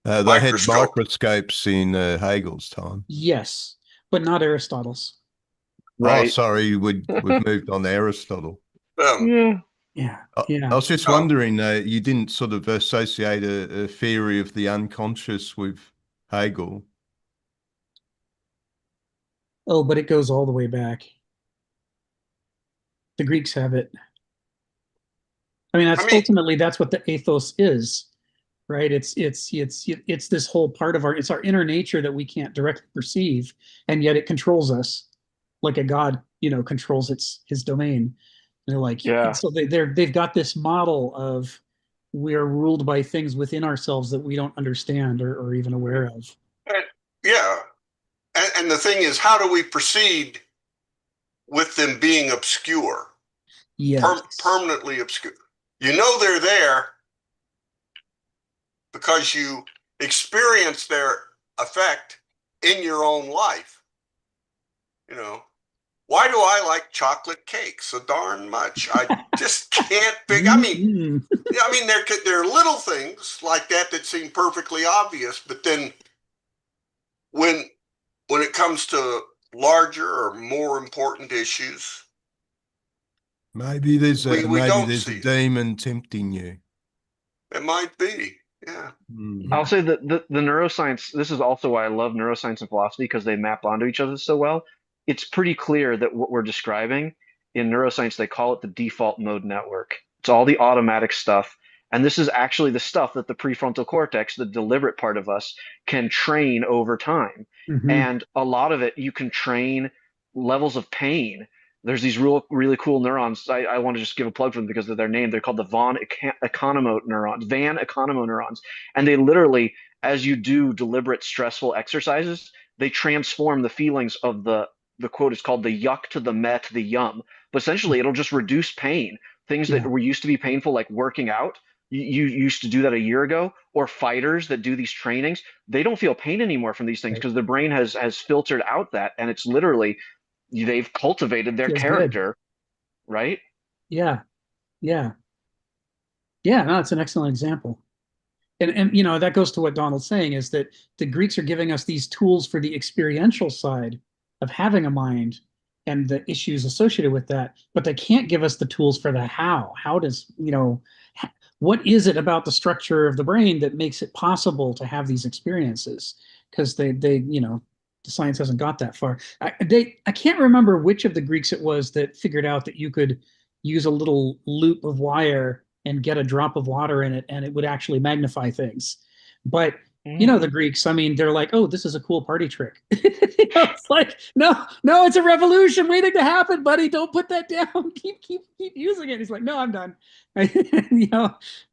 They had Microscope, microscopes in Hegel's time. Yes, but not Aristotle's. Oh, Right. sorry, we've moved on to Aristotle. um, Yeah. Yeah, I yeah. was just no, wondering, you didn't sort of associate a theory of the unconscious with Hegel. Oh, but it goes all the way back. The Greeks have it. I mean, I that's mean, ultimately that's what the ethos is, right? It's this whole part of it's our inner nature that we can't directly perceive, and yet it controls us, like a god, controls his domain. And they're like, and Yeah. so they've got this model of we are ruled by things within ourselves that we don't understand or even aware of. and- yeah. And the thing is, how do we proceed with them being obscure, Yes. permanently obscure? You know they're there because you experience their effect in your own life. You know, why do I like chocolate cake so darn much? I just can't figure. Mm-mm. There are little things like that seem perfectly obvious, but then when when it comes to larger or more important issues, we Maybe don't there's a see it. demon tempting you. It might be, yeah. Hmm. I'll Yeah. say that the neuroscience, this is also why I love neuroscience and philosophy because they map onto each other so well. It's pretty clear that what we're describing in neuroscience, they call it the default mode network. It's all the automatic stuff. And this is actually the stuff that the prefrontal cortex, the deliberate part of us, can train over time. Mm-hmm. And a lot of it, you can train levels of pain. There's these really cool neurons. I want to just give a plug for them because of their name. They're called the Van Economo neurons, and they literally, as you do deliberate stressful exercises, they transform the feelings of the quote is called the yuck to the meh to the yum. But essentially, it'll just reduce pain. Things that Yeah. were used to be painful, like working out, you used to do that a year ago, or fighters that do these trainings, they don't feel pain anymore from these things Right. because their brain has filtered out that, and it's literally they've cultivated their Feels good. character, right? Yeah. Yeah. Yeah. No, it's an excellent example. And that goes to what Donald's saying is that the Greeks are giving us these tools for the experiential side of having a mind and the issues associated with that, but they can't give us the tools for the how. How does, what is it about the structure of the brain that makes it possible to have these experiences? Because the science hasn't got that far. I can't remember which of the Greeks it was that figured out that you could use a little loop of wire and get a drop of water in it and it would actually magnify things. But Mm. the Greeks, I mean, they're like, oh, this is a cool party trick. It's like, no, no, it's a revolution waiting to happen, buddy. Don't put that down. Keep using it. He's like, no, I'm done. I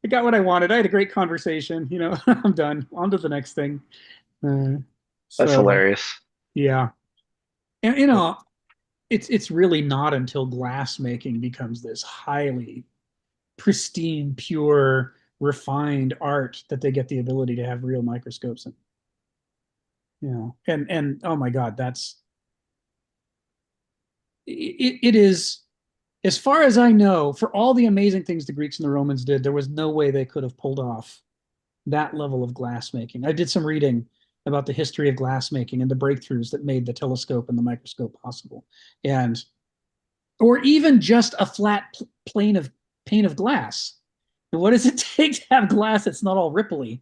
got what I wanted. I had a great conversation. I'm done. On to the next thing. Uh, That's so hilarious. yeah, and it's really not until glass making becomes this highly pristine, pure, refined art that they get the ability to have real microscopes in. And oh my God, it is, as far as I know, for all the amazing things the Greeks and the Romans did, there was no way they could have pulled off that level of glass making. I did some reading about the history of glass making and the breakthroughs that made the telescope and the microscope possible. And or even just a flat plane of pane of glass. What does it take to have glass that's not all ripply?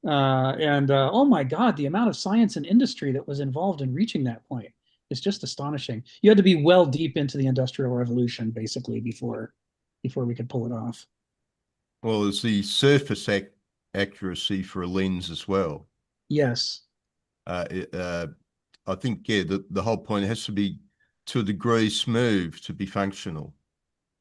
And oh my God, the amount of science and industry that was involved in reaching that point is just astonishing. You had to be well deep into the Industrial Revolution basically before we could pull it off. Well, there's the accuracy for a lens as well. Yes. Uh, it, uh, I think, yeah, the whole point has to be to a degree smooth to be functional.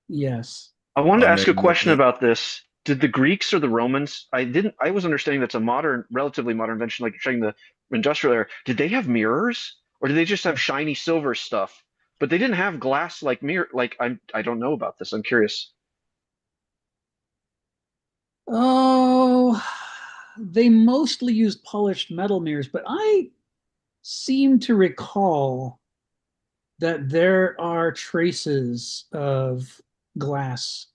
Yes. I wanted I to ask a mean, question about this. Did the Greeks or the Romans, I was understanding that's a relatively modern invention, like you're saying the industrial era. Did they have mirrors or did they just have shiny silver stuff? But they didn't have glass like mirror, like I don't know about this. I'm curious. Oh, they mostly used polished metal mirrors, but I seem to recall that there are traces of glass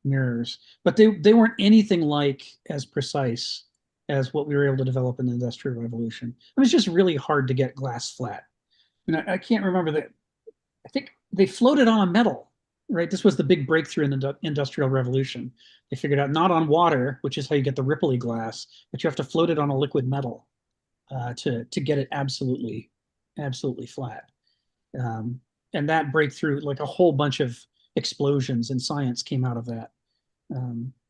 mirrors, but they weren't anything like as precise. as what we were able to develop in the Industrial Revolution. It was just really hard to get glass flat. And I can't remember that. I think they floated on a metal, right? This was the big breakthrough in the Industrial Revolution. They figured out not on water, which is how you get the ripply glass, but you have to float it on a liquid metal to get it absolutely flat. And that breakthrough, like a whole bunch of explosions in science came out of that,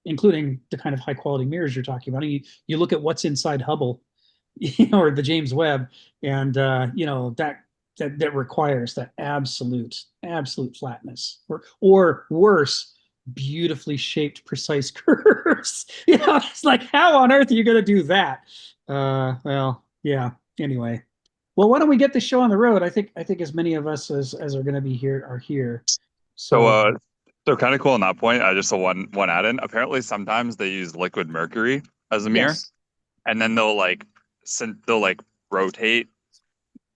including the kind of high quality mirrors you're talking about. You look at what's inside Hubble, or the James Webb, and that requires that absolute flatness, or worse, beautifully shaped precise curves. It's like, how on earth are you going to do that? Well, yeah. Anyway, well, why don't we get the show on the road? I think as many of us as are going to be here are here. So kind of cool on that point. I just saw one add-in. Apparently, sometimes they use liquid mercury as a mirror, yes. And then they'll rotate.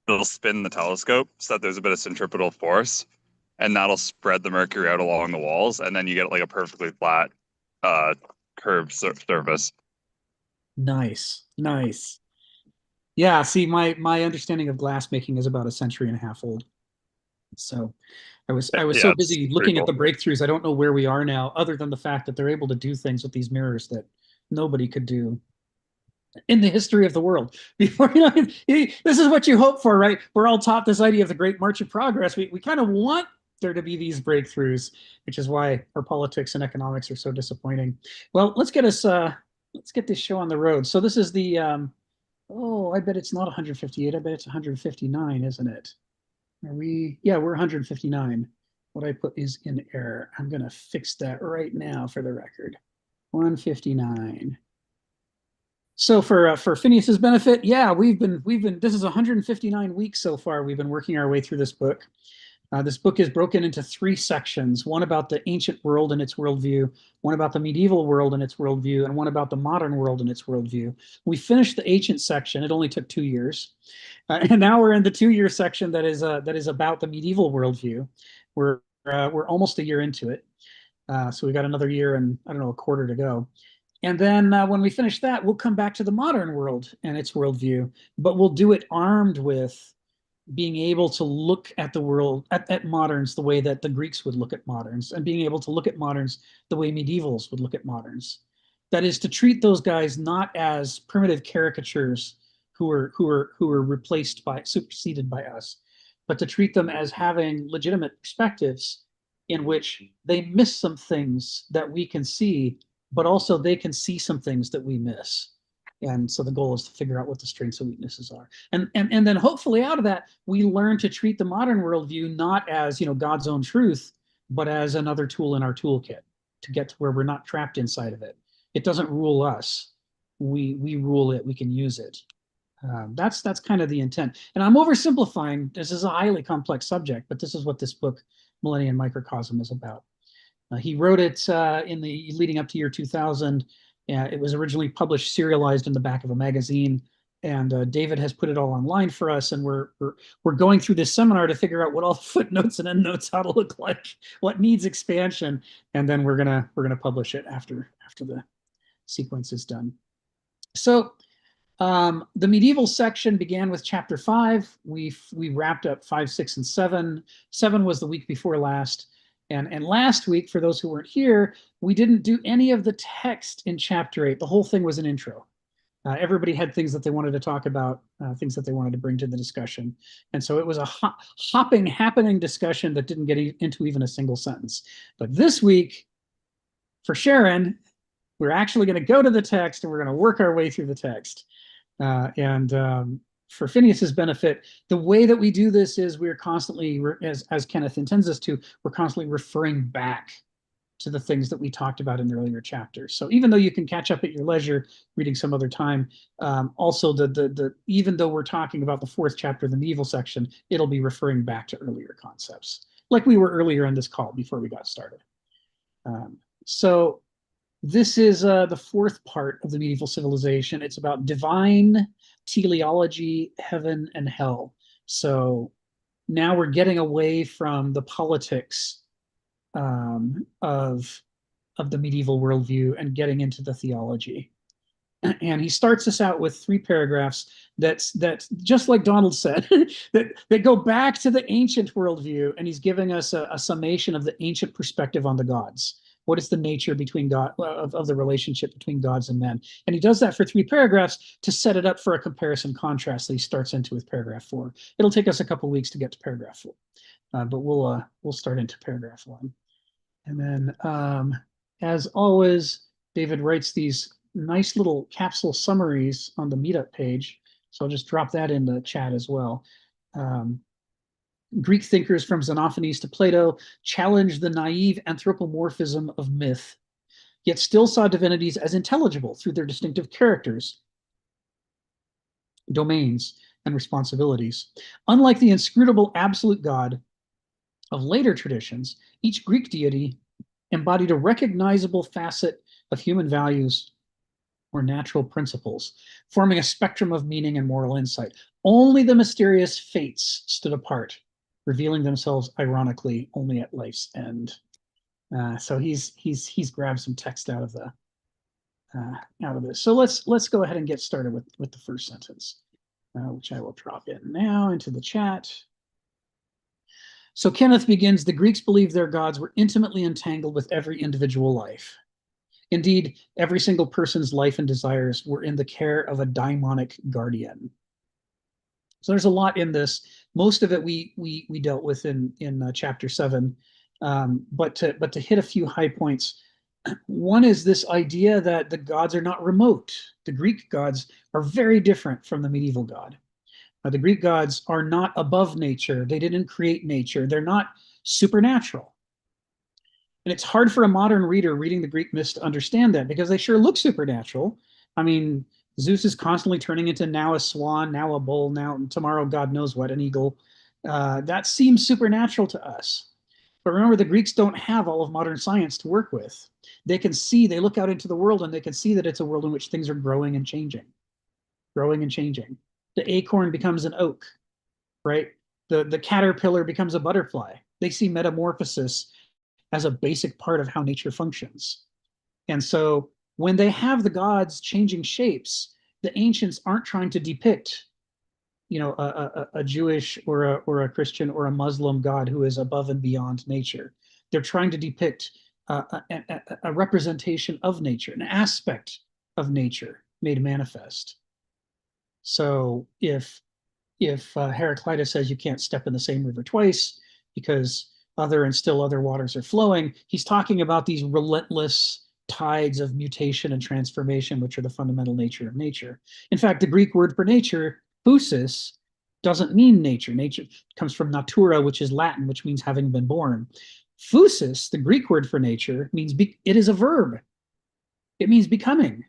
They'll spin the telescope so that there's a bit of centripetal force, and that'll spread the mercury out along the walls, and then you get like a perfectly flat, curved surface. Nice. Yeah. See, my understanding of glass making is about a century and a half old. So I was so busy looking at the breakthroughs. I don't know where we are now, other than the fact that they're able to do things with these mirrors that nobody could do in the history of the world before. This is what you hope for, right? We're all taught this idea of the Great March of Progress. We kind of want there to be these breakthroughs, which is why our politics and economics are so disappointing. Well, let's get this show on the road. So this is the I bet it's not 158. I bet it's 159, isn't it? Are we? Yeah, we're 159. What I put is in error. I'm going to fix that right now for the record. 159. So for Phineas's benefit, yeah, we've been this is 159 weeks so far. We've been working our way through this book. This book is broken into 3 sections: one about the ancient world and its worldview, one about the medieval world and its worldview, and one about the modern world and its worldview. We finished the ancient section. It only took 2 years, and now we're in the 2-year section that is about the medieval worldview. We're almost a year into it, so we got another year and I don't know, a quarter to go. And then when we finish that, we'll come back to the modern world and its worldview, but we'll do it armed with being able to look at the world, at moderns, the way that the Greeks would look at moderns, and being able to look at moderns the way medievals would look at moderns. That is, to treat those guys not as primitive caricatures who were replaced by, superseded by us, but to treat them as having legitimate perspectives in which they miss some things that we can see, but also they can see some things that we miss. And so the goal is to figure out what the strengths and weaknesses are. And then hopefully out of that, we learn to treat the modern worldview not as, God's own truth, but as another tool in our toolkit to get to where we're not trapped inside of it. It doesn't rule us. We rule it. We can use it. That's kind of the intent. And I'm oversimplifying. This is a highly complex subject, but this is what this book, Millennia and Microcosm, is about. He wrote it in the leading up to year 2000. It was originally published serialized in the back of a magazine, and David has put it all online for us. And we're going through this seminar to figure out what all the footnotes and endnotes ought to look like, what needs expansion, and then we're gonna publish it after the sequence is done. So the medieval section began with chapter 5. We wrapped up 5, 6, and 7. 7 was the week before last. And last week, for those who weren't here, we didn't do any of the text in chapter 8. The whole thing was an intro. Everybody had things that they wanted to talk about, things that they wanted to bring to the discussion. And so it was a happening discussion that didn't get into even a single sentence. But this week, for Sharon, we're actually going to go to the text and we're going to work our way through the text. For Phineas's benefit, the way that we do this is we're constantly, as Kenneth intends us to, we're constantly referring back to the things that we talked about in the earlier chapters. So even though you can catch up at your leisure reading some other time, also even though we're talking about the 4th chapter, the medieval section, it'll be referring back to earlier concepts, like we were earlier in this call before we got started. So this is the 4th part of the medieval civilization. It's about divine teleology, heaven and hell. So now we're getting away from the politics of the medieval worldview and getting into the theology. And he starts us out with 3 paragraphs that's just like Donald said, that go back to the ancient worldview, and he's giving us a summation of the ancient perspective on the gods. What is the nature between God of the relationship between gods and men? And he does that for 3 paragraphs to set it up for a comparison contrast that he starts into with paragraph 4. It'll take us a couple weeks to get to paragraph 4, but we'll start into paragraph 1. And then, as always, David writes these nice little capsule summaries on the meetup page. So I'll just drop that in the chat as well. Greek thinkers from Xenophanes to Plato challenged the naive anthropomorphism of myth, yet still saw divinities as intelligible through their distinctive characters, domains, and responsibilities. Unlike the inscrutable absolute God of later traditions, each Greek deity embodied a recognizable facet of human values or natural principles, forming a spectrum of meaning and moral insight. Only the mysterious fates stood apart, revealing themselves ironically only at life's end. So he's grabbed some text out of this. So let's go ahead and get started with the first sentence, which I will drop in now into the chat. So Kenneth begins, the Greeks believed their gods were intimately entangled with every individual life. Indeed, every single person's life and desires were in the care of a daimonic guardian. So there's a lot in this. Most of it we dealt with in chapter 7, but to hit a few high points. One is this idea that the gods are not remote. The Greek gods are very different from the medieval god. The Greek gods are not above nature. They didn't create nature. They're not supernatural. And it's hard for a modern reader reading the Greek myths to understand that, because they sure look supernatural. I mean, Zeus is constantly turning into now a swan, now a bull, now tomorrow God knows what, an eagle. That seems supernatural to us. But remember, the Greeks don't have all of modern science to work with. They can see, they look out into the world and they can see that it's a world in which things are growing and changing. Growing and changing. The acorn becomes an oak, right? The caterpillar becomes a butterfly. They see metamorphosis as a basic part of how nature functions. And so when they have the gods changing shapes, the ancients aren't trying to depict, a Jewish or a Christian or a Muslim god who is above and beyond nature. They're trying to depict a representation of nature, an aspect of nature made manifest. So if Heraclitus says you can't step in the same river twice because other and still other waters are flowing, he's talking about these relentless tides of mutation and transformation, which are the fundamental nature of nature. In fact, the Greek word for nature, phusis, doesn't mean nature. Nature comes from natura, which is Latin, which means having been born. Phusis, the Greek word for nature, means it is a verb. It means becoming.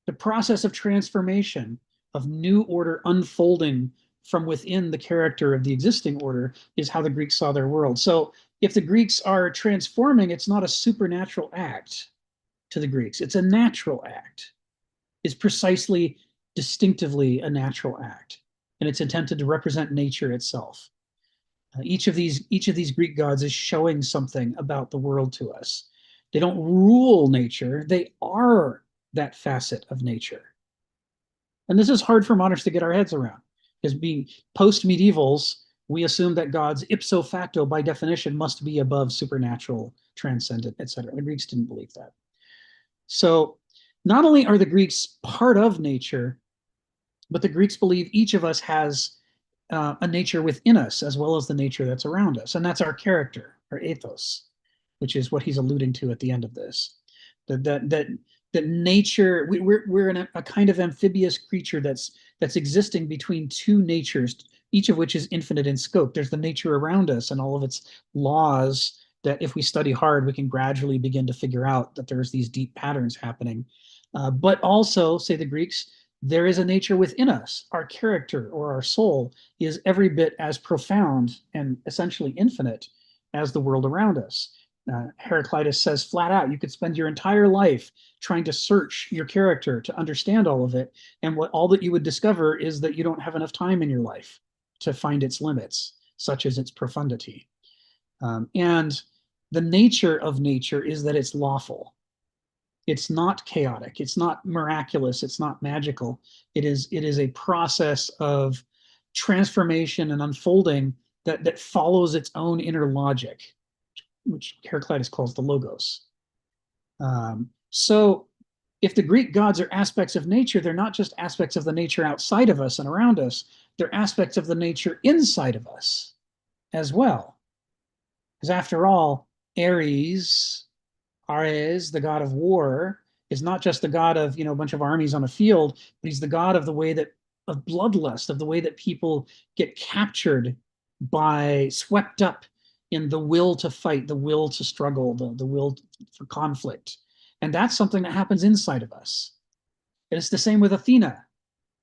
The process of transformation, of new order unfolding from within the character of the existing order, is how the Greeks saw their world. So if the Greeks are transforming, it's not a supernatural act to the Greeks. It's a natural act. It's precisely, distinctively a natural act. And it's intended to represent nature itself. Each of these Greek gods is showing something about the world to us. They don't rule nature. They are that facet of nature. And this is hard for moderns to get our heads around, because being post-medievals, we assume that gods ipso facto, by definition, must be above supernatural, transcendent, etc. The Greeks didn't believe that. So not only are the Greeks part of nature, but the Greeks believe each of us has a nature within us, as well as the nature that's around us. And that's our character, our ethos, which is what he's alluding to at the end of this. That nature, we're in a kind of amphibious creature that's existing between two natures, each of which is infinite in scope. There's the nature around us and all of its laws that if we study hard, we can gradually begin to figure out that there's these deep patterns happening. But also, say the Greeks, there is a nature within us. Our character or our soul is every bit as profound and essentially infinite as the world around us. Heraclitus says flat out, you could spend your entire life trying to search your character to understand all of it, and all that you would discover is that you don't have enough time in your life to find its limits, such as its profundity. And the nature of nature is that it's lawful. It's not chaotic. It's not miraculous. It's not magical. It is a process of transformation and unfolding that follows its own inner logic, which Heraclitus calls the logos. So if the Greek gods are aspects of nature, they're not just aspects of the nature outside of us and around us, they're aspects of the nature inside of us as well. Because after all, Ares, the god of war, is not just the god of, a bunch of armies on a field, but he's the god of the way that, of bloodlust, of the way that people get captured by, swept up in the will to fight, the will to struggle, the will for conflict. And that's something that happens inside of us. And it's the same with Athena.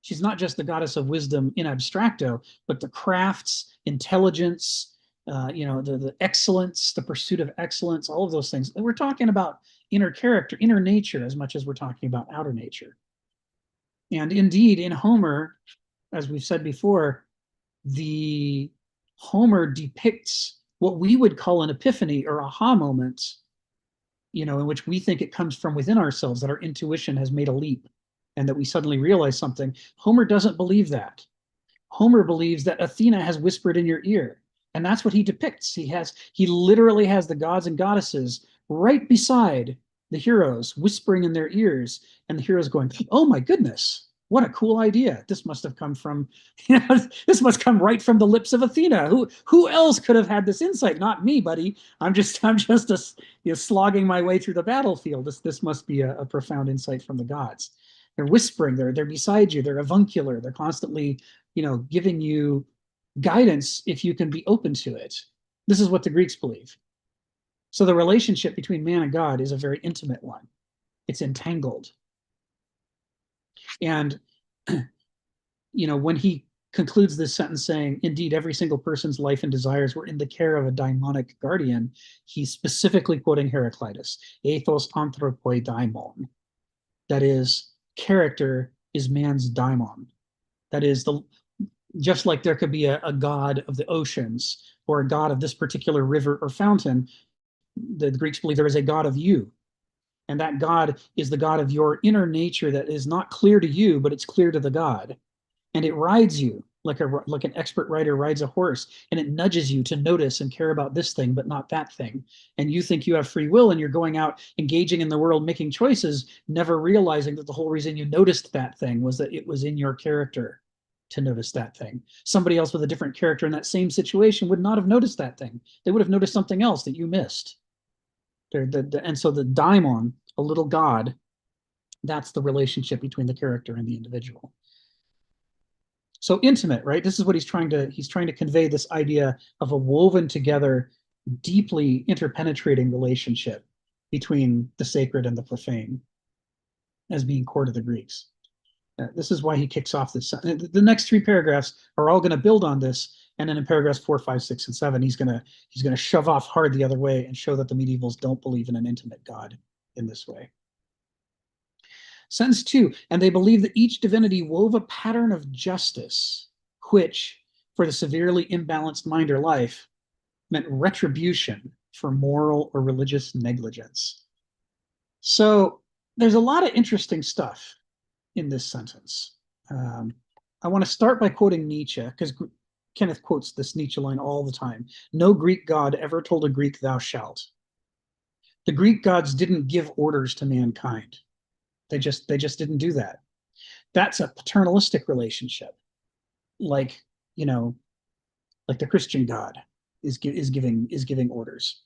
She's not just the goddess of wisdom in abstracto, but the crafts, intelligence, the excellence, the pursuit of excellence, all of those things. We're talking about inner character, inner nature, as much as we're talking about outer nature. And indeed, in Homer, as we've said before, Homer depicts what we would call an epiphany or aha moment, in which we think it comes from within ourselves, that our intuition has made a leap and that we suddenly realize something. Homer doesn't believe that. Homer believes that Athena has whispered in your ear. And that's what he depicts. He literally has the gods and goddesses right beside the heroes, whispering in their ears, and the heroes going, "Oh my goodness, what a cool idea. This must have come from, this must come right from the lips of Athena. Who else could have had this insight? Not me, buddy. I'm just slogging my way through the battlefield. This must be a profound insight from the gods." They're whispering, they're beside you, they're avuncular, they're constantly, giving you guidance if you can be open to it. This is what the Greeks believe. So the relationship between man and God is a very intimate one. It's entangled. And, when he concludes this sentence saying, "Indeed, every single person's life and desires were in the care of a daimonic guardian," he's specifically quoting Heraclitus, ethos anthropoi daimon. That is, character is man's daimon. That is, just like there could be a god of the oceans or a god of this particular river or fountain, the Greeks believe there is a god of you. And that god is the god of your inner nature that is not clear to you, but it's clear to the god. And it rides you like an expert rider rides a horse, and it nudges you to notice and care about this thing, but not that thing. And you think you have free will, and you're going out engaging in the world, making choices, never realizing that the whole reason you noticed that thing was that it was in your character to notice that thing. Somebody else with a different character in that same situation would not have noticed that thing. They would have noticed something else that you missed. And so the daimon, a little god, that's the relationship between the character and the individual. So intimate, right? This is what he's trying to convey, this idea of a woven together, deeply interpenetrating relationship between the sacred and the profane as being core to the Greeks. This is why he kicks off this. The next three paragraphs are all going to build on this, and then in paragraphs 4, 5, 6, and 7, he's going to shove off hard the other way and show that the medievals don't believe in an intimate God in this way. Sentence 2, and they believe that each divinity wove a pattern of justice, which, for the severely imbalanced mind or life, meant retribution for moral or religious negligence. So there's a lot of interesting stuff in this sentence. I want to start by quoting Nietzsche, because Kenneth quotes this Nietzsche line all the time. No Greek god ever told a Greek thou shalt. The Greek gods didn't give orders to mankind. They just didn't do that. That's a paternalistic relationship, like the Christian God is giving orders.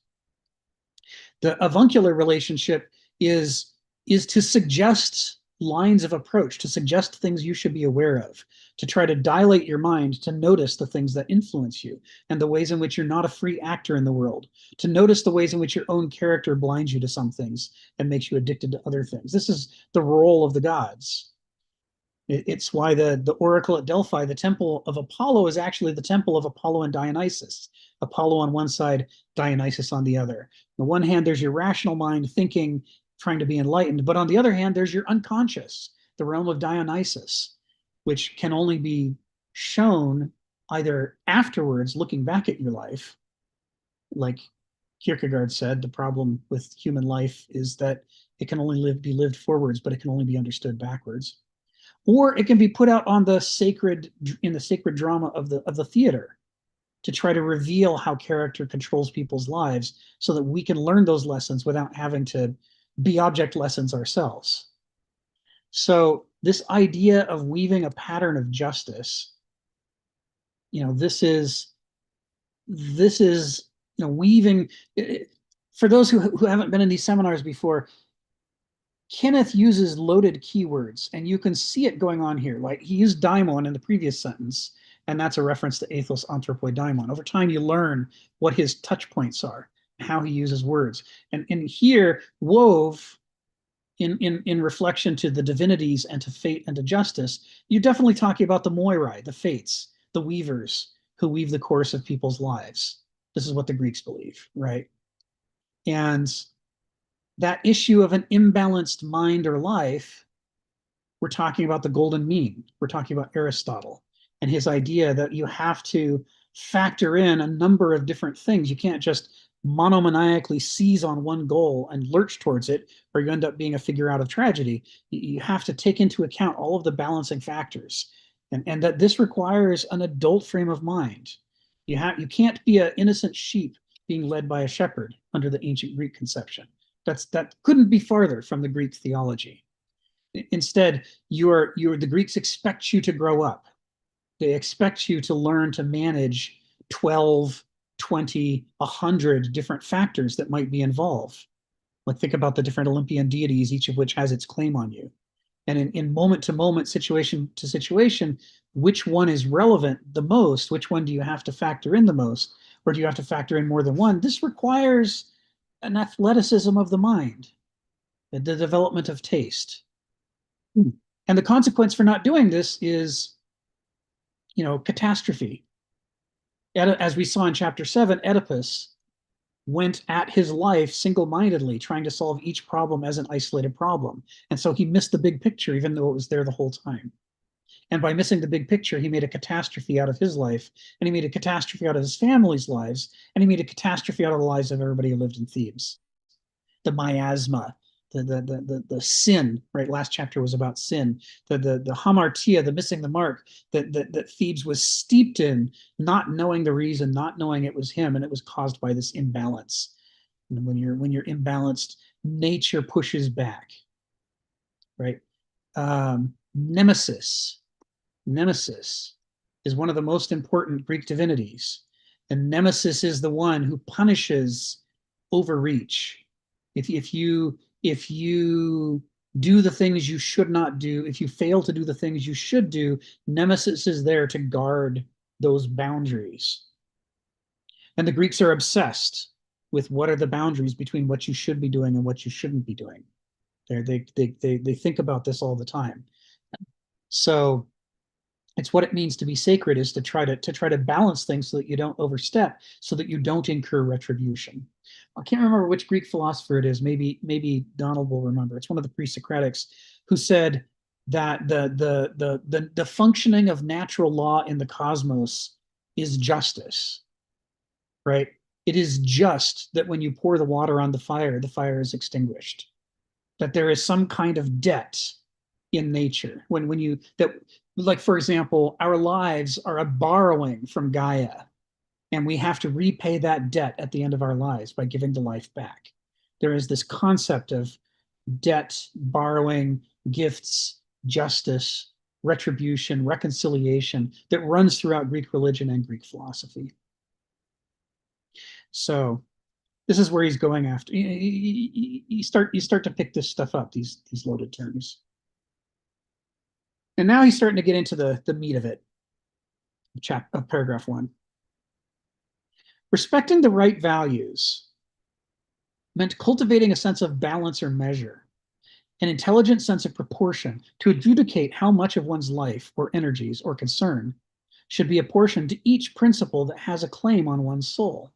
The avuncular relationship is to suggest lines of approach, to suggest things you should be aware of, to try to dilate your mind, to notice the things that influence you and the ways in which you're not a free actor in the world, to notice the ways in which your own character blinds you to some things and makes you addicted to other things. This is the role of the gods. It's why the oracle at Delphi, the temple of Apollo, is actually the temple of Apollo and Dionysus. Apollo on one side, Dionysus on the other. On the one hand, there's your rational mind thinking, trying to be enlightened, but on the other hand, there's your unconscious, the realm of Dionysus, which can only be shown either afterwards, looking back at your life. Like Kierkegaard said, the problem with human life is that It can only be lived forwards, but it can only be understood backwards. Or it can be put out on the sacred drama of the theater to try to reveal how character controls people's lives so that we can learn those lessons without having to be object lessons ourselves. So this idea of weaving a pattern of justice, this is weaving. For those who haven't been in these seminars before, Kenneth uses loaded keywords, and you can see it going on here. Like he used daimon in the previous sentence, and that's a reference to ethos, anthropoi, daimon. Over time, you learn what his touch points are, how he uses words. And here, wove, in reflection to the divinities and to fate and to justice, you're definitely talking about the moirai, the fates, the weavers who weave the course of people's lives. This is what the Greeks believe, right? And that issue of an imbalanced mind or life, we're talking about the golden mean. We're talking about Aristotle and his idea that you have to factor in a number of different things. You can't just monomaniacally seize on one goal and lurch towards it, or you end up being a figure out of tragedy. You have to take into account all of the balancing factors, and that this requires an adult frame of mind. You can't be an innocent sheep being led by a shepherd under the ancient Greek conception. That couldn't be farther from the Greek theology. Instead, the Greeks expect you to grow up. They expect you to learn to manage 12, 20, 100 different factors that might be involved. Like think about the different Olympian deities, each of which has its claim on you. And in moment to moment, situation to situation, which one is relevant the most? Which one do you have to factor in the most? Or do you have to factor in more than one? This requires an athleticism of the mind, the development of taste. And the consequence for not doing this is, catastrophe. As we saw in chapter 7, Oedipus went at his life single-mindedly, trying to solve each problem as an isolated problem. And so he missed the big picture, even though it was there the whole time. And by missing the big picture, he made a catastrophe out of his life, and he made a catastrophe out of his family's lives, and he made a catastrophe out of the lives of everybody who lived in Thebes. The miasma, the sin, right? Last chapter was about sin. The hamartia, the missing the mark that Thebes was steeped in, not knowing the reason, not knowing it was him, and it was caused by this imbalance. And when you're imbalanced, nature pushes back, right? Nemesis is one of the most important Greek divinities, and Nemesis is the one who punishes overreach. If you do the things you should not do, if you fail to do the things you should do, Nemesis is there to guard those boundaries. And the Greeks are obsessed with what are the boundaries between what you should be doing and what you shouldn't be doing. They think about this all the time. So it's what it means to be sacred, is to try to balance things so that you don't overstep, so that you don't incur retribution. I can't remember which Greek philosopher it is. Maybe Donald will remember. It's one of the pre-Socratics who said that the functioning of natural law in the cosmos is justice, right? It is just that when you pour the water on the fire is extinguished. That there is some kind of debt in nature. Like, for example, our lives are a borrowing from Gaia, and we have to repay that debt at the end of our lives by giving the life back. There is this concept of debt, borrowing, gifts, justice, retribution, reconciliation that runs throughout Greek religion and Greek philosophy. So this is where he's going after. You start to pick this stuff up, these loaded terms. And now he's starting to get into the meat of it, of paragraph 1. Respecting the right values meant cultivating a sense of balance or measure, an intelligent sense of proportion to adjudicate how much of one's life or energies or concern should be apportioned to each principle that has a claim on one's soul.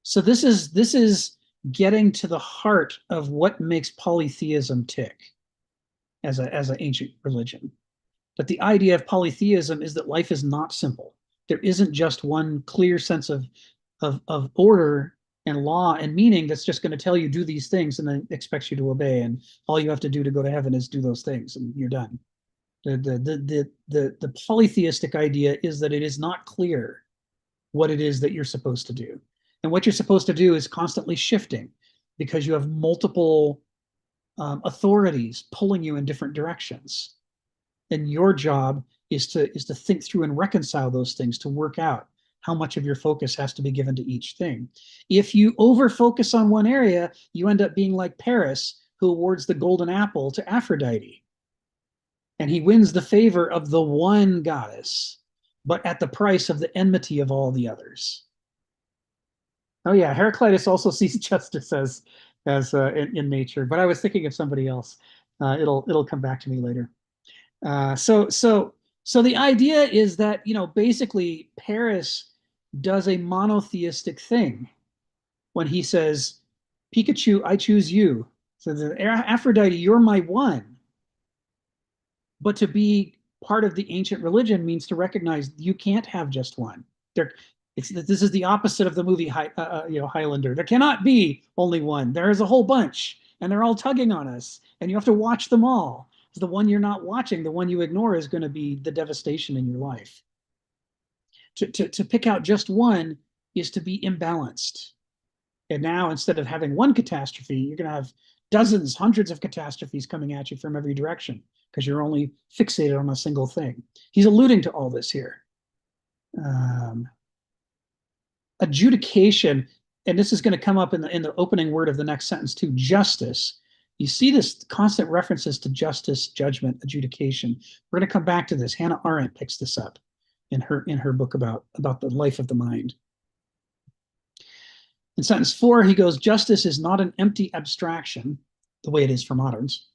So this is getting to the heart of what makes polytheism tick as an ancient religion. But the idea of polytheism is that life is not simple. There isn't just one clear sense of order and law and meaning that's just going to tell you do these things and then expects you to obey, and all you have to do to go to heaven is do those things and you're done. The polytheistic idea is that it is not clear what it is that you're supposed to do. And what you're supposed to do is constantly shifting because you have multiple authorities pulling you in different directions. And your job is to think through and reconcile those things to work out how much of your focus has to be given to each thing. If you over-focus on one area, you end up being like Paris, who awards the golden apple to Aphrodite. And he wins the favor of the one goddess, but at the price of the enmity of all the others. Oh yeah, Heraclitus also sees justice as in nature, but I was thinking of somebody else. It'll come back to me later. So the idea is that, you know, basically Paris does a monotheistic thing when he says, Pikachu, I choose you. So Aphrodite, you're my one. But to be part of the ancient religion means to recognize you can't have just one. This is the opposite of the movie Highlander. There cannot be only one. There is a whole bunch, and they're all tugging on us, and you have to watch them all. The one you're not watching, the one you ignore, is going to be the devastation in your life. To pick out just one is to be imbalanced. And now, instead of having one catastrophe, you're going to have dozens, hundreds of catastrophes coming at you from every direction because you're only fixated on a single thing. He's alluding to all this here. Adjudication, and this is going to come up in the opening word of the next sentence too, justice. You see this constant references to justice, judgment, adjudication. We're going to come back to this. Hannah Arendt picks this up in her book about the life of the mind. In sentence 4, he goes, justice is not an empty abstraction, the way it is for moderns,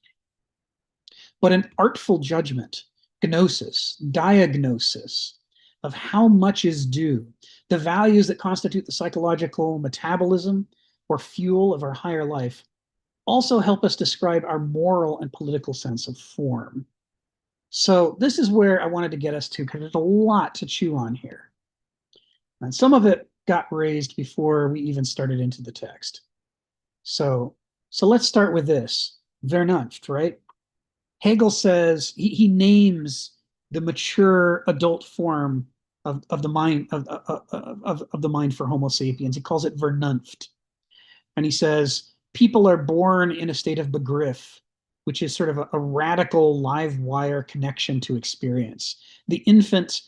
but an artful judgment, gnosis, diagnosis of how much is due, the values that constitute the psychological metabolism or fuel of our higher life also help us describe our moral and political sense of form. So this is where I wanted to get us to, because there's a lot to chew on here. And some of it got raised before we even started into the text. So let's start with this, Vernunft, right? Hegel says, he names the mature adult form of the mind of the mind for Homo sapiens. He calls it Vernunft. And he says, people are born in a state of begriff, which is sort of a radical live wire connection to experience. The infant,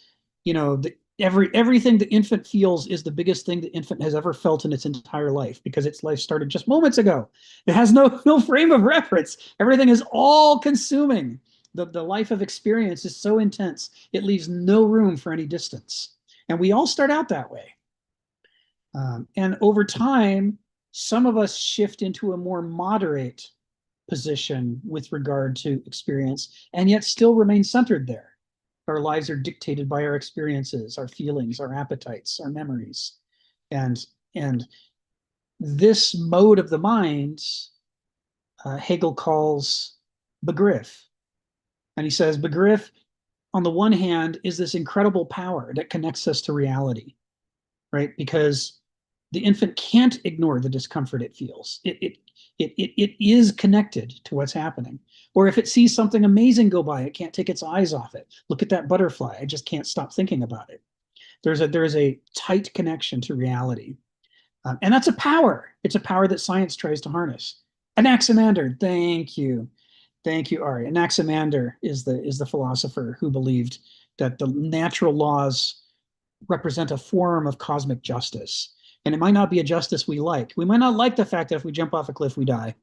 you know, everything the infant feels is the biggest thing the infant has ever felt in its entire life, because its life started just moments ago. It has no frame of reference. Everything is all consuming. The life of experience is so intense, it leaves no room for any distance. And we all start out that way. And over time, some of us shift into a more moderate position with regard to experience, and yet still remain centered there. Our lives are dictated by our experiences, our feelings, our appetites, our memories. And this mode of the mind, Hegel calls begriff. And he says, begriff, on the one hand, is this incredible power that connects us to reality, right? Because the infant can't ignore the discomfort it feels. It is connected to what's happening. Or if it sees something amazing go by, it can't take its eyes off it. Look at that butterfly. I just can't stop thinking about it. There is a tight connection to reality. And that's a power. It's a power that science tries to harness. Anaximander, thank you. Thank you, Ari. Anaximander is the philosopher who believed that the natural laws represent a form of cosmic justice. And it might not be a justice we like. We might not like the fact that if we jump off a cliff, we die.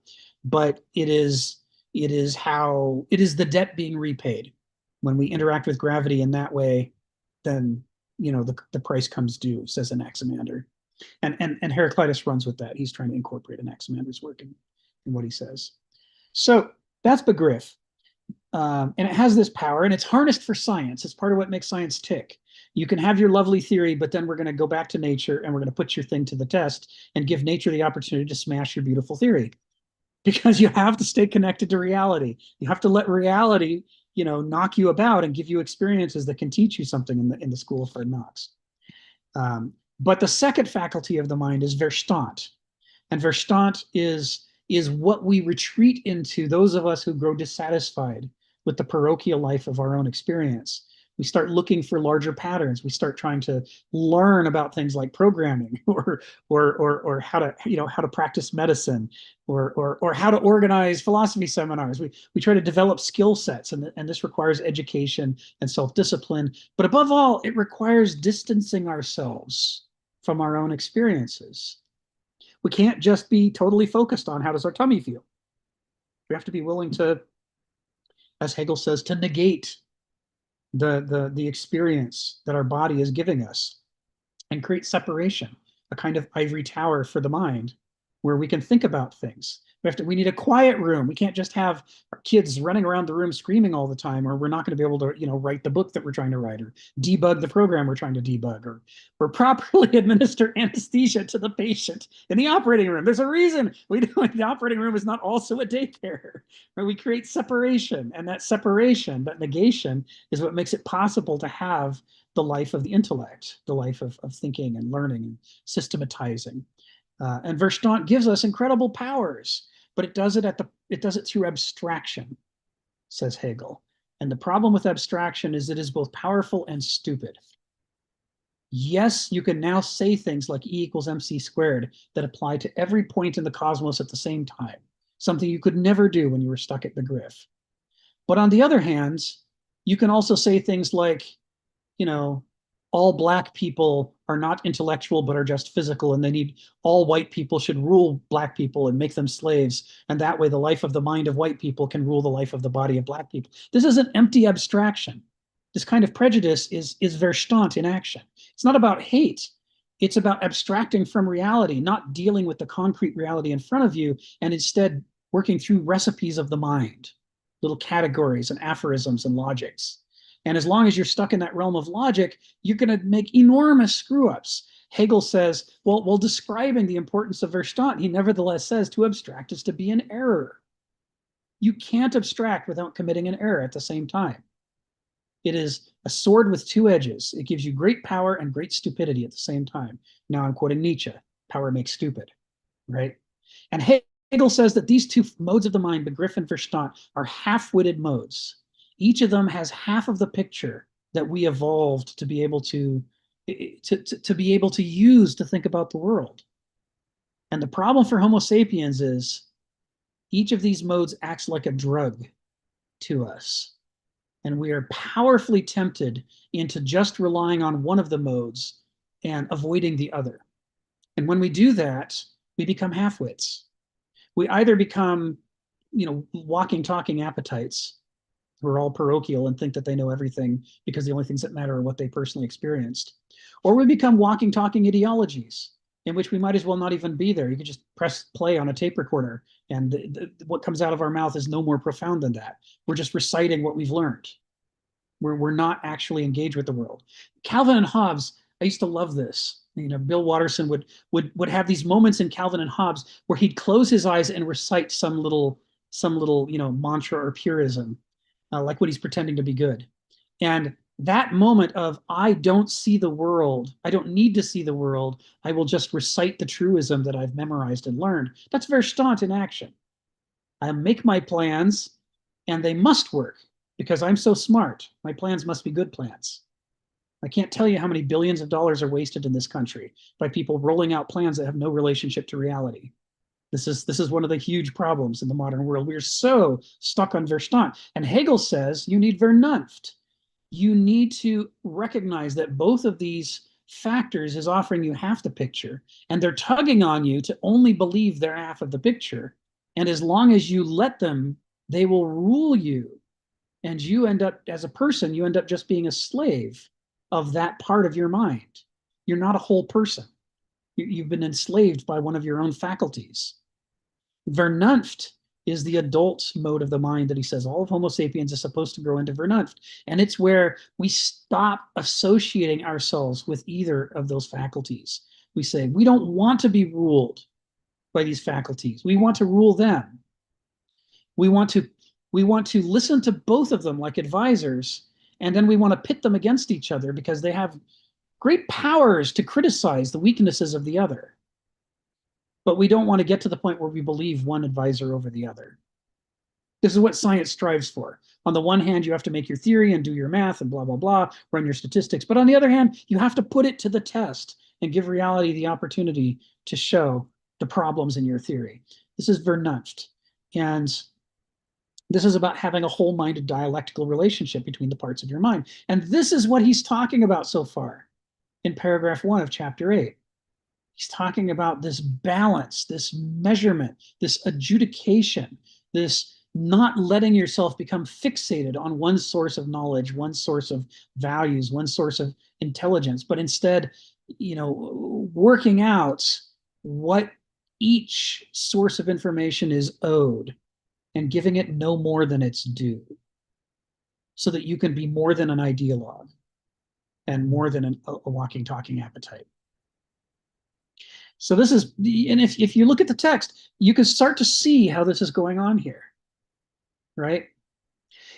But it is the debt being repaid. When we interact with gravity in that way, then, you know, the price comes due, says Anaximander. And Heraclitus runs with that. He's trying to incorporate Anaximander's work in what he says. So that's begriff. And it has this power, and it's harnessed for science. It's part of what makes science tick. You can have your lovely theory, but then we're going to go back to nature and we're going to put your thing to the test and give nature the opportunity to smash your beautiful theory. Because you have to stay connected to reality. You have to let reality, you know, knock you about and give you experiences that can teach you something in the school of hard knocks. But the second faculty of the mind is Verstand. And Verstand is what we retreat into, those of us who grow dissatisfied with the parochial life of our own experience. We start looking for larger patterns. We start trying to learn about things like programming or how to practice medicine or how to organize philosophy seminars. We try to develop skill sets, and this requires education and self-discipline. But above all, it requires distancing ourselves from our own experiences. We can't just be totally focused on how does our tummy feel. We have to be willing to, as Hegel says, to negate the experience that our body is giving us and create separation, a kind of ivory tower for the mind where we can think about things. We need a quiet room. We can't just have our kids running around the room screaming all the time, or we're not going to be able to, write the book that we're trying to write, or debug the program we're trying to debug, or properly administer anesthesia to the patient in the operating room. There's a reason we do it. The operating room is not also a daycare, where we create separation, and that separation, that negation, is what makes it possible to have the life of the intellect, the life of thinking and learning and systematizing. And Verstand gives us incredible powers, but it does it through abstraction, says Hegel. And the problem with abstraction is it is both powerful and stupid. Yes, you can now say things like E equals mc squared that apply to every point in the cosmos at the same time, something you could never do when you were stuck at the Griff. But on the other hand, you can also say things like, all black people are not intellectual but are just physical, and all white people should rule black people and make them slaves, and that way the life of the mind of white people can rule the life of the body of black people. This is an empty abstraction. This kind of prejudice is Verstand in action. It's not about hate. It's about abstracting from reality, not dealing with the concrete reality in front of you, and instead working through recipes of the mind, little categories and aphorisms and logics. And as long as you're stuck in that realm of logic, you're going to make enormous screw-ups. Hegel says, while describing the importance of Verstand, he nevertheless says to abstract is to be in error. You can't abstract without committing an error at the same time. It is a sword with two edges. It gives you great power and great stupidity at the same time. Now I'm quoting Nietzsche, power makes stupid, right? And Hegel says that these two modes of the mind, the Griff and Verstand, are half-witted modes. Each of them has half of the picture that we evolved to be able to be able to use to think about the world. And the problem for Homo sapiens is each of these modes acts like a drug to us. And we are powerfully tempted into just relying on one of the modes and avoiding the other. And when we do that, we become half-wits. We either become, walking, talking appetites, who are all parochial and think that they know everything because the only things that matter are what they personally experienced. Or we become walking, talking ideologies, in which we might as well not even be there. You could just press play on a tape recorder, and what comes out of our mouth is no more profound than that. We're just reciting what we've learned. We're not actually engaged with the world. Calvin and Hobbes, I used to love this. Bill Watterson would have these moments in Calvin and Hobbes where he'd close his eyes and recite some little mantra or purism. Like what he's pretending to be good. And that moment of, I don't see the world, I don't need to see the world, I will just recite the truism that I've memorized and learned. That's Verstand in action. I make my plans, and they must work, because I'm so smart. My plans must be good plans. I can't tell you how many billions of dollars are wasted in this country by people rolling out plans that have no relationship to reality. This is one of the huge problems in the modern world. We're so stuck on Verstand. And Hegel says you need Vernunft. You need to recognize that both of these factors is offering you half the picture, and they're tugging on you to only believe their half of the picture. And as long as you let them, they will rule you. And you end up, as a person, you end up just being a slave of that part of your mind. You're not a whole person. You've been enslaved by one of your own faculties. Vernunft is the adult mode of the mind that he says all of Homo sapiens is supposed to grow into Vernunft. And it's where we stop associating ourselves with either of those faculties. We say, we don't want to be ruled by these faculties. We want to rule them. We want to listen to both of them like advisors, and then we want to pit them against each other because they have great powers to criticize the weaknesses of the other. But we don't want to get to the point where we believe one advisor over the other. This is what science strives for. On the one hand, you have to make your theory and do your math and blah, blah, blah, run your statistics. But on the other hand, you have to put it to the test and give reality the opportunity to show the problems in your theory. This is Vernunft. And this is about having a whole-minded dialectical relationship between the parts of your mind. And this is what he's talking about so far in paragraph 1 of chapter 8. He's talking about this balance, this measurement, this adjudication, this not letting yourself become fixated on one source of knowledge, one source of values, one source of intelligence, but instead, working out what each source of information is owed and giving it no more than its due, so that you can be more than an ideologue and more than a walking, talking appetite. So this is, and if you look at the text, you can start to see how this is going on here, right?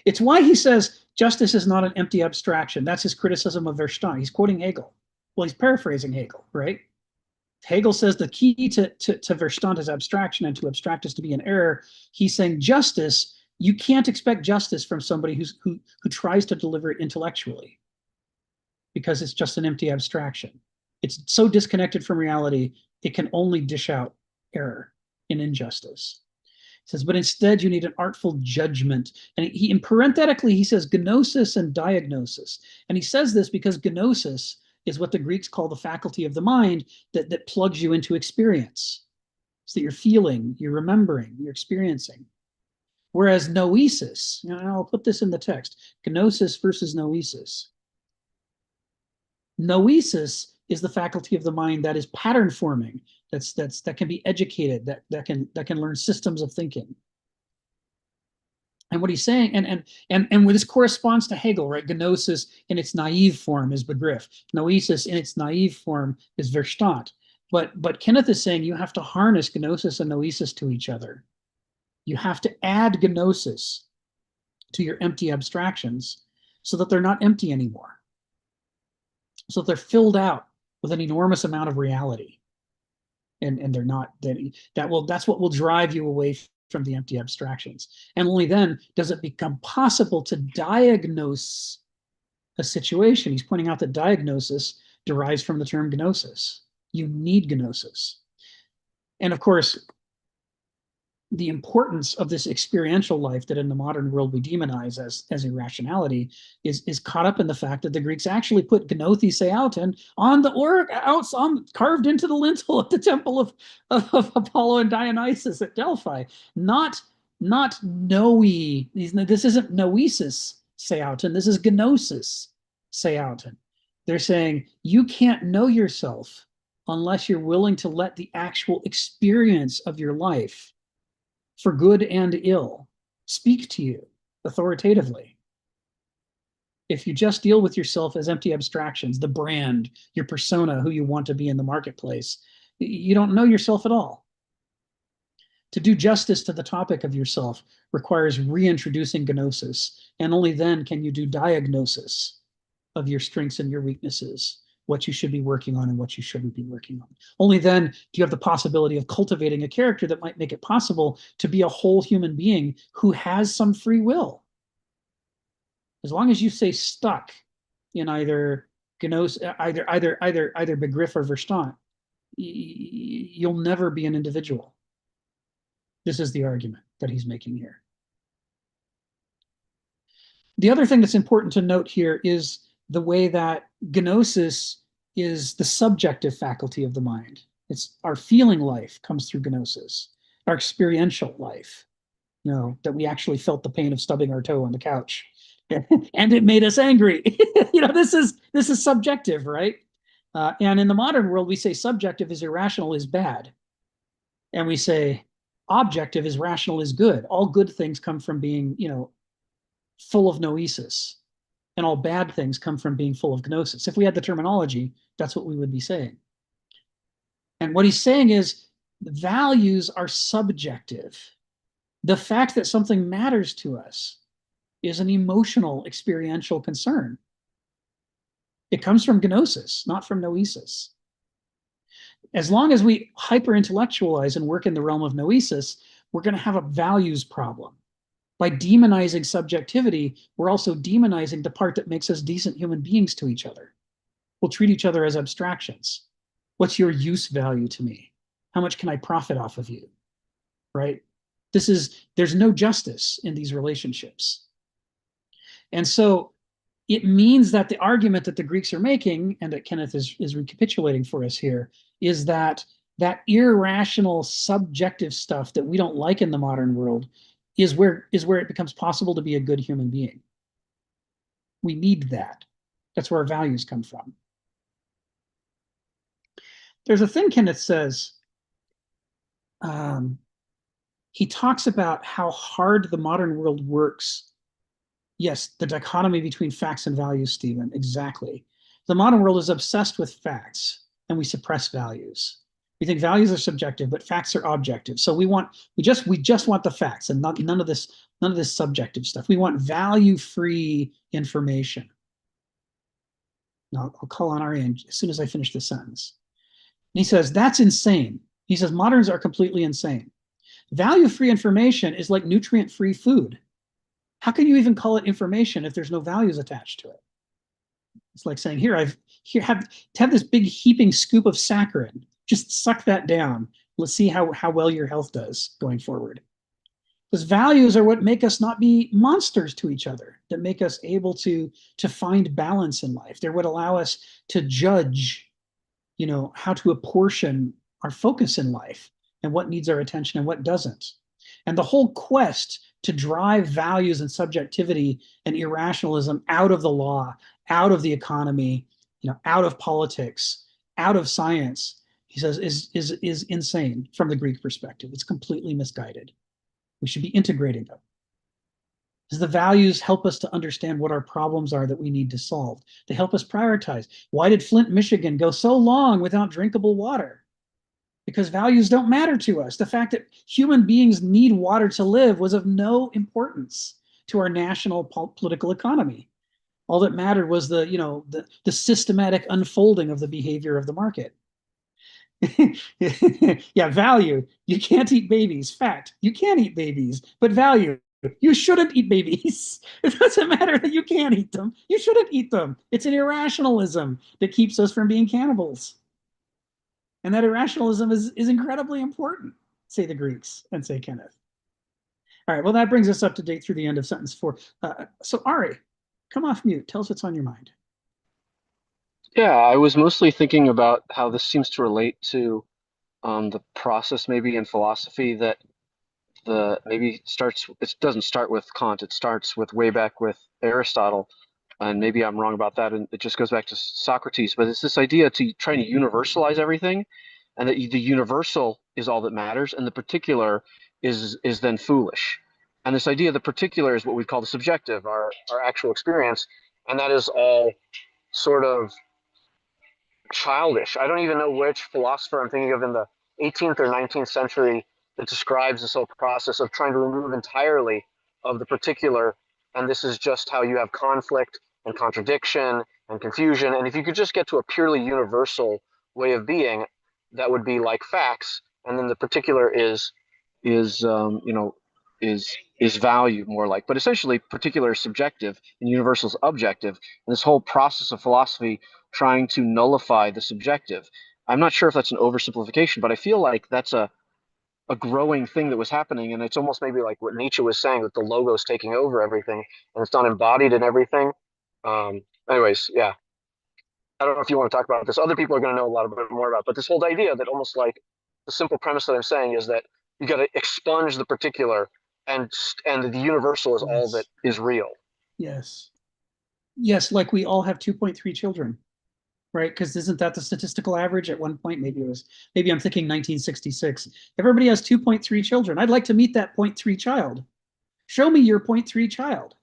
It's why he says justice is not an empty abstraction. That's his criticism of Verstand. He's quoting Hegel. Well, he's paraphrasing Hegel, right? Hegel says the key to Verstand is abstraction, and to abstract is to be an error. He's saying justice, you can't expect justice from somebody who tries to deliver it intellectually, because it's just an empty abstraction. It's so disconnected from reality, it can only dish out error and injustice. He says, but instead you need an artful judgment. And parenthetically, he says gnosis and diagnosis. And he says this because gnosis is what the Greeks call the faculty of the mind that plugs you into experience. So that you're feeling, you're remembering, you're experiencing. Whereas noesis, I'll put this in the text, gnosis versus noesis. Noesis is the faculty of the mind that is pattern forming, that can be educated, that can learn systems of thinking. And what he's saying, and this corresponds to Hegel, right? Gnosis in its naive form is Begriff. Noesis in its naive form is Verstand. But Kenneth is saying you have to harness gnosis and noesis to each other. You have to add gnosis to your empty abstractions so that they're not empty anymore. So they're filled out with an enormous amount of reality. And they're not, that's what will drive you away from the empty abstractions. And only then does it become possible to diagnose a situation. He's pointing out that diagnosis derives from the term gnosis. You need gnosis. And of course, the importance of this experiential life that in the modern world we demonize as irrationality is caught up in the fact that the Greeks actually put gnothi on carved into the lintel of the temple of Apollo and Dionysus at Delphi. Not noe. This isn't noesis seauton. This is gnosis seauton. They're saying you can't know yourself unless you're willing to let the actual experience of your life, for good and ill, speak to you authoritatively. If you just deal with yourself as empty abstractions, the brand, your persona, who you want to be in the marketplace, you don't know yourself at all. To do justice to the topic of yourself requires reintroducing gnosis, and only then can you do diagnosis of your strengths and your weaknesses, what you should be working on and what you shouldn't be working on. Only then do you have the possibility of cultivating a character that might make it possible to be a whole human being who has some free will. As long as you stay stuck in either Begriff or Verstand, you'll never be an individual. This is the argument that he's making here. The other thing that's important to note here is the way that gnosis is the subjective faculty of the mind. It's our feeling life comes through gnosis, our experiential life, that we actually felt the pain of stubbing our toe on the couch and it made us angry. This is subjective, right? And in the modern world, we say subjective is irrational is bad. And we say objective is rational is good. All good things come from being, full of noesis. And all bad things come from being full of gnosis. If we had the terminology, that's what we would be saying. And what he's saying is values are subjective. The fact that something matters to us is an emotional, experiential concern. It comes from gnosis, not from noesis. As long as we hyper-intellectualize and work in the realm of noesis, we're going to have a values problem. By demonizing subjectivity, we're also demonizing the part that makes us decent human beings to each other. We'll treat each other as abstractions. What's your use value to me? How much can I profit off of you? Right? There's no justice in these relationships. And so it means that the argument that the Greeks are making, and that Kenneth is recapitulating for us here, is that irrational subjective stuff that we don't like in the modern world is where it becomes possible to be a good human being. We need that. That's where our values come from. There's a thing Kenneth says. He talks about how hard the modern world works. Yes, the dichotomy between facts and values, Stephen, exactly. The modern world is obsessed with facts, and we suppress values. We think values are subjective, but facts are objective. So we just want the facts and none of this subjective stuff. We want value-free information. Now I'll call on Ari as soon as I finish the sentence. And he says, that's insane. He says, moderns are completely insane. Value-free information is like nutrient-free food. How can you even call it information if there's no values attached to it? It's like saying, have this big heaping scoop of saccharin. Just suck that down. Let's see how well your health does going forward. Because values are what make us not be monsters to each other, that make us able to find balance in life. They're what allow us to judge, how to apportion our focus in life and what needs our attention and what doesn't. And the whole quest to drive values and subjectivity and irrationalism out of the law, out of the economy, out of politics, out of science, he says, is insane from the Greek perspective. It's completely misguided. We should be integrating them. Because the values help us to understand what our problems are that we need to solve. They help us prioritize. Why did Flint, Michigan go so long without drinkable water? Because values don't matter to us. The fact that human beings need water to live was of no importance to our national political economy. All that mattered was the systematic unfolding of the behavior of the market. Yeah, value. You can't eat babies. Fact. You can eat babies, but value. You shouldn't eat babies. It doesn't matter that you can't eat them. You shouldn't eat them. It's an irrationalism that keeps us from being cannibals. And that irrationalism is incredibly important, say the Greeks and say Kenneth. All right, well, that brings us up to date through the end of sentence 4. So Ari, come off mute. Tell us what's on your mind. Yeah, I was mostly thinking about how this seems to relate to the process maybe in philosophy that it doesn't start with Kant, it starts with way back with Aristotle. And maybe I'm wrong about that, and it just goes back to Socrates. But it's this idea to trying to universalize everything, and that the universal is all that matters, and the particular is then foolish. And this idea of the particular is what we call the subjective, our actual experience, and that is all sort of childish. I don't even know which philosopher I'm thinking of in the 18th or 19th century that describes this whole process of trying to remove entirely of the particular, and this is just how you have conflict and contradiction and confusion. And if you could just get to a purely universal way of being, that would be like facts, and then the particular is value more like. But essentially, particular is subjective and universal is objective. And this whole process of philosophy trying to nullify the subjective. I'm not sure if that's an oversimplification, but I feel like that's a growing thing that was happening, and it's almost maybe like what Nietzsche was saying, that the logo's taking over everything and it's not embodied in everything. Anyways, yeah, I don't know if you want to talk about this. Other people are going to know a lot more about, but this whole idea that almost like the simple premise that I'm saying is that you got to expunge the particular, and the universal is all that is real. Yes, like we all have 2.3 children. Right? Because isn't that the statistical average at one point? Maybe I'm thinking 1966. Everybody has 2.3 children. I'd like to meet that 0.3 child. Show me your 0.3 child.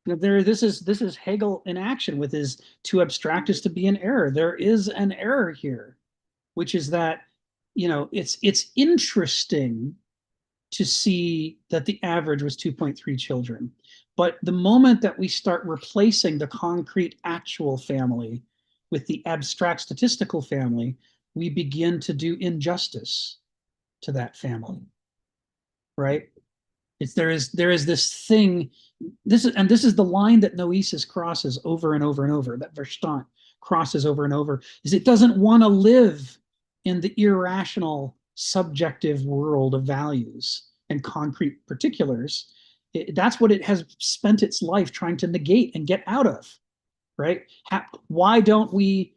This is Hegel in action with his to abstract is to be an error. There is an error here, which is that it's interesting to see that the average was 2.3 children. But the moment that we start replacing the concrete actual family with the abstract statistical family, we begin to do injustice to that family, right? There is this thing, this is the line that noesis crosses over and over and over, that Verstand crosses over and over, is it doesn't want to live in the irrational subjective world of values and concrete particulars. That's what it has spent its life trying to negate and get out of, right? Why don't we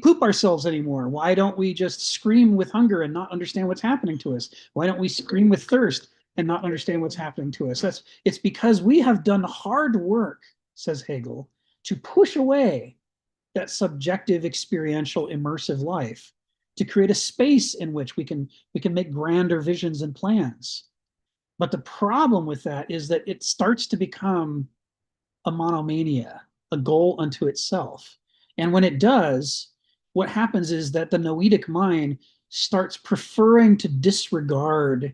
poop ourselves anymore? Why don't we just scream with hunger and not understand what's happening to us? Why don't we scream with thirst and not understand what's happening to us? It's because we have done hard work, says Hegel, to push away that subjective, experiential, immersive life, to create a space in which we can make grander visions and plans. But the problem with that is that it starts to become a monomania, a goal unto itself. And when it does, what happens is that the noetic mind starts preferring to disregard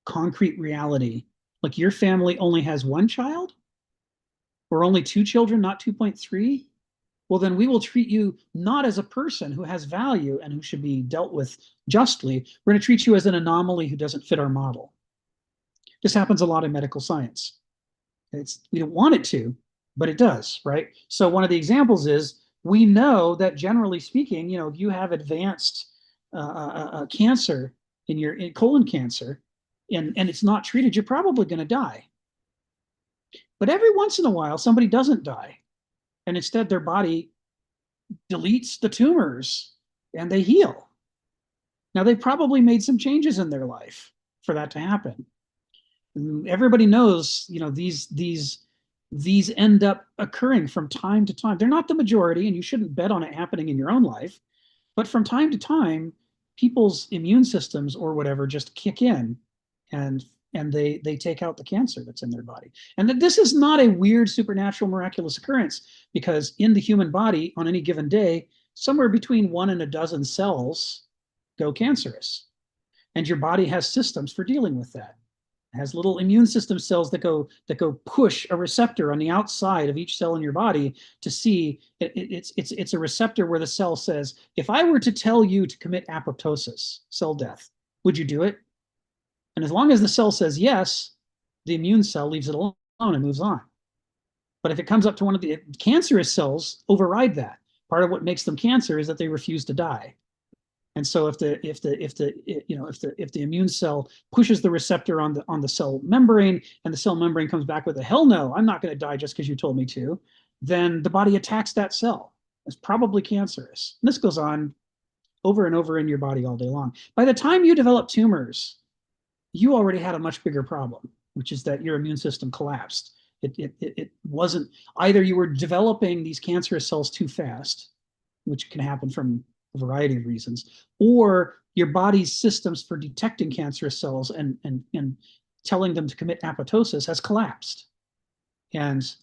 concrete reality. Like, your family only has one child, or only two children, not 2.3. Well, then we will treat you not as a person who has value and who should be dealt with justly. We're going to treat you as an anomaly who doesn't fit our model. This happens a lot in medical science. We don't want it to, but it does, right? So one of the examples is, we know that generally speaking, if you have advanced cancer in colon cancer, and it's not treated, you're probably going to die. But every once in a while, somebody doesn't die, and instead their body deletes the tumors and they heal. Now, they probably made some changes in their life for that to happen. Everybody knows, these end up occurring from time to time. They're not the majority, and you shouldn't bet on it happening in your own life. But from time to time, people's immune systems or whatever just kick in, and they take out the cancer that's in their body. And that this is not a weird, supernatural, miraculous occurrence, because in the human body on any given day, somewhere between 1 and a dozen cells go cancerous. And your body has systems for dealing with that. It has little immune system cells that go push a receptor on the outside of each cell in your body to see. It's a receptor where the cell says, if I were to tell you to commit apoptosis, cell death, would you do it? And as long as the cell says yes, the immune cell leaves it alone and moves on. But if it comes up to one of the cancerous cells, override that. Part of what makes them cancer is that they refuse to die. And so if the immune cell pushes the receptor on the cell membrane, and the cell membrane comes back with a hell no, I'm not going to die just because you told me to, then the body attacks that cell. It's probably cancerous. And this goes on over and over in your body all day long. By the time you develop tumors, you already had a much bigger problem, which is that your immune system collapsed. It wasn't, either you were developing these cancerous cells too fast, which can happen from a variety of reasons, or your body's systems for detecting cancerous cells and telling them to commit apoptosis has collapsed, and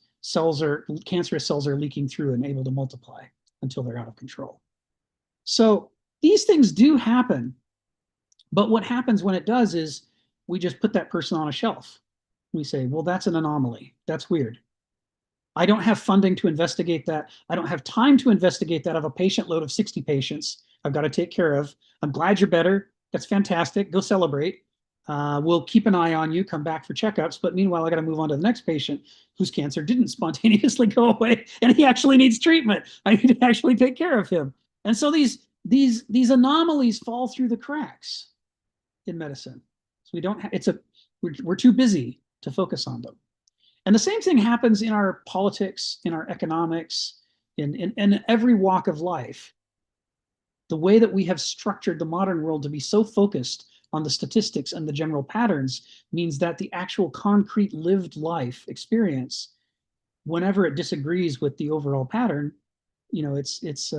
cancerous cells are leaking through and able to multiply until they're out of control. So these things do happen, but what happens when it does is we just put that person on a shelf. We say, well, that's an anomaly. That's weird. I don't have funding to investigate that. I don't have time to investigate that. I have a patient load of 60 patients I've got to take care of. I'm glad you're better. That's fantastic. Go celebrate. We'll keep an eye on you. Come back for checkups. But meanwhile, I got to move on to the next patient whose cancer didn't spontaneously go away, and he actually needs treatment. I need to actually take care of him. And so these anomalies fall through the cracks in medicine. So we don't have, we're too busy to focus on them. And the same thing happens in our politics, in our economics, in every walk of life. The way that we have structured the modern world to be so focused on the statistics and the general patterns means that the actual concrete lived life experience, whenever it disagrees with the overall pattern, it's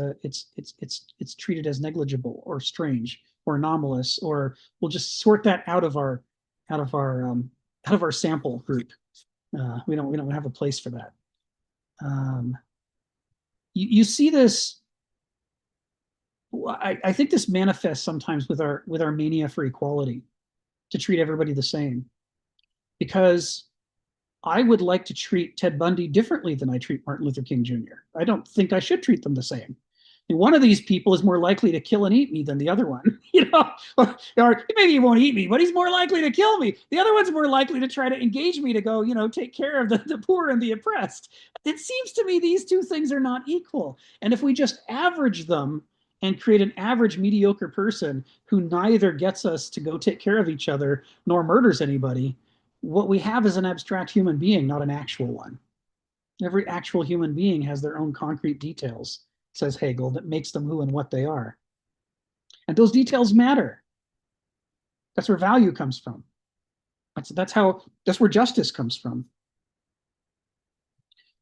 treated as negligible or strange or anomalous, or we'll just sort that out of our sample group. We don't have a place for that. You see this. I think this manifests sometimes with our mania for equality. to treat everybody the same, because I would like to treat Ted Bundy differently than I treat Martin Luther King Jr. I don't think I should treat them the same. And one of these people is more likely to kill and eat me than the other one, or maybe he won't eat me, but he's more likely to kill me. The other one's more likely to try to engage me to go, take care of the poor and the oppressed. It seems to me these two things are not equal. And if we just average them and create an average mediocre person who neither gets us to go take care of each other nor murders anybody, what we have is an abstract human being, not an actual one. Every actual human being has their own concrete details, says Hegel, that makes them who and what they are. And those details matter. That's where value comes from. That's where justice comes from.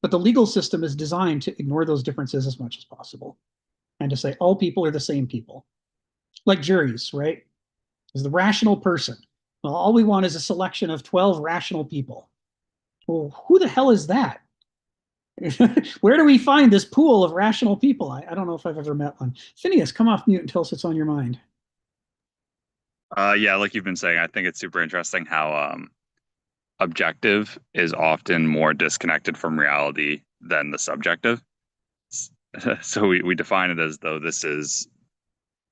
But the legal system is designed to ignore those differences as much as possible and to say all people are the same people. Like juries, right? Is the rational person. Well, all we want is a selection of 12 rational people. Well, who the hell is that? Where do we find this pool of rational people? I don't know if I've ever met one. Phineas, come off mute and tell us what's on your mind. Yeah, like you've been saying, I think it's super interesting how objective is often more disconnected from reality than the subjective. So we define it as though this is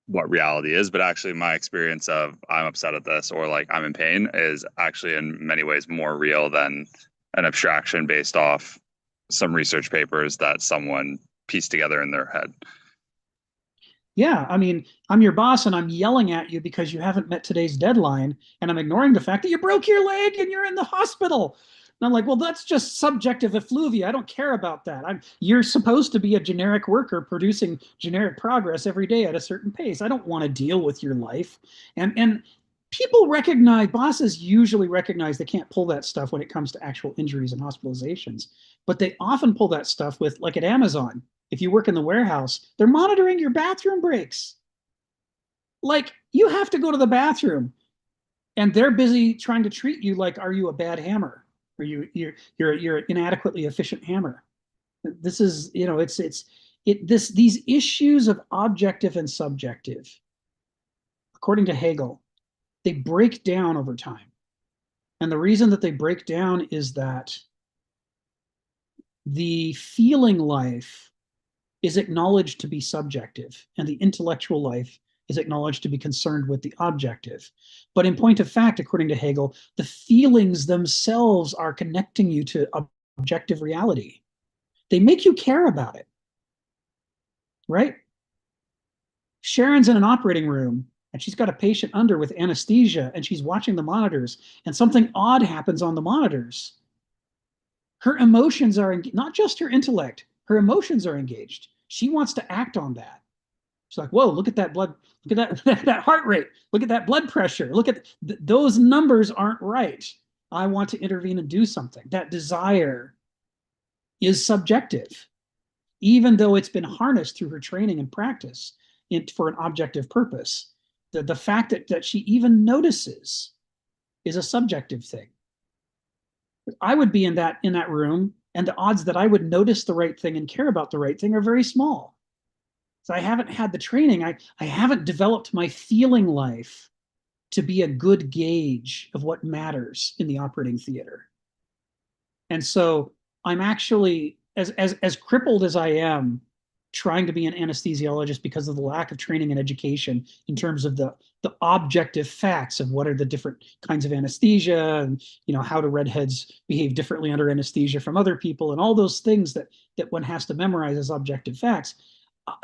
what reality is, but actually my experience of I'm upset at this or like I'm in pain is actually in many ways more real than an abstraction based off some research papers that someone pieced together in their head. Yeah, I mean, I'm your boss and I'm yelling at you because you haven't met today's deadline, and I'm ignoring the fact that you broke your leg and you're in the hospital. And I'm like, well, that's just subjective effluvia. I don't care about that. You're supposed to be a generic worker producing generic progress every day at a certain pace. I don't want to deal with your life. And people recognize, bosses usually recognize they can't pull that stuff when it comes to actual injuries and hospitalizations, but they often pull that stuff with, like at Amazon. If you work in the warehouse, they're monitoring your bathroom breaks. Like, you have to go to the bathroom and they're busy trying to treat you like, are you a bad hammer? Or you're an inadequately efficient hammer. This is, these issues of objective and subjective, according to Hegel, they break down over time. And the reason that they break down is that the feeling life is acknowledged to be subjective, and the intellectual life is acknowledged to be concerned with the objective. But in point of fact, according to Hegel, the feelings themselves are connecting you to objective reality. They make you care about it, right? Sharon's in an operating room and she's got a patient under with anesthesia and she's watching the monitors and something odd happens on the monitors. Her emotions are, not just her intellect, her emotions are engaged. She wants to act on that. She's like, whoa, look at that blood, look at that heart rate, look at that blood pressure, look at those numbers aren't right. I want to intervene and do something. That desire is subjective, even though it's been harnessed through her training and practice for an objective purpose. The fact that she even notices is a subjective thing. I would be in that room, and the odds that I would notice the right thing and care about the right thing are very small. So I haven't had the training. I haven't developed my feeling life to be a good gauge of what matters in the operating theater. And so I'm actually, as crippled as I am, trying to be an anesthesiologist because of the lack of training and education in terms of the objective facts of what are the different kinds of anesthesia and how do redheads behave differently under anesthesia from other people and all those things that one has to memorize as objective facts.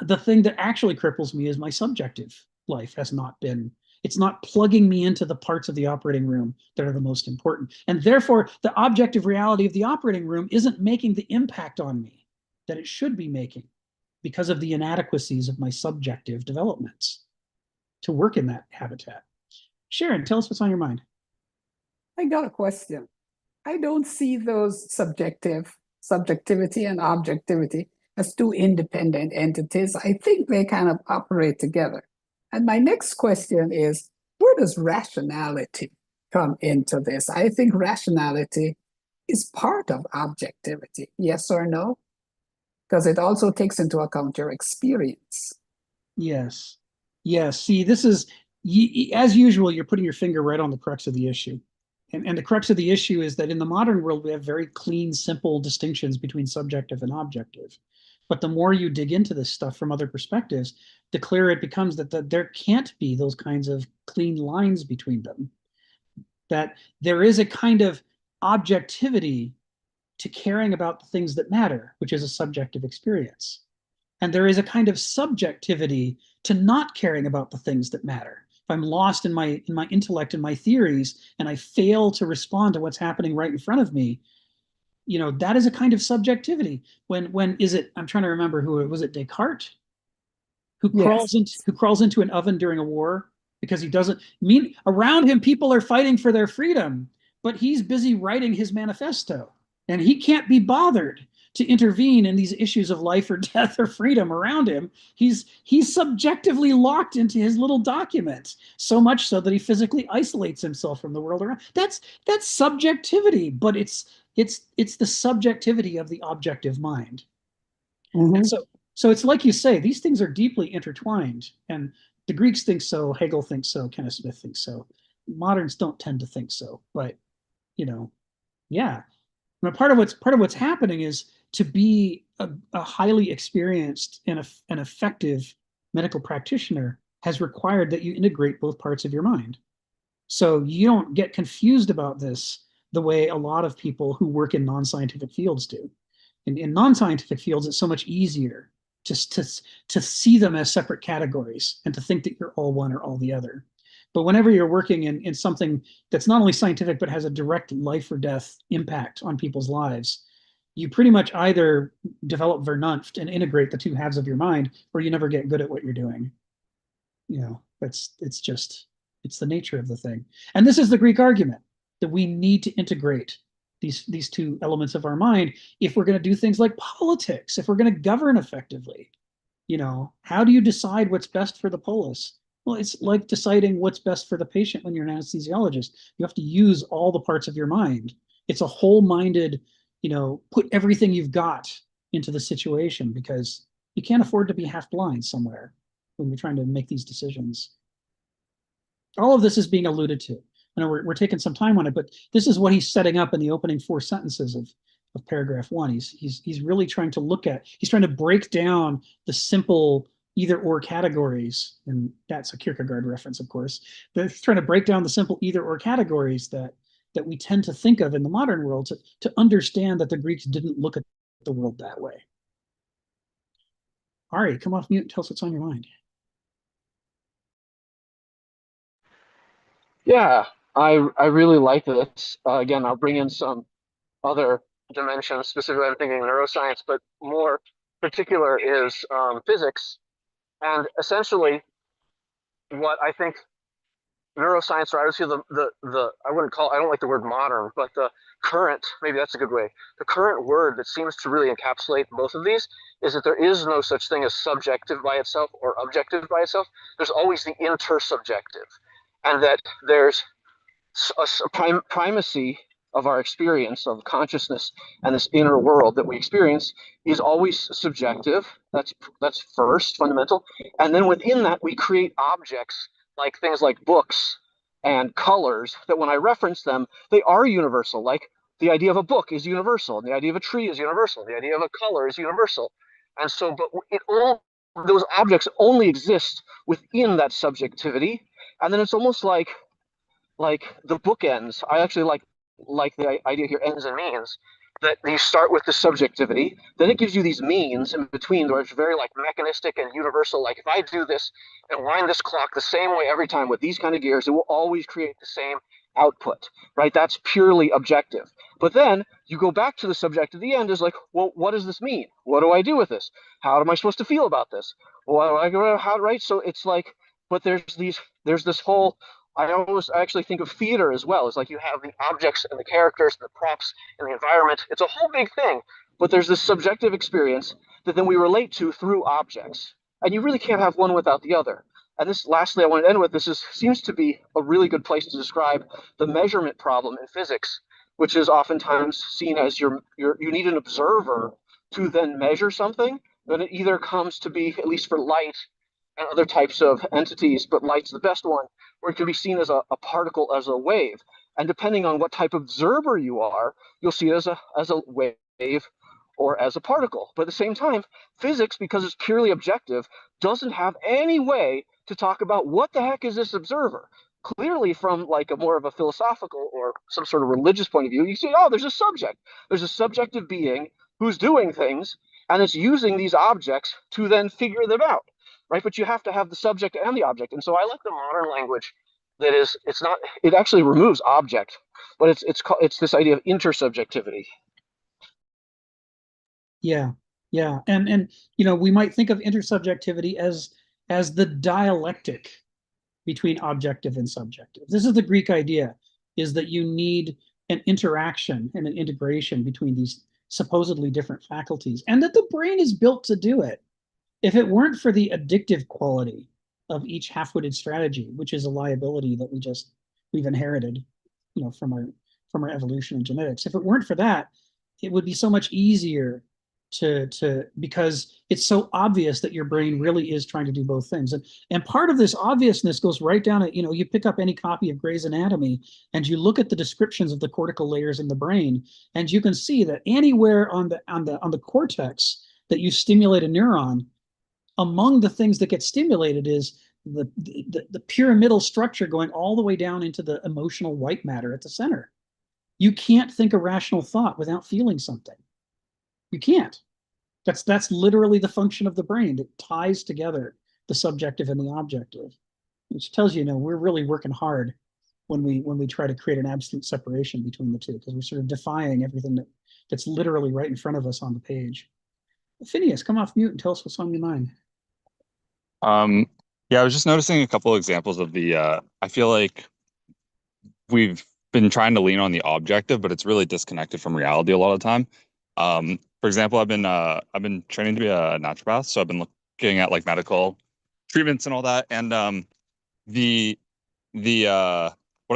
The thing that actually cripples me is my subjective life it's not plugging me into the parts of the operating room that are the most important. And therefore, the objective reality of the operating room isn't making the impact on me that it should be making because of the inadequacies of my subjective developments to work in that habitat. Sharon, tell us what's on your mind. I got a question. I don't see those subjectivity and objectivity as two independent entities. I think they kind of operate together. And my next question is, where does rationality come into this? I think rationality is part of objectivity, yes or no? Because it also takes into account your experience. Yes. See, this is, as usual, you're putting your finger right on the crux of the issue. And the crux of the issue is that in the modern world, we have very clean, simple distinctions between subjective and objective. But the more you dig into this stuff from other perspectives, the clearer it becomes that there can't be those kinds of clean lines between them. That there is a kind of objectivity to caring about the things that matter, which is a subjective experience. And there is a kind of subjectivity to not caring about the things that matter. If I'm lost in my intellect and my theories, and I fail to respond to what's happening right in front of me, that is a kind of subjectivity. When is it? I'm trying to remember who was it. Descartes, who crawls into an oven during a war because he doesn't mean around him people are fighting for their freedom, but he's busy writing his manifesto, and he can't be bothered to intervene in these issues of life or death or freedom around him. He's subjectively locked into his little document, so much so that he physically isolates himself from the world around. That's subjectivity, but it's the subjectivity of the objective mind. Mm-hmm. And so it's like you say, these things are deeply intertwined, and the Greeks think so, Hegel thinks so, Kenneth Smith thinks so. Moderns don't tend to think so, but yeah. But part of what's happening is to be a highly experienced and an effective medical practitioner has required that you integrate both parts of your mind. So you don't get confused about this the way a lot of people who work in non-scientific fields do. In non-scientific fields, it's so much easier just to see them as separate categories and to think that you're all one or all the other. But whenever you're working in something that's not only scientific, but has a direct life or death impact on people's lives, you pretty much either develop Vernunft and integrate the two halves of your mind, or you never get good at what you're doing. It's the nature of the thing. And this is the Greek argument, that we need to integrate these two elements of our mind if we're going to do things like politics, if we're going to govern effectively. How do you decide what's best for the polis? Well, it's like deciding what's best for the patient when you're an anesthesiologist. You have to use all the parts of your mind. It's a whole-minded, put everything you've got into the situation, because you can't afford to be half blind somewhere when you're trying to make these decisions. All of this is being alluded to. I know we're taking some time on it, but this is what he's setting up in the opening 4 sentences of paragraph 1. He's really trying to break down the simple either or categories, and that's a Kierkegaard reference, of course, but he's trying to break down the simple either or categories that we tend to think of in the modern world to understand that the Greeks didn't look at the world that way. Ari, come off mute and tell us what's on your mind. Yeah, I really like this. Again, I'll bring in some other dimensions. Specifically, I'm thinking neuroscience, but more particular is physics. And essentially, what I think neuroscience, or I would say I don't like the word modern, but the current, maybe that's a good way. The current word that seems to really encapsulate both of these is that there is no such thing as subjective by itself or objective by itself. There's always the intersubjective, and that there's a primacy of our experience of consciousness and this inner world that we experience is always subjective. That's first, fundamental. And then within that, we create objects like things like books and colors that when I reference them, they are universal. Like the idea of a book is universal, and the idea of a tree is universal, the idea of a color is universal. And so, but those objects only exist within that subjectivity. And then it's almost like the bookends. I actually like the idea here, ends and means, that you start with the subjectivity, then it gives you these means in between where it's very like mechanistic and universal. Like if I do this and wind this clock the same way every time with these kind of gears, it will always create the same output, right? That's purely objective. But then you go back to the subject at the end is like, well, what does this mean? What do I do with this? How am I supposed to feel about this? Right? So it's like, but there's this whole, I actually think of theater as well. It's like you have the objects and the characters and the props and the environment. It's a whole big thing, but there's this subjective experience that then we relate to through objects. And you really can't have one without the other. And this, lastly, I want to end with, seems to be a really good place to describe the measurement problem in physics, which is oftentimes seen as you need an observer to then measure something. Then it either comes to be, at least for light, and other types of entities, but light's the best one, where it can be seen as a particle, as a wave. And depending on what type of observer you are, you'll see it as a wave or as a particle. But at the same time, physics, because it's purely objective, doesn't have any way to talk about what the heck is this observer. Clearly, from like a more of a philosophical or some sort of religious point of view, you see, oh, there's a subject. There's a subjective being who's doing things, and it's using these objects to then figure them out, right? But you have to have the subject and the object. And so I like the modern language that is, it's not, it actually removes object, but it's this idea of intersubjectivity. Yeah, yeah, and you know, we might think of intersubjectivity as the dialectic between objective and subjective. This is the Greek idea, is that you need an interaction and an integration between these supposedly different faculties, and that the brain is built to do it. If it weren't for the addictive quality of each half-witted strategy, which is a liability that we've inherited, you know, from our evolution and genetics. If it weren't for that, it would be so much easier because it's so obvious that your brain really is trying to do both things. And part of this obviousness goes right down at, you know, you pick up any copy of Gray's Anatomy and you look at the descriptions of the cortical layers in the brain, and you can see that anywhere on the cortex that you stimulate a neuron, among the things that get stimulated is the pyramidal structure going all the way down into the emotional white matter at the center. You can't think a rational thought without feeling something. You can't. That's literally the function of the brain that ties together the subjective and the objective, which tells you, we're really working hard when we try to create an absolute separation between the two, because we're sort of defying everything that's literally right in front of us on the page. Phineas, come off mute and tell us what's on your mind. Yeah, I was just noticing a couple of examples of I feel like we've been trying to lean on the objective, but it's really disconnected from reality a lot of the time. For example, I've been training to be a naturopath, so I've been looking at like medical treatments and all that. And what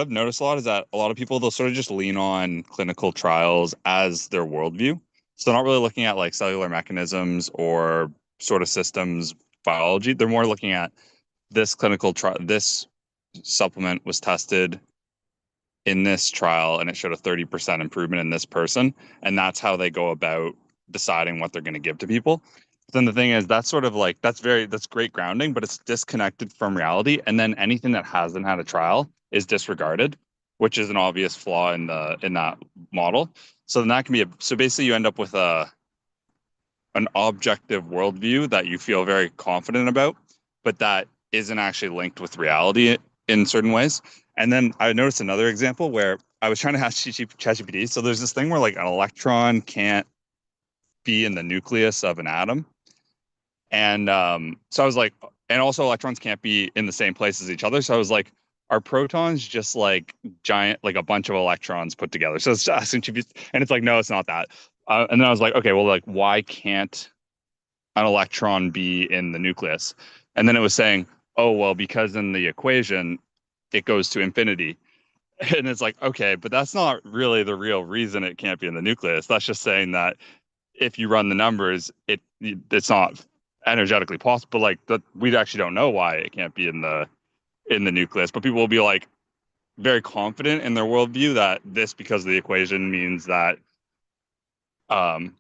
I've noticed a lot is that a lot of people, they'll sort of just lean on clinical trials as their worldview. So they're not really looking at like cellular mechanisms or sort of systems biology. They're more looking at this clinical trial. This supplement was tested in this trial and it showed a 30% improvement in this person, and that's how they go about deciding what they're going to give to people. But then the thing is, that's sort of like that's great grounding, but it's disconnected from reality. And then anything that hasn't had a trial is disregarded, which is an obvious flaw in that model. So then that can be so basically you end up with an objective worldview that you feel very confident about, but that isn't actually linked with reality in certain ways. And then I noticed another example where I was trying to ask ChatGPT. So there's this thing where like an electron can't be in the nucleus of an atom. And so I was like, and also electrons can't be in the same place as each other. So I was like, are protons just like giant, like a bunch of electrons put together? So it's asking GPT, and it's like, no, it's not that. And then I was like, okay, well, like, why can't an electron be in the nucleus? And then it was saying, oh, well, because in the equation, it goes to infinity. And it's like, okay, but that's not really the real reason it can't be in the nucleus. That's just saying that if you run the numbers, it's not energetically possible. Like that, we actually don't know why it can't be in the nucleus. But people will be like very confident in their worldview that this, because of the equation, means that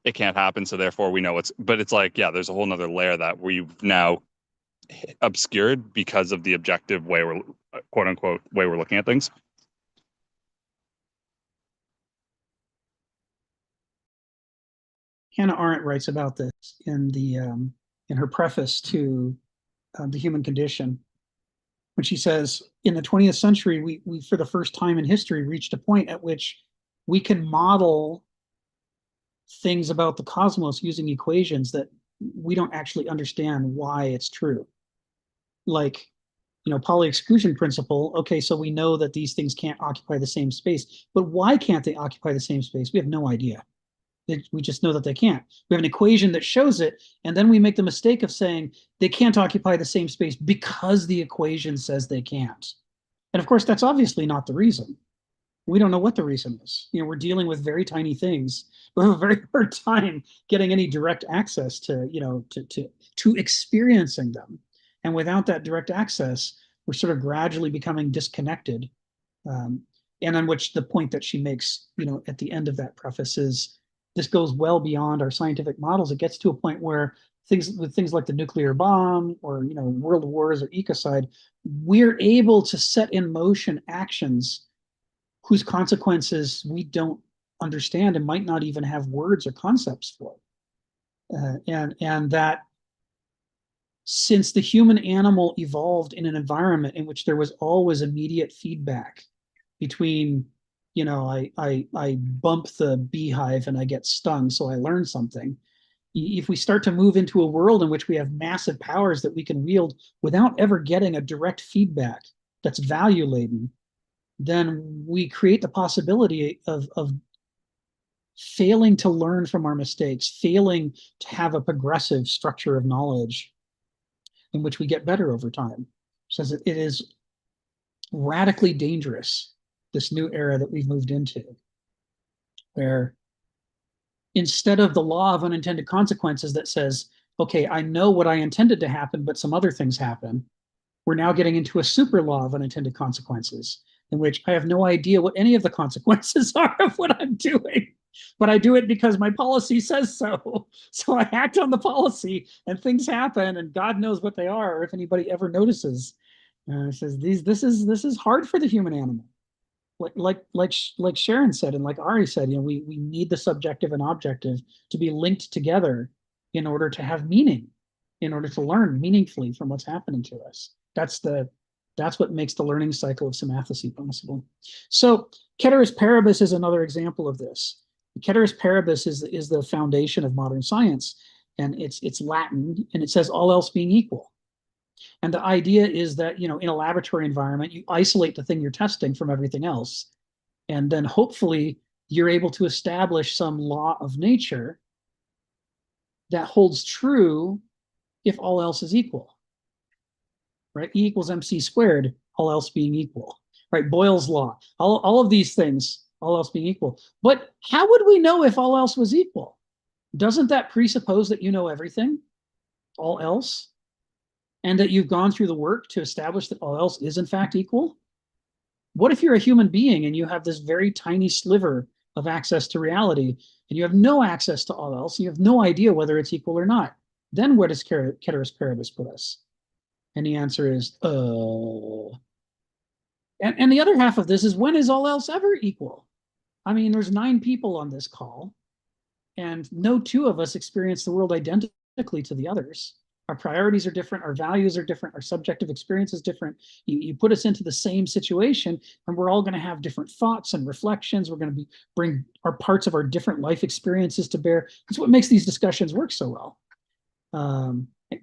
it can't happen. So therefore, we know it's. But it's like, yeah, there's a whole nother layer that we've now obscured because of the objective way we're, quote unquote, way we're looking at things. Hannah Arendt writes about this in her preface to The Human Condition, when she says, in the 20th century, we for the first time in history reached a point at which we can model things about the cosmos using equations that we don't actually understand why it's true. Like, Pauli exclusion principle. Okay, so we know that these things can't occupy the same space, but why can't they occupy the same space? We have no idea. We just know that they can't. We have an equation that shows it, and then we make the mistake of saying they can't occupy the same space because the equation says they can't. And of course, that's obviously not the reason. We don't know what the reason is. We're dealing with very tiny things. We have a very hard time getting any direct access to experiencing them. And without that direct access, we're sort of gradually becoming disconnected. And on which the point that she makes, at the end of that preface is, this goes well beyond our scientific models. It gets to a point where things like the nuclear bomb or, world wars or ecocide, we're able to set in motion actions whose consequences we don't understand and might not even have words or concepts for. And that since the human animal evolved in an environment in which there was always immediate feedback between, I bump the beehive and I get stung, so I learn something. If we start to move into a world in which we have massive powers that we can wield without ever getting a direct feedback that's value laden, then we create the possibility of failing to learn from our mistakes, failing to have a progressive structure of knowledge in which we get better over time. Says it is radically dangerous, this new era that we've moved into, where instead of the law of unintended consequences that says, okay, I know what I intended to happen, but some other things happen, we're now getting into a super law of unintended consequences, in which I have no idea what any of the consequences are of what I'm doing, but I do it because my policy says so. So I act on the policy and things happen, and God knows what they are, or if anybody ever notices. Says this is hard for the human animal. Like Sharon said, and like Ari said, we need the subjective and objective to be linked together in order to have meaning, in order to learn meaningfully from what's happening to us. That's what makes the learning cycle of symathesy possible. So ceteris paribus is another example of this. Ceteris paribus is the foundation of modern science, and it's Latin, and it says all else being equal. And the idea is that, in a laboratory environment, you isolate the thing you're testing from everything else. And then hopefully you're able to establish some law of nature that holds true if all else is equal. Right? E equals MC squared, all else being equal. Right? Boyle's law, all of these things, all else being equal. But how would we know if all else was equal? Doesn't that presuppose that you know everything, all else? And that you've gone through the work to establish that all else is in fact equal? What if you're a human being and you have this very tiny sliver of access to reality, and you have no access to all else, and you have no idea whether it's equal or not? Then where does ceteris paribus put us? And the answer is, And the other half of this is, when is all else ever equal? I mean, there's 9 people on this call, and no 2 of us experience the world identically to the others. Our priorities are different, our values are different, our subjective experience is different. You put us into the same situation, and we're all going to have different thoughts and reflections. We're going to bring our parts of our different life experiences to bear. That's what makes these discussions work so well.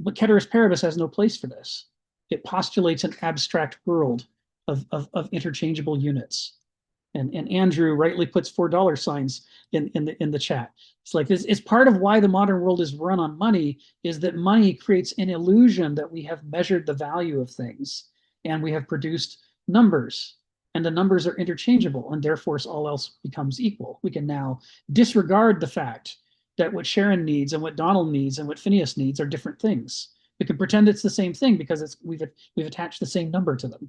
But ceteris paribus has no place for this. It postulates an abstract world of interchangeable units. And Andrew rightly puts $4 signs in the chat. It's like this. It's part of why the modern world is run on money, is that money creates an illusion that we have measured the value of things, and we have produced numbers, and the numbers are interchangeable, and therefore all else becomes equal. We can now disregard the fact that what Sharon needs and what Donald needs and what Phineas needs are different things. We can pretend it's the same thing because we've attached the same number to them.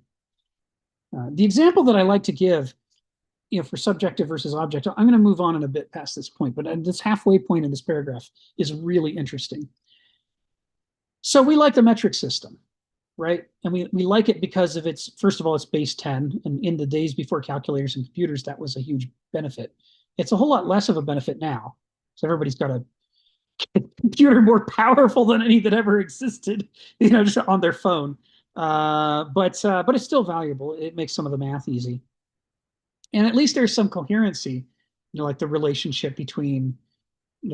The example that I like to give, for subjective versus objective, I'm going to move on in a bit past this point, but this halfway point in this paragraph is really interesting. So we like the metric system, right? And we like it because of first of all, it's base 10, and in the days before calculators and computers, that was a huge benefit. It's a whole lot less of a benefit now. So everybody's got a computer more powerful than any that ever existed, just on their phone. But it's still valuable. It makes some of the math easy. And at least there's some coherency, like the relationship between,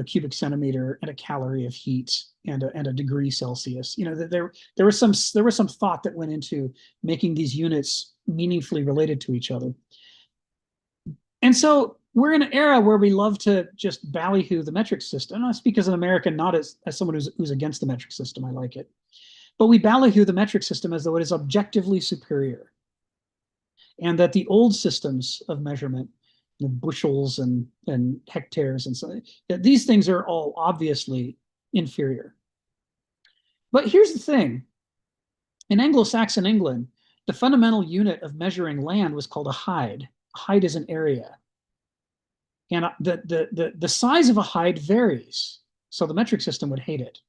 cubic centimeter and a calorie of heat and a degree Celsius. There was some thought that went into making these units meaningfully related to each other. And so we're in an era where we love to just ballyhoo the metric system. I speak as an American, not as someone who's against the metric system. I like it. But we ballyhoo the metric system as though it is objectively superior. And that the old systems of measurement, bushels and hectares and so, that these things are all obviously inferior. But here's the thing. In Anglo-Saxon England, the fundamental unit of measuring land was called a hide. A hide is an area. And the size of a hide varies. So the metric system would hate it.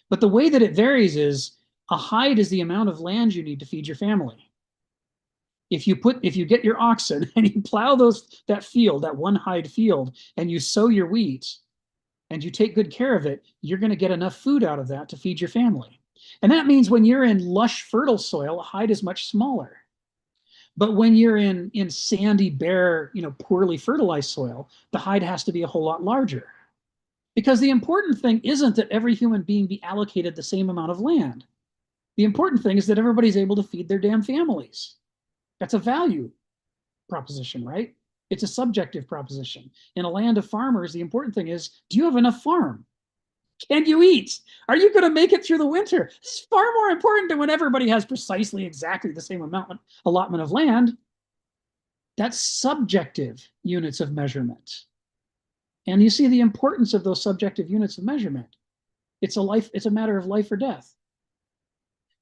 But the way that it varies is a hide is the amount of land you need to feed your family. If you get your oxen and you plow that field, that one hide field, and you sow your wheat and you take good care of it, you're going to get enough food out of that to feed your family. And that means when you're in lush, fertile soil, a hide is much smaller. But when you're in sandy, bare, poorly fertilized soil, the hide has to be a whole lot larger. Because the important thing isn't that every human being be allocated the same amount of land. The important thing is that everybody's able to feed their damn families. That's a value proposition, right? It's a subjective proposition. In a land of farmers, the important thing is, do you have enough farm? Can you eat? Are you going to make it through the winter? It's far more important than when everybody has precisely exactly the same allotment of land. That's subjective units of measurement. And you see the importance of those subjective units of measurement. It's a matter of life or death.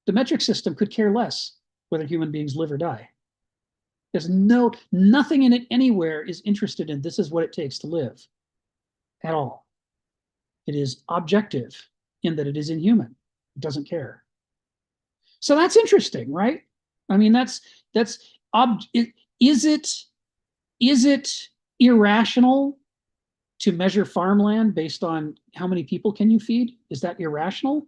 The metric system could care less whether human beings live or die. There's nothing in it anywhere is interested in this is what it takes to live at all. It is objective in that it is inhuman. It doesn't care. So that's interesting, right? I mean, is it irrational to measure farmland based on how many people can you feed? Is that irrational?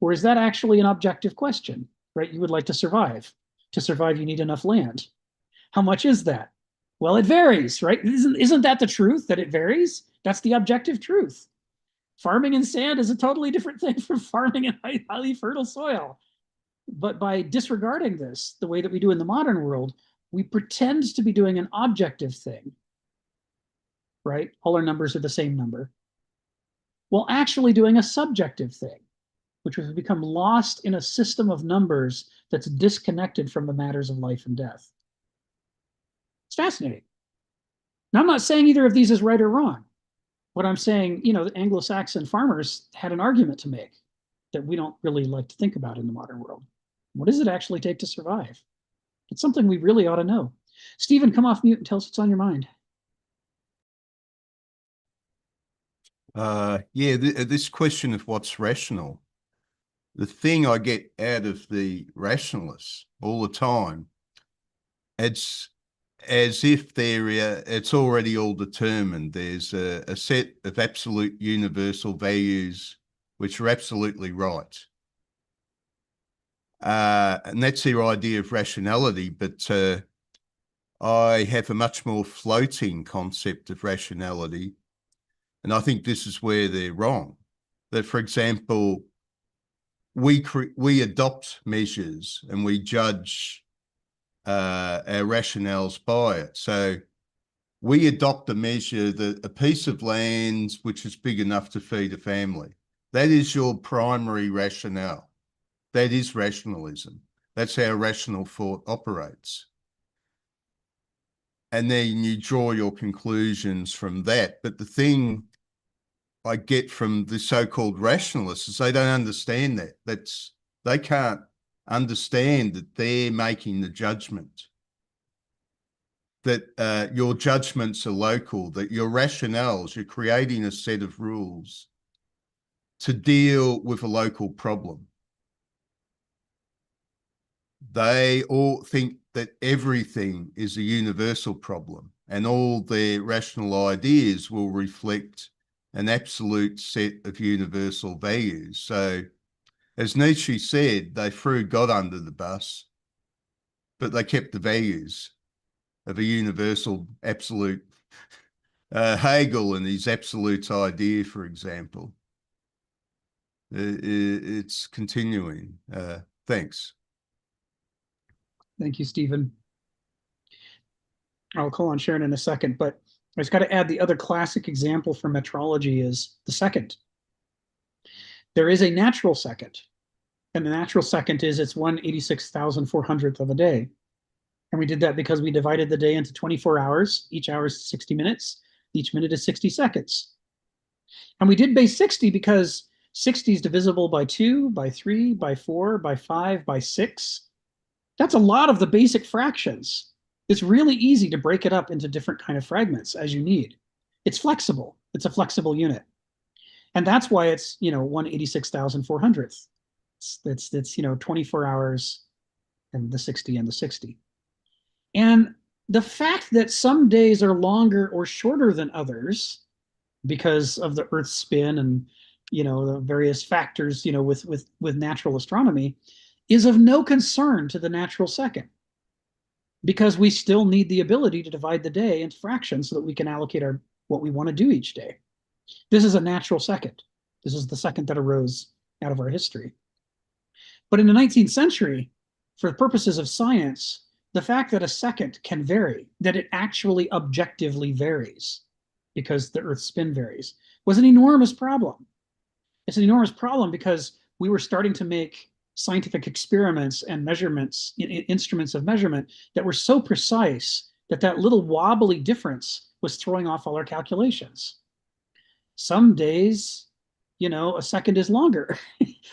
Or is that actually an objective question, right? You would like to survive. To survive, you need enough land. How much is that? Well, it varies, right? Isn't that the truth, that it varies? That's the objective truth. Farming in sand is a totally different thing from farming in highly fertile soil. But by disregarding this, the way that we do in the modern world, we pretend to be doing an objective thing, right? All our numbers are the same number. While actually doing a subjective thing, which has become lost in a system of numbers that's disconnected from the matters of life and death. It's fascinating. Now, I'm not saying either of these is right or wrong. What I'm saying, the Anglo-Saxon farmers had an argument to make that we don't really like to think about in the modern world. What does it actually take to survive? It's something we really ought to know. Stephen, come off mute and tell us what's on your mind. This question of what's rational. The thing I get out of the rationalists all the time, it's as if it's already all determined. There's a set of absolute universal values which are absolutely right. And that's their idea of rationality, but I have a much more floating concept of rationality. And I think this is where they're wrong. That, for example, we adopt measures and we judge our rationales by it. So we adopt a measure that a piece of land which is big enough to feed a family. That is your primary rationale. That is rationalism. That's how rational thought operates. And then you draw your conclusions from that. But the thing I get from the so-called rationalists is they don't understand that. They can't understand that they're making the judgment, that your judgments are local, that your rationales, you're creating a set of rules to deal with a local problem. They all think that everything is a universal problem and all their rational ideas will reflect an absolute set of universal values. So, as Nietzsche said, they threw God under the bus, but they kept the values of a universal absolute. Hegel and his absolute idea, for example. It's continuing. Thanks. Thank you, Stephen. I'll call on Sharon in a second, but I just got to add the other classic example for metrology is the second. There is a natural second, and the natural second is it's 1/86,400th of a day. And we did that because we divided the day into 24 hours. Each hour is 60 minutes. Each minute is 60 seconds. And we did base 60 because 60 is divisible by 2, by 3, by 4, by 5, by 6. That's a lot of the basic fractions. It's really easy to break it up into different kind of fragments as you need. It's flexible. It's a flexible unit. And that's why it's, 1/86,400th. It's 24 hours and the 60 and the 60. And the fact that some days are longer or shorter than others because of the Earth's spin and the various factors with natural astronomy is of no concern to the natural second, because we still need the ability to divide the day into fractions so that we can allocate what we want to do each day. This is a natural second. This is the second that arose out of our history. But in the 19th century, for purposes of science, the fact that a second can vary, that it actually objectively varies because the Earth's spin varies, was an enormous problem. It's an enormous problem because we were starting to make scientific experiments and measurements, instruments of measurement that were so precise that little wobbly difference was throwing off all our calculations. Some days, a second is longer.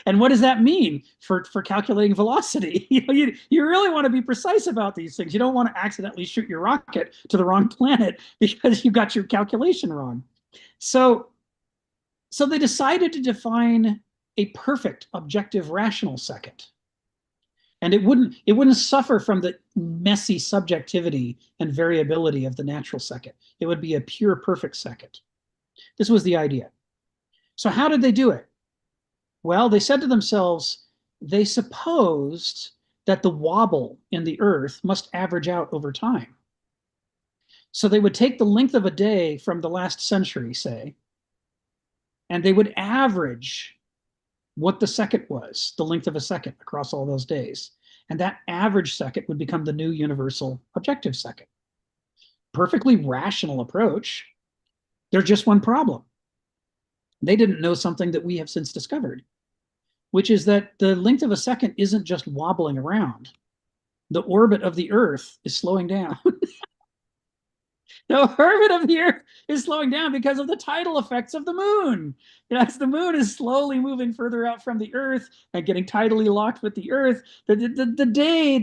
And what does that mean for calculating velocity? You really want to be precise about these things. You don't want to accidentally shoot your rocket to the wrong planet because you got your calculation wrong. So they decided to define a perfect objective rational second. And it wouldn't suffer from the messy subjectivity and variability of the natural second. It would be a pure perfect second. This was the idea. So how did they do it? Well, they said to themselves, they supposed that the wobble in the Earth must average out over time. So they would take the length of a day from the last century, say, and they would average what the second was, the length of a second across all those days. And that average second would become the new universal objective second. Perfectly rational approach. There's just one problem. They didn't know something that we have since discovered, which is that the length of a second isn't just wobbling around. The orbit of the Earth is slowing down. The orbit of the Earth is slowing down because of the tidal effects of the moon. As the moon is slowly moving further out from the Earth and getting tidally locked with the Earth, the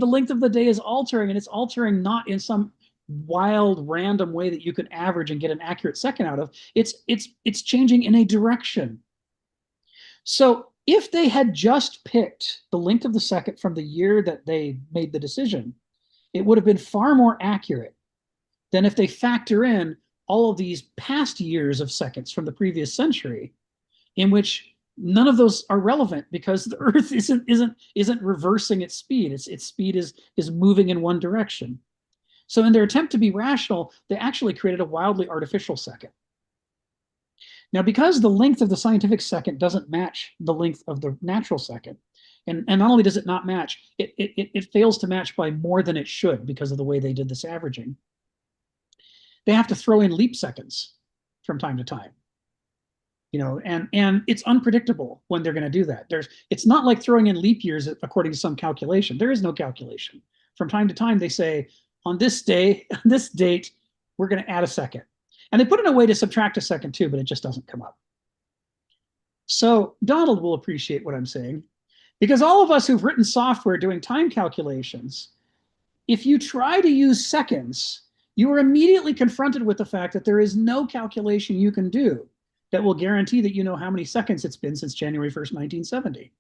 length of the day is altering, and it's altering not in some wild, random way that you could average and get an accurate second out of. It's changing in a direction. So if they had just picked the length of the second from the year that they made the decision, it would have been far more accurate than if they factor in all of these past years of seconds from the previous century, in which none of those are relevant because the Earth isn't reversing its speed. Its speed is moving in one direction. So in their attempt to be rational, they actually created a wildly artificial second. Now, because the length of the scientific second doesn't match the length of the natural second, and not only does it not match, it fails to match by more than it should because of the way they did this averaging. They have to throw in leap seconds from time to time. And it's unpredictable when they're going to do that. It's not like throwing in leap years according to some calculation. There is no calculation. From time to time, they say, on this day, on this date, we're going to add a second. And they put in a way to subtract a second too, but it just doesn't come up. So Donald will appreciate what I'm saying, because all of us who've written software doing time calculations, if you try to use seconds, you are immediately confronted with the fact that there is no calculation you can do that will guarantee that you know how many seconds it's been since January 1st, 1970.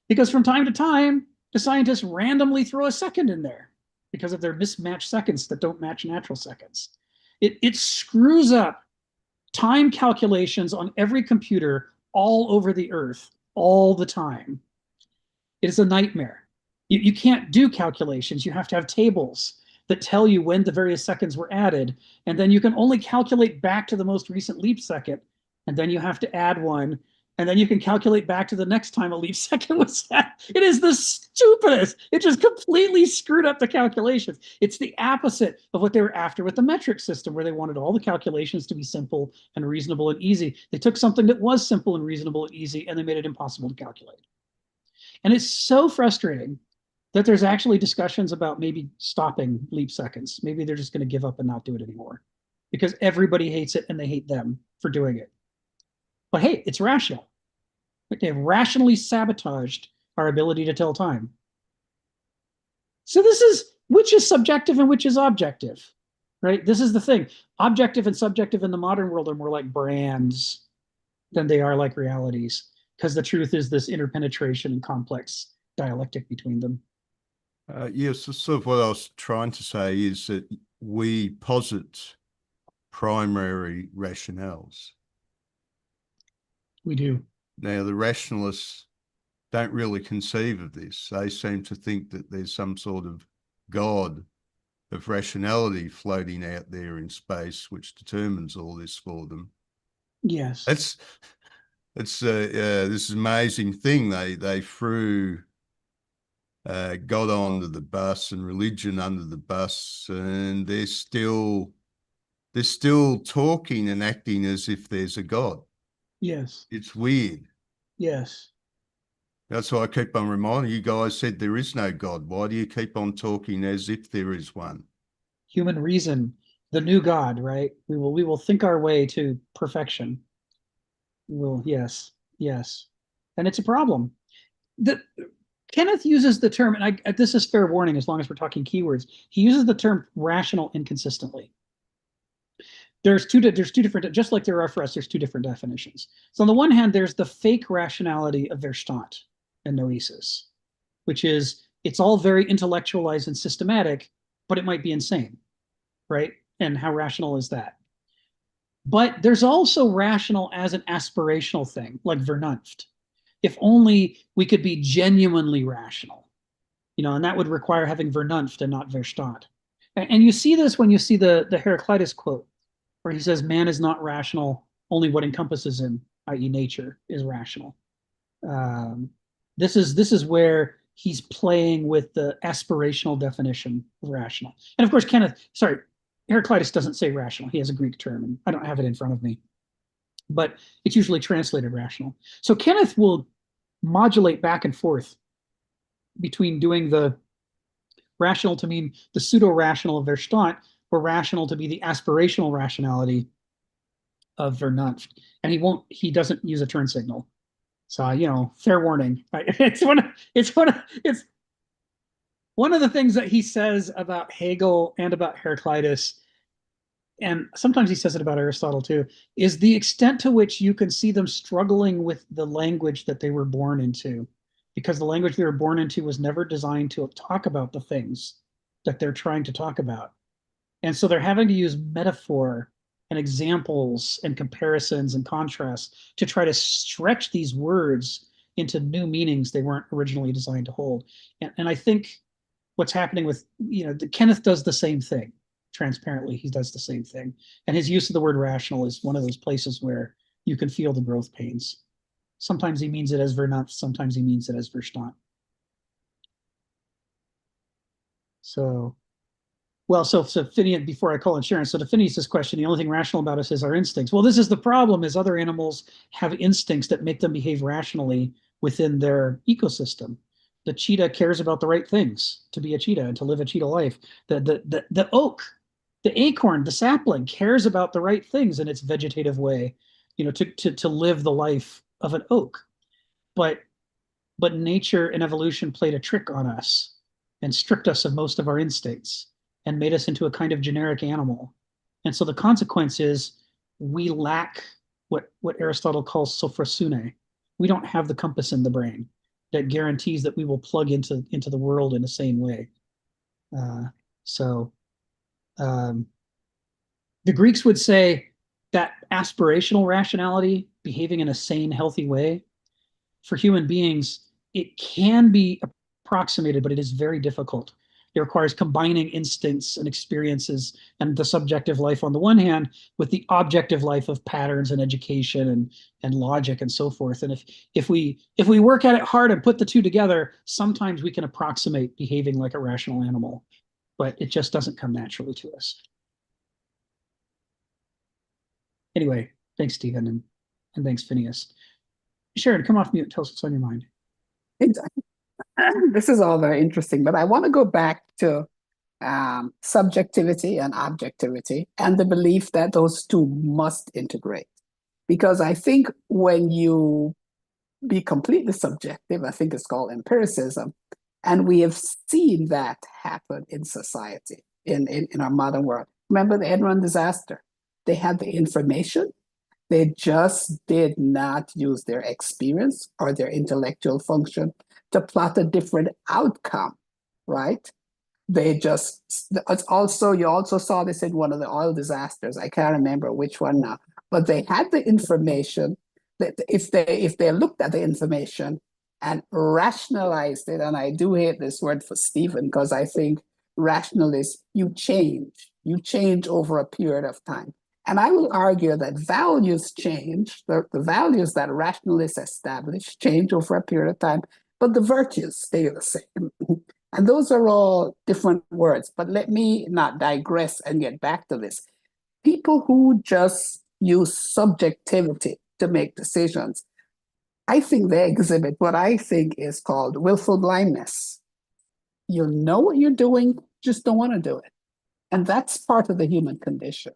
Because from time to time, the scientists randomly throw a second in there because of their mismatched seconds that don't match natural seconds. It screws up time calculations on every computer all over the Earth all the time. It is a nightmare. You can't do calculations. You have to have tables that tell you when the various seconds were added, and then you can only calculate back to the most recent leap second, and then you have to add one, and then you can calculate back to the next time a leap second was added. It is the stupidest. It just completely screwed up the calculations. It's the opposite of what they were after with the metric system, where they wanted all the calculations to be simple and reasonable and easy. They took something that was simple and reasonable and easy, and they made it impossible to calculate. And it's so frustrating that there's actually discussions about maybe stopping leap seconds. Maybe they're just going to give up and not do it anymore because everybody hates it and they hate them for doing it. But hey, it's rational. They have rationally sabotaged our ability to tell time. So this is which is subjective and which is objective, right? This is the thing. Objective and subjective in the modern world are more like brands than they are like realities, because the truth is this interpenetration and complex dialectic between them. Yes, so sort of what I was trying to say is that we posit primary rationales. We do. Now, the rationalists don't really conceive of this. They seem to think that there's some sort of God of rationality floating out there in space, which determines all this for them. Yes. It's this amazing thing. They threw God under the bus and religion under the bus, and they're still talking and acting as if there's a God. Yes. It's weird. Yes. That's why I keep on reminding you guys said there is no God. Why do you keep on talking as if there is one? Human reason, the new God, right? We will think our way to perfection. Yes. And it's a problem. Kenneth uses the term, and this is fair warning as long as we're talking keywords. He uses the term rational inconsistently. There's two different, just like there are for us, there's two different definitions. So on the one hand, there's the fake rationality of Verstand and noesis, which is it's all very intellectualized and systematic, but it might be insane, right? And how rational is that? But there's also rational as an aspirational thing, like Vernunft. If only we could be genuinely rational, and that would require having Vernunft and not Verstand. And you see this when you see the Heraclitus quote, where he says, man is not rational, only what encompasses him, i.e. nature, is rational. This is where he's playing with the aspirational definition of rational. And of course, Heraclitus doesn't say rational. He has a Greek term, and I don't have it in front of me, but it's usually translated rational. So Kenneth will modulate back and forth between doing the rational to mean the pseudo-rational of Verstand, or rational to be the aspirational rationality of Vernunft. And he doesn't use a turn signal. So, fair warning. It's one of the things that he says about Hegel and about Heraclitus, and sometimes he says it about Aristotle too, is the extent to which you can see them struggling with the language that they were born into, because the language they were born into was never designed to talk about the things that they're trying to talk about. And so they're having to use metaphor and examples and comparisons and contrasts to try to stretch these words into new meanings they weren't originally designed to hold. And I think what's happening with, Kenneth does the same thing. Transparently, he does the same thing. And his use of the word rational is one of those places where you can feel the growth pains. Sometimes he means it as Vernunft, sometimes he means it as Verstand. So Phineas, before I call in Sharon, so to Phineas's question, the only thing rational about us is our instincts. Well, this is the problem, is other animals have instincts that make them behave rationally within their ecosystem. The cheetah cares about the right things to be a cheetah and to live a cheetah life. The oak, the acorn, the sapling cares about the right things in its vegetative way, to live the life of an oak. But nature and evolution played a trick on us and stripped us of most of our instincts and made us into a kind of generic animal. And so the consequence is we lack what Aristotle calls sophrosune. We don't have the compass in the brain that guarantees that we will plug into the world in the same way. The Greeks would say that aspirational rationality, behaving in a sane, healthy way, for human beings, it can be approximated, but it is very difficult. It requires combining instincts and experiences and the subjective life on the one hand with the objective life of patterns and education and logic and so forth. And if we work at it hard and put the two together, sometimes we can approximate behaving like a rational animal, but it just doesn't come naturally to us. Anyway, thanks, Stephen, and thanks, Phineas. Sharon, come off mute and tell us what's on your mind. This is all very interesting, but I want to go back to subjectivity and objectivity and the belief that those two must integrate. Because I think when you be completely subjective. I think it's called empiricism. And we have seen that happen in society, in our modern world. Remember the Enron disaster? They had the information. They just did not use their experience or their intellectual function to plot a different outcome, right? They just, it's also, you also saw this in one of the oil disasters. I can't remember which one now, but they had the information that if they looked at the information and rationalized it, and I do hate this word for Stephen, because I think rational is you change over a period of time. And I will argue that values change, the values that rationalists establish change over a period of time, but the virtues stay the same. And those are all different words, but let me not digress and get back to this. People who just use subjectivity to make decisions, I think they exhibit what I think is called willful blindness. You know what you're doing, just don't want to do it. And that's part of the human condition.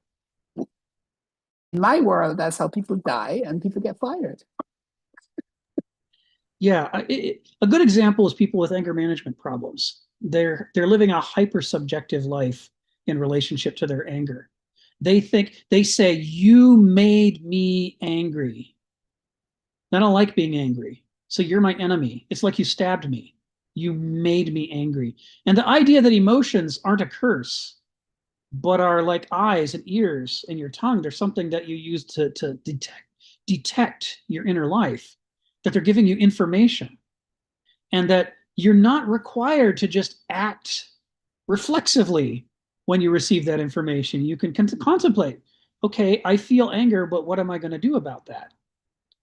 In my world, that's how people die and people get fired. Yeah, a good example is people with anger management problems. They're living a hyper subjective life in relationship to their anger. They say, you made me angry. I don't like being angry, so you're my enemy. It's like you stabbed me. You made me angry. And the idea that emotions aren't a curse, but are like eyes and ears and your tongue, they're something that you use to detect your inner life, that they're giving you information, and that you're not required to just act reflexively when you receive that information. You can contemplate, okay, I feel anger, but what am I going to do about that?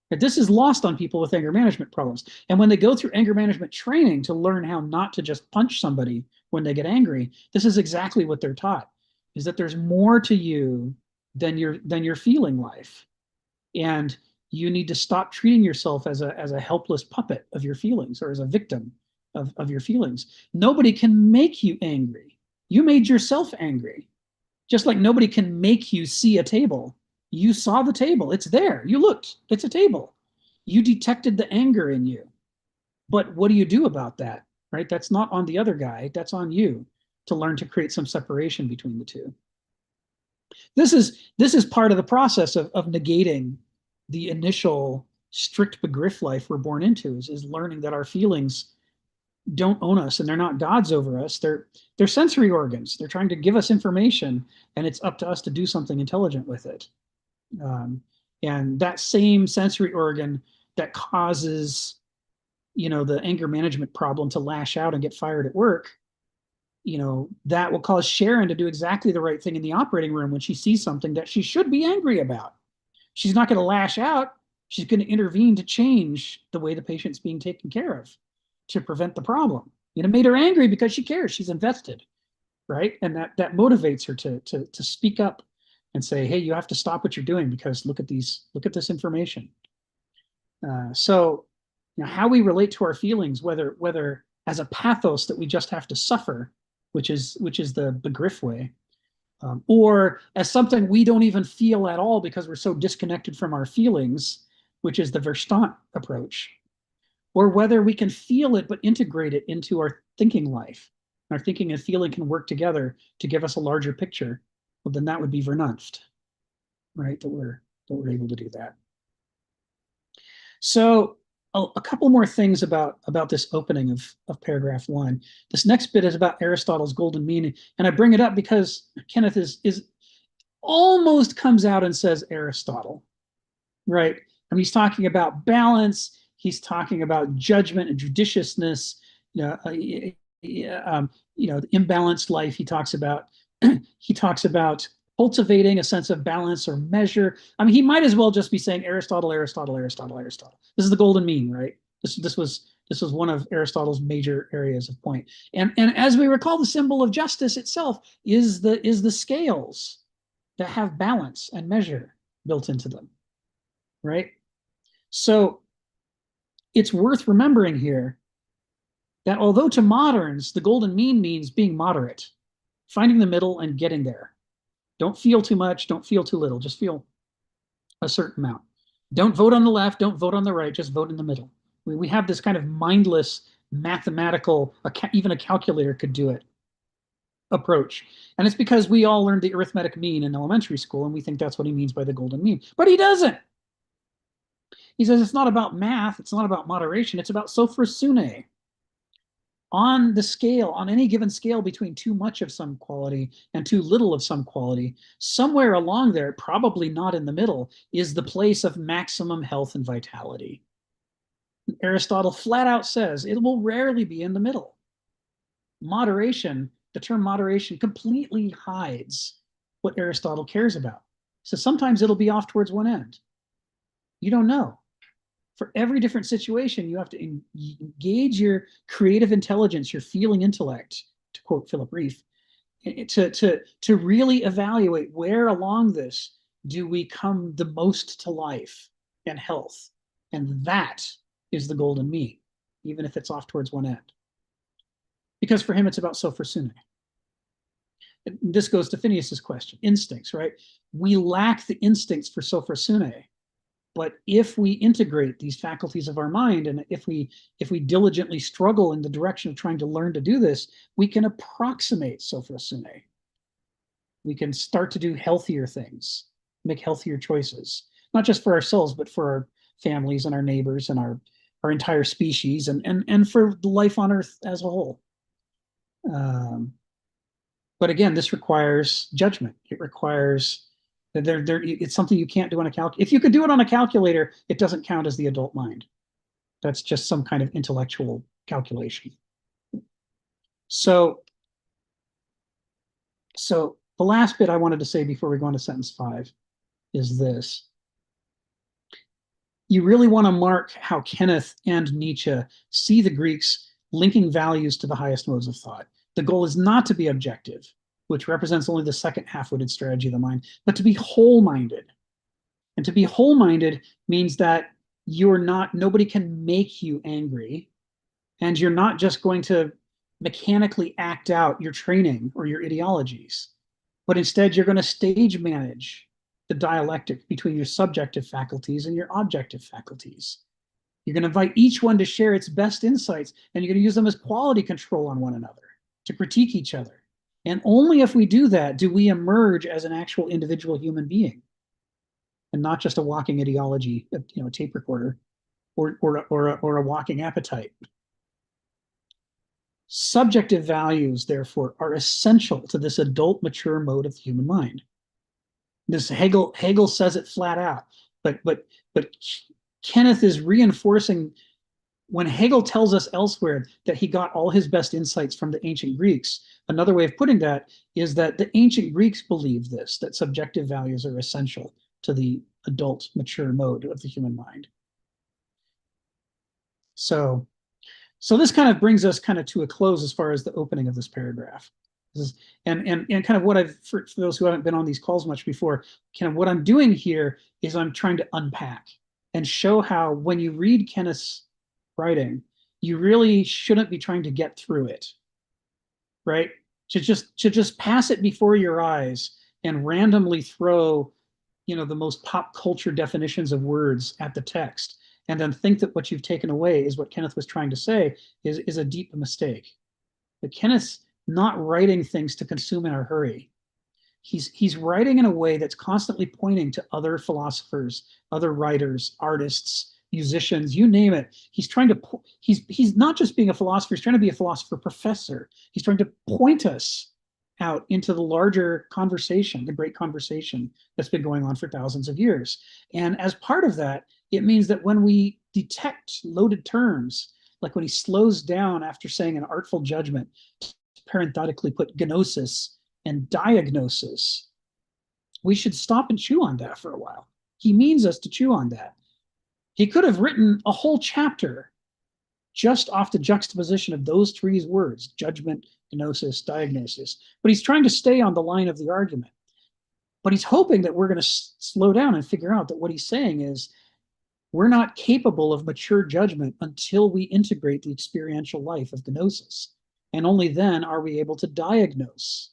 This is lost on people with anger management problems. And when they go through anger management training to learn how not to just punch somebody when they get angry, this is exactly what they're taught, is that there's more to you than your feeling life. And you need to stop treating yourself as a helpless puppet of your feelings, or as a victim of your feelings. Nobody can make you angry. You made yourself angry. Just like nobody can make you see a table. You saw the table. It's there. You looked. It's a table. You detected the anger in you. But what do you do about that? Right? That's not on the other guy. That's on you to learn to create some separation between the two. This is part of the process of negating the initial strict begriff life we're born into, is learning that our feelings don't own us and they're not gods over us. They're sensory organs. They're trying to give us information, and it's up to us to do something intelligent with it. And that same sensory organ that causes, the anger management problem to lash out and get fired at work, that will cause Sharon to do exactly the right thing in the operating room when she sees something that she should be angry about. She's not going to lash out. She's going to intervene to change the way the patient's being taken care of, to prevent the problem. It made her angry because she cares. She's invested, right? And that motivates her to speak up and say, hey, you have to stop what you're doing because look at this information. So how we relate to our feelings, whether as a pathos that we just have to suffer, which is the begriff way, or as something we don't even feel at all because we're so disconnected from our feelings, which is the Verstand approach, or whether we can feel it but integrate it into our thinking life. Our thinking and feeling can work together to give us a larger picture. Well, then that would be Vernunft, right? That we're able to do that. So a couple more things about this opening of paragraph 1. This next bit is about Aristotle's golden mean, and I bring it up because Kenneth is almost comes out and says Aristotle, right? I mean, he's talking about balance. He's talking about judgment and judiciousness. The imbalanced life. He talks about cultivating a sense of balance or measure. I mean, he might as well just be saying Aristotle, Aristotle, Aristotle, Aristotle. This is the golden mean, right? This was one of Aristotle's major areas of point. And as we recall, the symbol of justice itself is the scales that have balance and measure built into them, right? So it's worth remembering here that although to moderns, the golden mean means being moderate, finding the middle and getting there. Don't feel too much, don't feel too little, just feel a certain amount. Don't vote on the left, don't vote on the right, just vote in the middle. We have this kind of mindless mathematical, even a calculator could do it, approach. And it's because we all learned the arithmetic mean in elementary school, and we think that's what he means by the golden mean. But he doesn't. He says it's not about math, it's not about moderation, it's about sophrosune. On the scale, on any given scale between too much of some quality and too little of some quality, somewhere along there, probably not in the middle, is the place of maximum health and vitality. Aristotle flat out says it will rarely be in the middle. Moderation, the term moderation completely hides what Aristotle cares about. So sometimes it'll be off towards one end. You don't know. For every different situation, you have to engage your creative intelligence, your feeling intellect, to quote Philip Reef, to really evaluate where along this do we come the most to life and health. And that is the golden mean, even if it's off towards one end. Because for him, it's about sophrosune. This goes to Phineas's question, instincts, right? We lack the instincts for sophrosune. But if we integrate these faculties of our mind, and if we diligently struggle in the direction of trying to learn to do this, we can approximate sophrosune. We can start to do healthier things, make healthier choices, not just for ourselves, but for our families and our neighbors and our entire species, and for life on Earth as a whole. But again, this requires judgment. It requires it's something you can't do on a calculator. If you could do it on a calculator, it doesn't count as the adult mind. That's just some kind of intellectual calculation. So the last bit I wanted to say before we go on to sentence 5 is this. You really want to mark how Kenneth and Nietzsche see the Greeks linking values to the highest modes of thought. The goal is not to be objective, which represents only the second half-witted strategy of the mind, but to be whole-minded. And to be whole-minded means that nobody can make you angry, and you're not just going to mechanically act out your training or your ideologies, but instead you're going to stage manage the dialectic between your subjective faculties and your objective faculties. You're going to invite each one to share its best insights, and you're going to use them as quality control on one another, to critique each other. And only if we do that do we emerge as an actual individual human being, and not just a walking ideology, a tape recorder, or a walking appetite. Subjective values, therefore, are essential to this adult, mature mode of the human mind. This Hegel says it flat out, but Kenneth is reinforcing when Hegel tells us elsewhere that he got all his best insights from the ancient Greeks. Another way of putting that is that the ancient Greeks believed this, that subjective values are essential to the adult, mature mode of the human mind. So this kind of brings us kind of to a close as far as the opening of this paragraph. And kind of what for those who haven't been on these calls much before, kind of what I'm doing here is I'm trying to unpack and show how when you read Kenneth's writing, you really shouldn't be trying to get through it, right? To just pass it before your eyes and randomly throw, the most pop culture definitions of words at the text, and then think that what you've taken away is what Kenneth was trying to say is a deep mistake. But Kenneth's not writing things to consume in a hurry. He's writing in a way that's constantly pointing to other philosophers, other writers, artists, musicians, you name it. He's not just being a philosopher, he's trying to be a philosopher professor. He's trying to point us out into the larger conversation, the great conversation that's been going on for thousands of years. And as part of that, it means that when we detect loaded terms, like when he slows down after saying an artful judgment, parenthetically put gnosis and diagnosis, we should stop and chew on that for a while. He means us to chew on that. He could have written a whole chapter just off the juxtaposition of those three words, judgment, gnosis, diagnosis. But he's trying to stay on the line of the argument. But he's hoping that we're going to slow down and figure out that what he's saying is we're not capable of mature judgment until we integrate the experiential life of gnosis. And only then are we able to diagnose.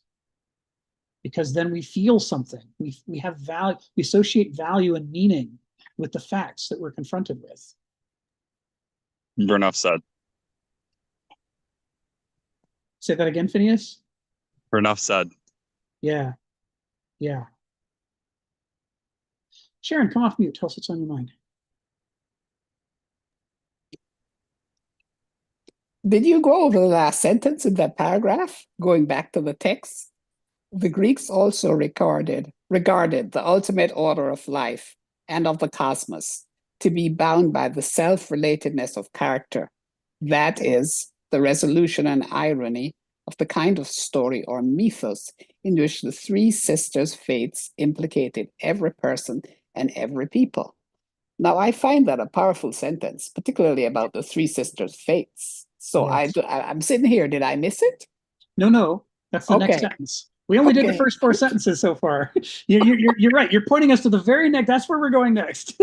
Because then we feel something. We have value, we associate value and meaning with the facts that we're confronted with. Enough said. Say that again, Phineas? Enough said. Yeah. Yeah. Sharon, come off mute. Tell us what's on your mind. Did you go over the last sentence in that paragraph, going back to the text? The Greeks also regarded the ultimate order of life and of the cosmos to be bound by the self-relatedness of character. That is, the resolution and irony of the kind of story or mythos in which the three sisters' fates implicated every person and every people. Now, I find that a powerful sentence, particularly about the three sisters' fates. So Yes. I'm sitting here. Did I miss it? No, that's the next sentence. We only did the first 4 sentences so far. You're right. You're pointing us to the very next. That's where we're going next.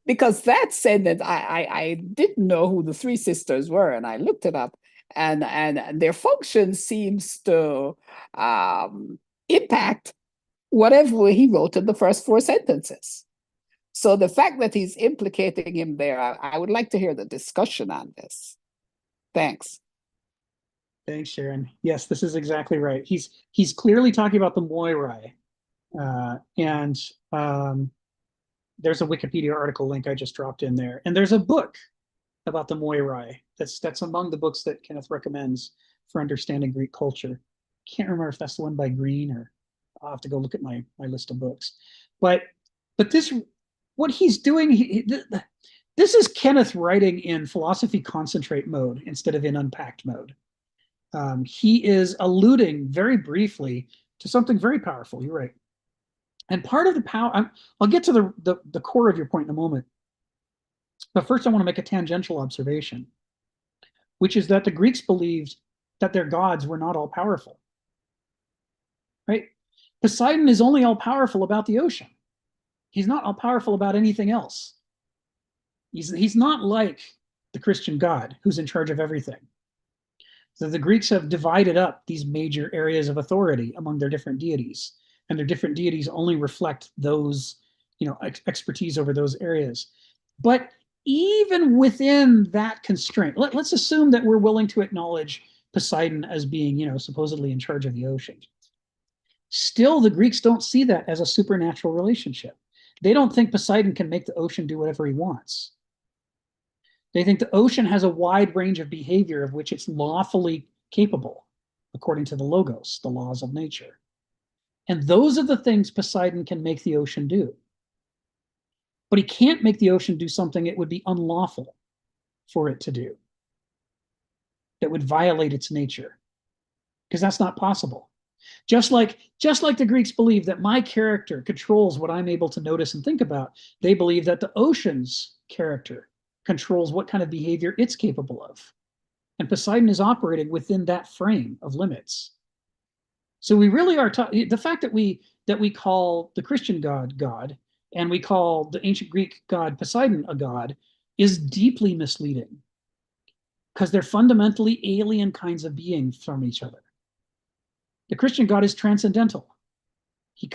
because that said that I didn't know who the three sisters were, and I looked it up, and their function seems to impact whatever he wrote in the first 4 sentences. So the fact that he's implicating him there, I would like to hear the discussion on this. Thanks. Thanks, Sharon. Yes, this is exactly right. He's clearly talking about the Moirai, and there's a Wikipedia article link I just dropped in there, and there's a book about the Moirai that's among the books that Kenneth recommends for understanding Greek culture. Can't remember if that's the one by Green, or I'll have to go look at my list of books. But this, what he's doing, this is Kenneth writing in philosophy concentrate mode instead of in unpacked mode. He is alluding very briefly to something very powerful. You're right. And part of the power, I'll get to the core of your point in a moment. But first, I want to make a tangential observation, which is that the Greeks believed that their gods were not all powerful. Right? Poseidon is only all powerful about the ocean. He's not all powerful about anything else. He's not like the Christian God who's in charge of everything. So the Greeks have divided up these major areas of authority among their different deities, and their different deities only reflect those, expertise over those areas. But even within that constraint, let's assume that we're willing to acknowledge Poseidon as being, supposedly in charge of the ocean. Still, the Greeks don't see that as a supernatural relationship. They don't think Poseidon can make the ocean do whatever he wants. They think the ocean has a wide range of behavior of which it's lawfully capable, according to the logos, the laws of nature. And those are the things Poseidon can make the ocean do. But he can't make the ocean do something it would be unlawful for it to do, that would violate its nature, because that's not possible. Just like the Greeks believe that my character controls what I'm able to notice and think about, they believe that the ocean's character controls what kind of behavior it's capable of. And Poseidon is operating within that frame of limits. So we really are the fact that we call the Christian God, and we call the ancient Greek god Poseidon a god, is deeply misleading, because they're fundamentally alien kinds of beings from each other. The Christian God is transcendental. He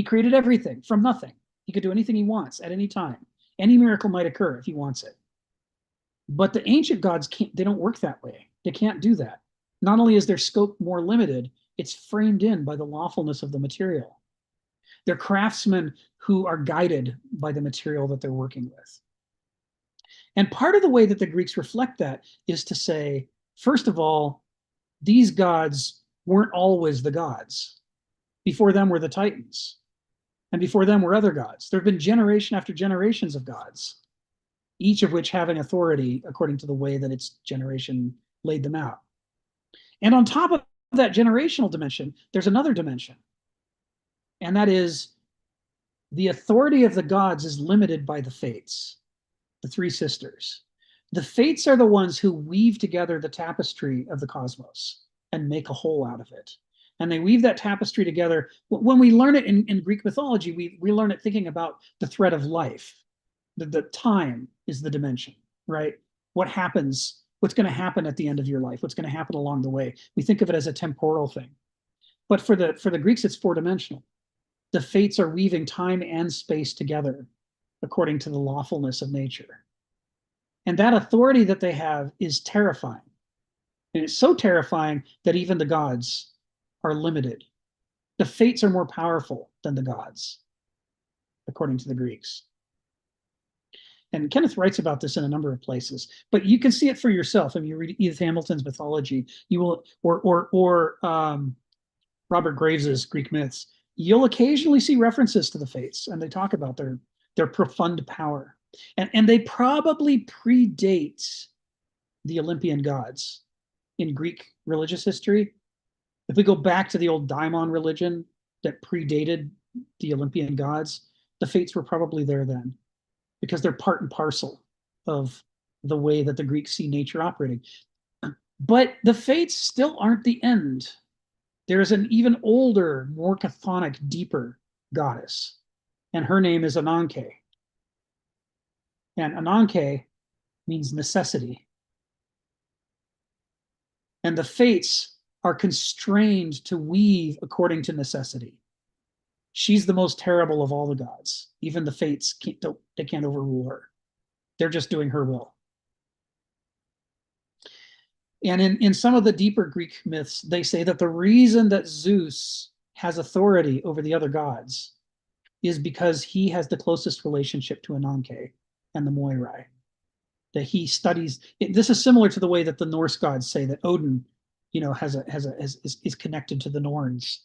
created everything from nothing. He could do anything he wants at any time. Any miracle might occur if he wants it. But the ancient gods they don't work that way. They can't do that. Not only is their scope more limited, it's framed in by the lawfulness of the material. They're craftsmen who are guided by the material that they're working with. And part of the way that the Greeks reflect that is to say, first of all, these gods weren't always the gods. Before them were the Titans. And before them were other gods. There have been generation after generations of gods, each of which having authority according to the way that its generation laid them out. And on top of that generational dimension, there's another dimension. And that is the authority of the gods is limited by the fates, the three sisters. The fates are the ones who weave together the tapestry of the cosmos and make a whole out of it. And they weave that tapestry together. When we learn it in Greek mythology, we learn it thinking about the thread of life. The time is the dimension, right? What happens, what's going to happen at the end of your life, what's going to happen along the way. We think of it as a temporal thing. But for the Greeks, it's 4-dimensional. The fates are weaving time and space together according to the lawfulness of nature. And that authority that they have is terrifying. And it's so terrifying that even the gods are limited. The fates are more powerful than the gods, according to the Greeks. And Kenneth writes about this in a number of places, but you can see it for yourself. If you read Edith Hamilton's mythology, you will, or Robert Graves's Greek myths, you'll occasionally see references to the fates, and they talk about their profound power. And they probably predate the Olympian gods in Greek religious history. If we go back to the old daimon religion that predated the Olympian gods, the fates were probably there then, because they're part and parcel of the way that the Greeks see nature operating. But the fates still aren't the end. There's an even older, more chthonic, deeper goddess, and her name is Ananke. And Ananke means necessity. And the fates are constrained to weave according to necessity. She's the most terrible of all the gods. Even the fates can't overrule her. They're just doing her will. And in some of the deeper Greek myths, they say that the reason that Zeus has authority over the other gods is because he has the closest relationship to Ananke and the Moirai. That he studies. This is similar to the way that the Norse gods say that Odin, is connected to the Norns.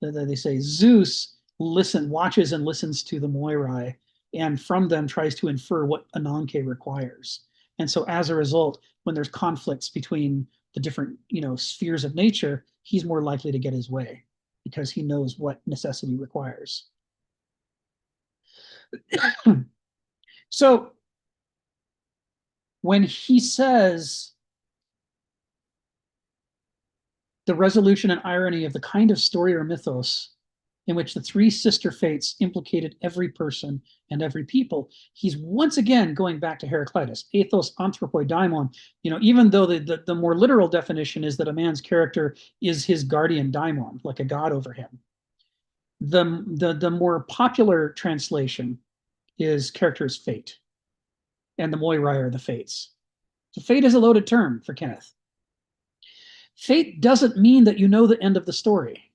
They say Zeus watches and listens to the Moirai, and from them tries to infer what Ananke requires. And so as a result, when there's conflicts between the different, spheres of nature, he's more likely to get his way because he knows what necessity requires. So when he says the resolution and irony of the kind of story or mythos in which the three sister fates implicated every person and every people, he's once again going back to Heraclitus, ethos, anthropoi, daimon. Even though the more literal definition is that a man's character is his guardian daimon, like a god over him. The more popular translation is character is fate, and the Moirai are the fates. So fate is a loaded term for Kenneth. Fate doesn't mean that you know the end of the story.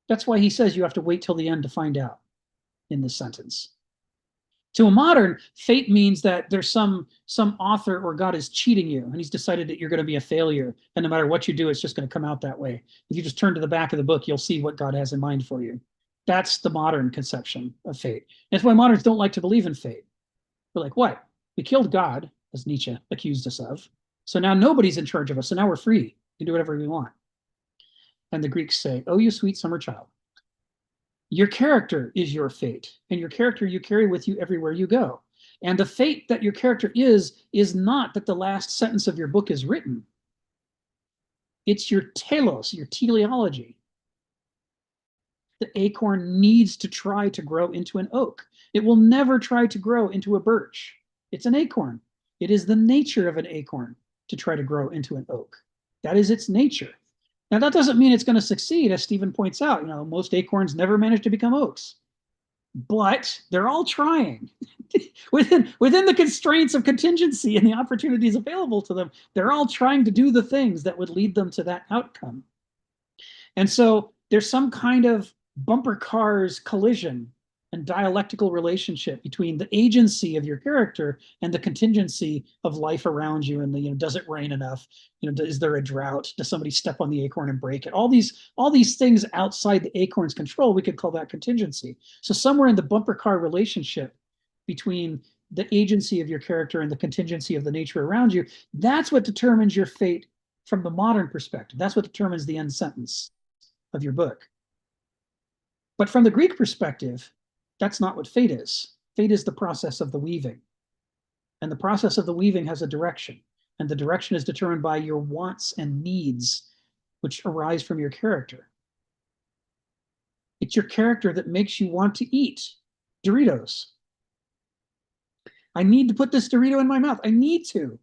That's why he says you have to wait till the end to find out in this sentence. To a modern, fate means that there's some author or God is cheating you, and he's decided that you're going to be a failure, and no matter what you do, it's just going to come out that way. If you just turn to the back of the book, you'll see what God has in mind for you. That's the modern conception of fate. And that's why moderns don't like to believe in fate. They're like, what? We killed God, as Nietzsche accused us of. So now nobody's in charge of us, so now we're free. We can do whatever we want. And the Greeks say, oh, you sweet summer child. Your character is your fate, and your character you carry with you everywhere you go. And the fate that your character is not that the last sentence of your book is written. It's your telos, your teleology. The acorn needs to try to grow into an oak. It will never try to grow into a birch. It's an acorn. It is the nature of an acorn to try to grow into an oak. That is its nature. Now, that doesn't mean it's going to succeed, as Stephen points out. Most acorns never manage to become oaks. But they're all trying. within the constraints of contingency and the opportunities available to them, they're all trying to do the things that would lead them to that outcome. And so there's some kind of bumper cars collision and dialectical relationship between the agency of your character and the contingency of life around you. And does it rain enough? Is there a drought? Does somebody step on the acorn and break it? All these things outside the acorn's control, we could call that contingency. So somewhere in the bumper car relationship between the agency of your character and the contingency of the nature around you, that's what determines your fate from the modern perspective. That's what determines the end sentence of your book. But from the Greek perspective, that's not what fate is. Fate is the process of the weaving. And the process of the weaving has a direction. And the direction is determined by your wants and needs, which arise from your character. It's your character that makes you want to eat Doritos. I need to put this Dorito in my mouth. I need to.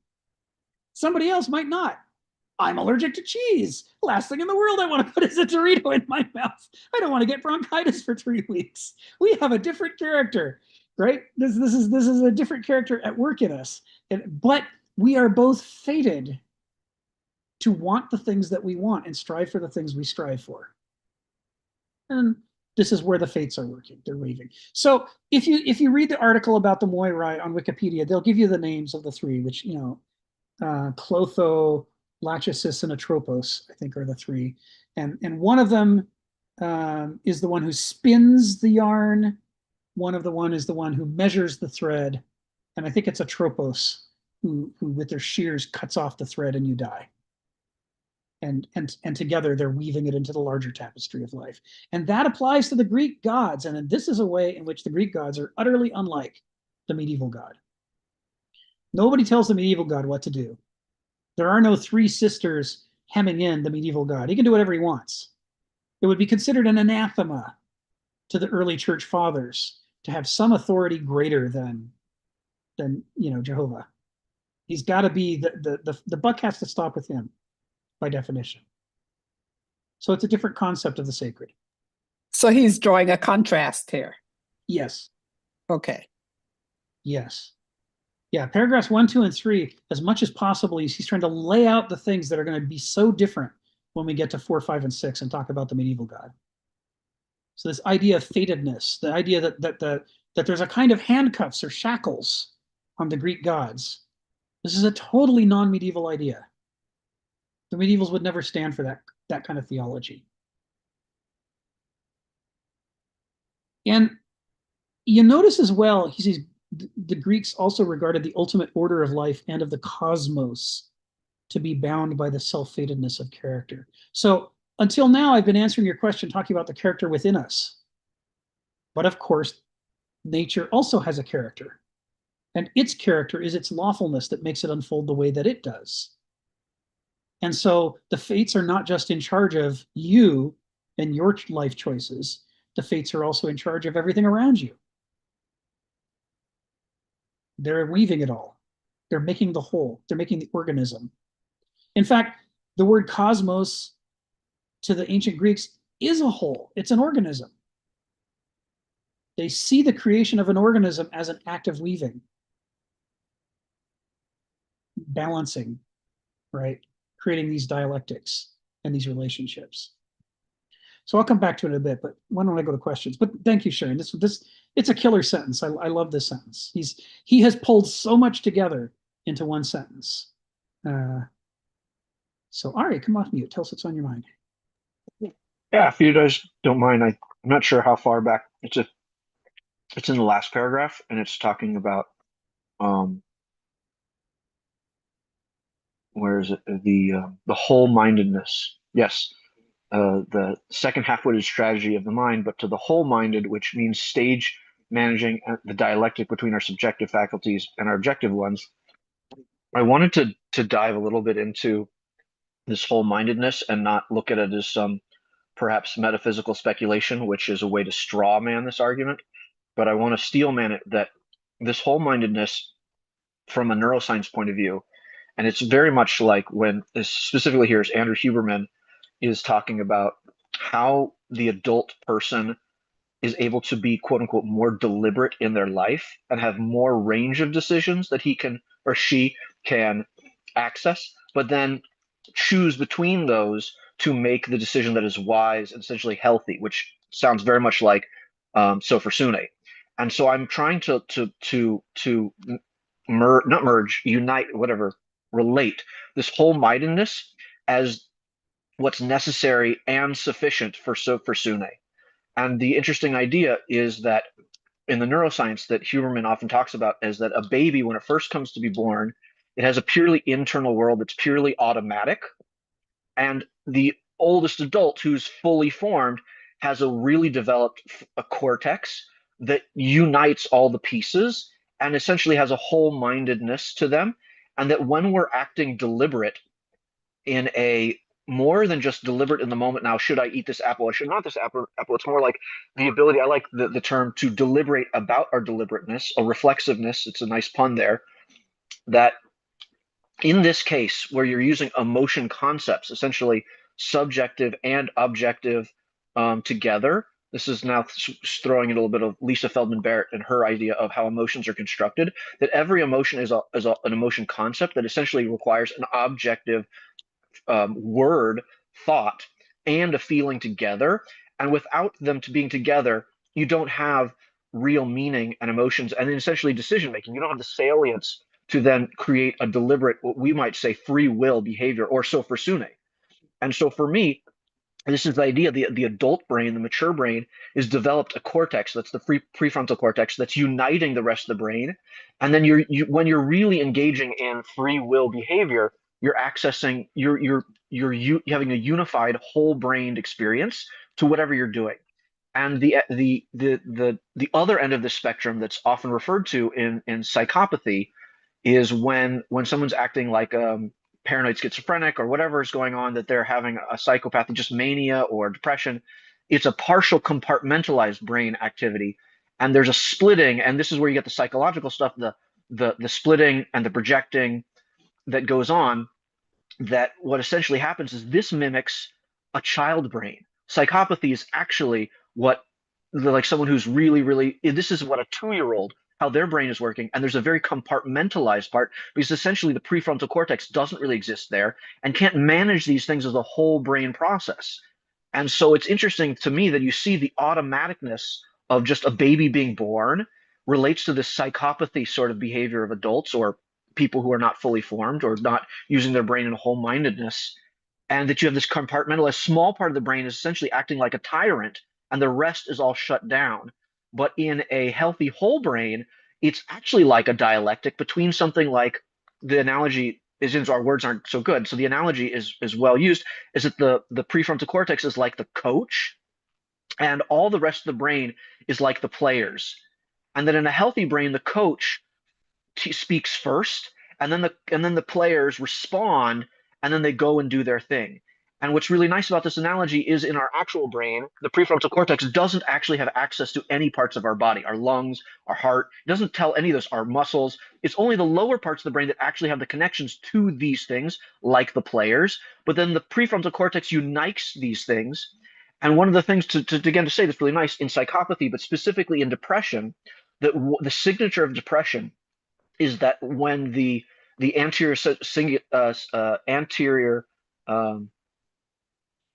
Somebody else might not. I'm allergic to cheese. Last thing in the world I want to put is a Dorito in my mouth. I don't want to get bronchitis for 3 weeks. We have a different character. right? This is a different character at work in us, but we are both fated to want the things that we want and strive for the things we strive for. And this is where the fates are working. They're weaving. So if you read the article about the Moirai on Wikipedia, they'll give you the names of the three, which, Clotho, Lachesis, and Atropos, I think, are the three. And one of them is the one who spins the yarn. One of the one is the one who measures the thread. And I think it's Atropos who with their shears cuts off the thread and you die. And together they're weaving it into the larger tapestry of life. And that applies to the Greek gods. And this is a way in which the Greek gods are utterly unlike the medieval god. Nobody tells the medieval god what to do. There are no three sisters hemming in the medieval god. He can do whatever he wants. It would be considered an anathema to the early church fathers to have some authority greater than Jehovah. He's got to be the buck has to stop with him by definition. So it's a different concept of the sacred. So he's drawing a contrast here. Yes. Okay. Yes. Yeah, paragraphs 1, 2, and 3, as much as possible, he's trying to lay out the things that are going to be so different when we get to 4, 5, and 6 and talk about the medieval god. So this idea of fatedness, the idea that there's a kind of handcuffs or shackles on the Greek gods. This is a totally non-medieval idea. The medievals would never stand for that kind of theology. And you notice as well, he says the Greeks also regarded the ultimate order of life and of the cosmos to be bound by the self-fatedness of character. So until now, I've been answering your question talking about the character within us. But of course, nature also has a character. And its character is its lawfulness that makes it unfold the way that it does. And so the fates are not just in charge of you and your life choices. The fates are also in charge of everything around you. They're weaving it all. They're making the whole. They're making the organism. In fact, the word cosmos to the ancient Greeks is a whole. It's an organism. They see the creation of an organism as an act of weaving, balancing, right? Creating these dialectics and these relationships. So I'll come back to it in a bit, but why don't I go to questions? But thank you, Sharon. This it's a killer sentence. I love this sentence. He has pulled so much together into one sentence. So Ari, come off mute. Tell us what's on your mind. Yeah, if you guys don't mind, I'm not sure how far back it's in the last paragraph, and it's talking about where is it? The whole-mindedness. Yes, the second half-witted strategy of the mind, but to the whole-minded, which means stage managing the dialectic between our subjective faculties and our objective ones. I wanted to dive a little bit into this whole-mindedness and not look at it as some perhaps metaphysical speculation, which is a way to straw man this argument. But I want to steel man it that this whole-mindedness from a neuroscience point of view, and it's very much like when, specifically here is Andrew Huberman is talking about how the adult person is able to be, quote unquote, more deliberate in their life and have more range of decisions that he can or she can access, but then choose between those to make the decision that is wise and essentially healthy, which sounds very much like Sofer Sune. And so I'm trying to not merge, unite, whatever, relate this whole-mindedness as what's necessary and sufficient for Sofer Sune. And the interesting idea is that in the neuroscience that Huberman often talks about is that a baby, when it first comes to be born, it has a purely internal world that's purely automatic. And the oldest adult who's fully formed has a really developed a cortex that unites all the pieces and essentially has a whole-mindedness to them. And that when we're acting deliberate in a more than just deliberate in the moment, now, should I eat this apple? I should not this apple. It's more like the ability, I like the term to deliberate about our deliberateness, a reflexiveness. It's a nice pun there. That in this case, where you're using emotion concepts, essentially subjective and objective together, this is now throwing in a little bit of Lisa Feldman Barrett and her idea of how emotions are constructed, that every emotion is an emotion concept that essentially requires an objective word, thought, and a feeling together. And without them being together, you don't have real meaning and emotions and essentially decision making. You don't have the salience to then create a deliberate, what we might say, free will behavior or sophrosune. And so for me, this is the idea, the adult brain, the mature brain, is developed a cortex, that's the prefrontal cortex, that's uniting the rest of the brain. And then when you're really engaging in free will behavior, you're accessing, you're having a unified whole brained experience to whatever you're doing. And the other end of the spectrum that's often referred to in psychopathy is when someone's acting like paranoid schizophrenic or whatever is going on, that they're having a psychopathic, just mania or depression. It's a partial compartmentalized brain activity, and there's a splitting, and this is where you get the psychological stuff, the splitting and the projecting that goes on. That what essentially happens is this mimics a child brain. Psychopathy is actually what, like someone who's really, this is what a 2-year-old, how their brain is working. And there's a very compartmentalized part because essentially the prefrontal cortex doesn't really exist there and can't manage these things as a whole brain process. And so it's interesting to me that you see the automaticness of just a baby being born relates to this psychopathy sort of behavior of adults or people who are not fully formed or not using their brain in whole-mindedness. And that you have this compartmentalized small part of the brain is essentially acting like a tyrant and the rest is all shut down. But in a healthy whole brain, it's actually like a dialectic between something like, the analogy is, in our words aren't so good, so the analogy is well used, is that the prefrontal cortex is like the coach and all the rest of the brain is like the players. And that in a healthy brain, the coach speaks first, and then the players respond, and then they go and do their thing. And what's really nice about this analogy is in our actual brain, the prefrontal cortex doesn't actually have access to any parts of our body, our lungs, our heart. It doesn't tell any of this, our muscles. It's only the lower parts of the brain that actually have the connections to these things, like the players. But then the prefrontal cortex unites these things. And one of the things to say that's really nice in psychopathy, but specifically in depression, that the signature of depression is that when the anterior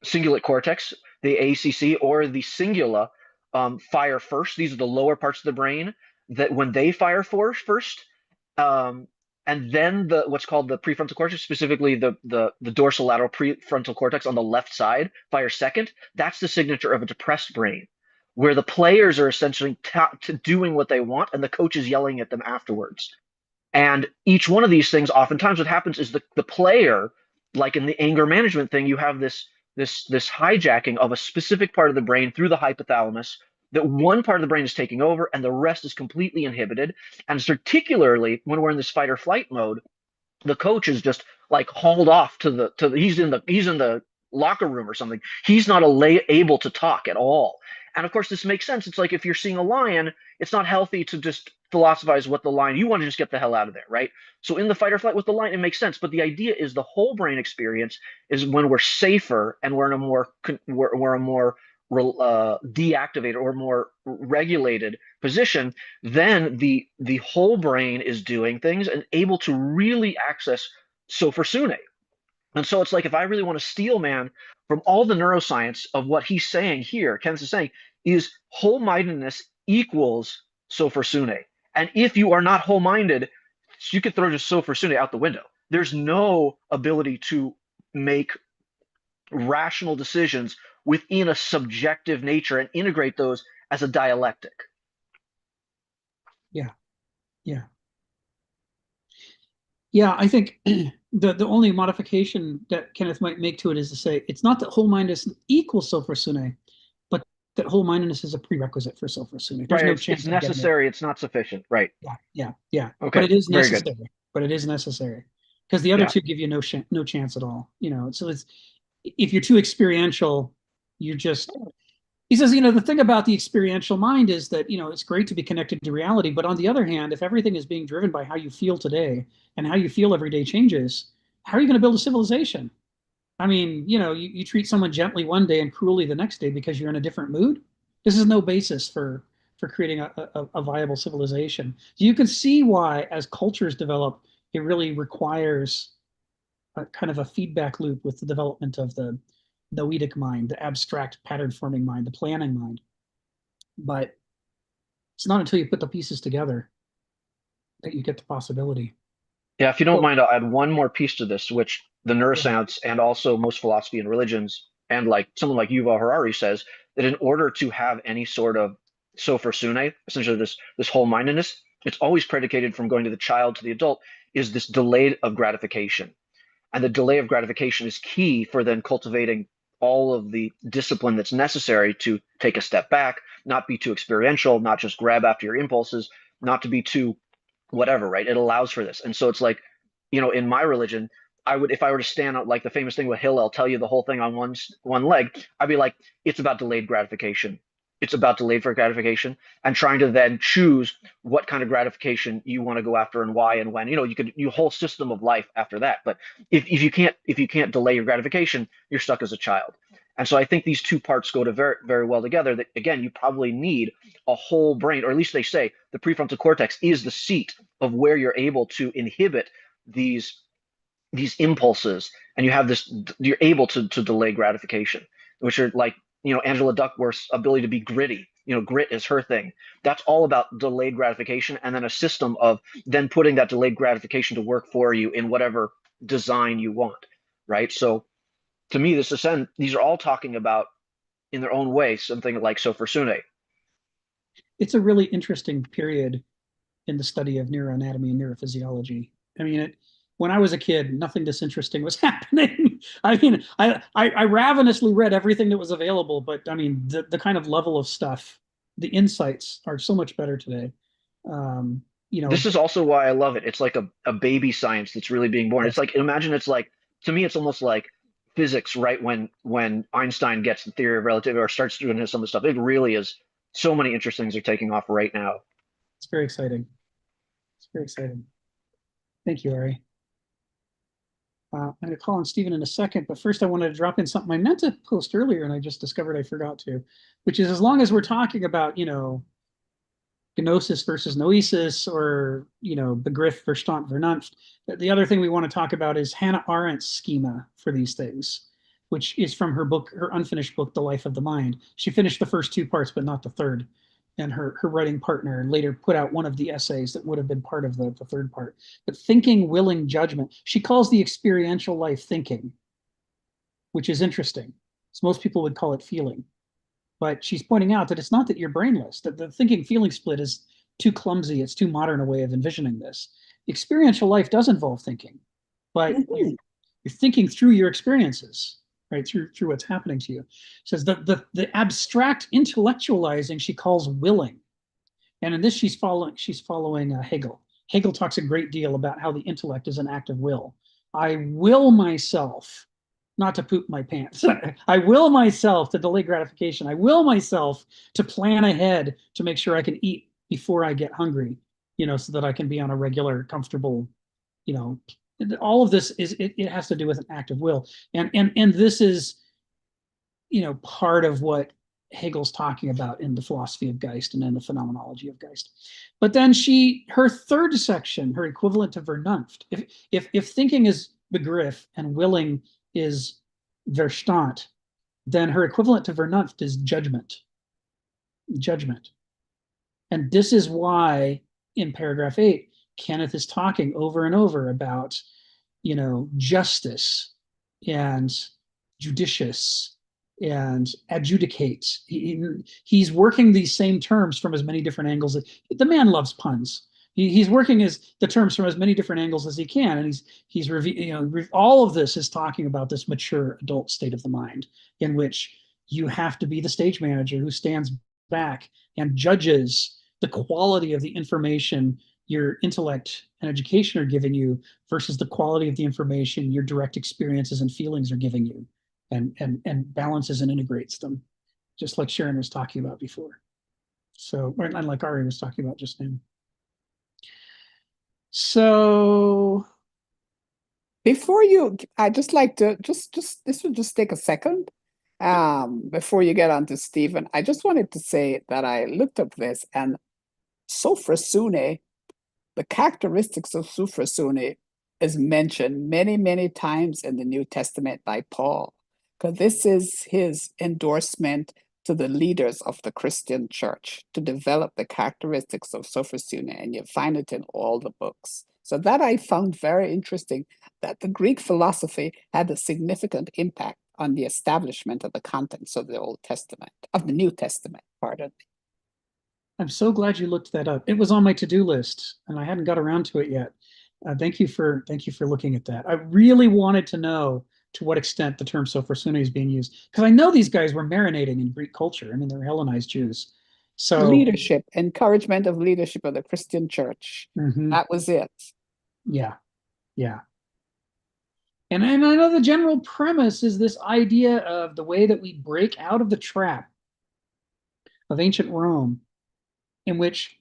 cingulate cortex, the ACC, or the cingula fire first. These are the lower parts of the brain that when they fire first, and then what's called the prefrontal cortex, specifically the dorsolateral prefrontal cortex on the left side, fire second. That's the signature of a depressed brain, where the players are essentially doing what they want, and the coach is yelling at them afterwards. And each one of these things, oftentimes what happens is the player, like in the anger management thing, you have this hijacking of a specific part of the brain through the hypothalamus, that one part of the brain is taking over and the rest is completely inhibited. And particularly when we're in this fight or flight mode, the coach is just like hauled off to he's in the locker room or something. He's not able to talk at all. And of course, this makes sense. It's like if you're seeing a lion, it's not healthy to just philosophize what the lion, you want to just get the hell out of there, right? So in the fight or flight with the lion, it makes sense. But the idea is the whole brain experience is when we're safer and we're in a more deactivated or more regulated position, then the whole brain is doing things and able to really access sophrosune. And so it's like, if I really want to steal man from all the neuroscience of what he's saying here, Kenneth is saying, is whole-mindedness equals sophrosune. And if you are not whole-minded, you could throw just sophrosune out the window. There's no ability to make rational decisions within a subjective nature and integrate those as a dialectic. Yeah, I think the only modification that Kenneth might make to it is to say it's not that whole-mindedness equals sophrosune, but that whole-mindedness is a prerequisite for sophrosune. There's no chance it's necessary. It's not sufficient. Right. Yeah. Okay. But it is necessary. Good. But it is necessary because the other two give you no chance at all. So it's, if you're too experiential, you're just. He says, the thing about the experiential mind is that, it's great to be connected to reality. But on the other hand, if everything is being driven by how you feel today and how you feel every day changes, how are you going to build a civilization? I mean, you treat someone gently one day and cruelly the next day because you're in a different mood. This is no basis for creating a viable civilization. You can see why, as cultures develop, it really requires a kind of a feedback loop with the development of the noetic mind, the abstract pattern forming mind, the planning mind. But it's not until you put the pieces together that you get the possibility. Yeah, if you don't Well, mind, I'll add one more piece to this, which the neuroscience and also most philosophy and religions, and like someone like Yuval Harari says, that in order to have any sort of sophorsune, essentially this whole mindedness, it's always predicated from going to the child to the adult, is this delay of gratification. And the delay of gratification is key for then cultivating all of the discipline that's necessary to take a step back, not be too experiential, not just grab after your impulses, not to be too whatever, right? It allows for this. And so it's like, in my religion, I would, if I were to stand up, like the famous thing with Hillel, tell you the whole thing on one leg, I'd be like, it's about delayed gratification. It's about delayed for gratification and trying to then choose what kind of gratification you want to go after and why and when. You could you whole system of life after that. But if you can't delay your gratification, you're stuck as a child. And so I think these two parts go to very, very well together. That again, you probably need a whole brain, or at least they say the prefrontal cortex is the seat of where you're able to inhibit these impulses, and you're able to delay gratification, which are like Angela Duckworth's ability to be gritty. Grit is her thing. That's all about delayed gratification, and then a system of then putting that delayed gratification to work for you in whatever design you want, right? So to me, these are all talking about in their own way something like sophorsune. it's a really interesting period in the study of neuroanatomy and neurophysiology. I mean, when I was a kid, nothing this interesting was happening. I mean, I ravenously read everything that was available, but I mean, the kind of level of stuff, the insights are so much better today. This is also why I love it. It's like a baby science that's really being born. It's like, imagine it's like, to me, it's almost like physics, right? When Einstein gets the theory of relativity or starts doing some of the stuff, it really is. So many interesting things are taking off right now. It's very exciting. It's very exciting. Thank you, Ari. I'm going to call on Stephen in a second, but first I wanted to drop in something I meant to post earlier and I just discovered I forgot to, which is as long as we're talking about, gnosis versus noesis, or Begriff, Verstand, Vernunft. The other thing we want to talk about is Hannah Arendt's schema for these things, which is from her book, her unfinished book, The Life of the Mind. She finished the first two parts, but not the third. And her writing partner later put out one of the essays that would have been part of the third part. But thinking, willing, judgment, she calls the experiential life thinking, which is interesting. So most people would call it feeling. But she's pointing out that it's not that you're brainless, that the thinking feeling split is too clumsy, it's too modern a way of envisioning this. The experiential life does involve thinking, but you're thinking through your experiences, right? Through what's happening to you. It says the abstract intellectualizing she calls willing. And in this, she's following Hegel. Hegel talks a great deal about how the intellect is an act of will. I will myself not to poop my pants. I will myself to delay gratification. I will myself to plan ahead to make sure I can eat before I get hungry, so that I can be on a regular, comfortable, all of this it has to do with an act of will. And this is, part of what Hegel's talking about in the philosophy of Geist and in the phenomenology of Geist. But then her third section, her equivalent to Vernunft, if thinking is Begriff and willing is Verstand, then her equivalent to Vernunft is judgment. Judgment. And this is why in paragraph 8, Kenneth is talking over and over about, justice and judicious and adjudicate. He's working these same terms from as many different angles. The man loves puns. He's working the terms from as many different angles as he can, and he's all of this is talking about this mature adult state of the mind in which you have to be the stage manager who stands back and judges the quality of the information your intellect and education are giving you versus the quality of the information your direct experiences and feelings are giving you, and balances and integrates them, just like Sharon was talking about before. So, and like Ari was talking about just now. So before I just like to just this will just take a second. Before you get on to Stephen, I just wanted to say that I looked up this, and sophrosune, the characteristics of sophrosune is mentioned many, many times in the New Testament by Paul, because this is his endorsement to the leaders of the Christian church to develop the characteristics of sophrosune, and you find it in all the books. So that I found very interesting, that the Greek philosophy had a significant impact on the establishment of the contents of the Old Testament, of the New Testament, pardon me. I'm so glad you looked that up. It was on my to-do list, and I hadn't got around to it yet. Thank you for looking at that. I really wanted to know to what extent the term sophrosune is being used, because I know these guys were marinating in Greek culture. I mean, they're Hellenized Jews. So leadership, encouragement of leadership of the Christian church. That was it. Yeah, yeah. And I know the general premise is this idea of the way that we break out of the trap of ancient Rome, in which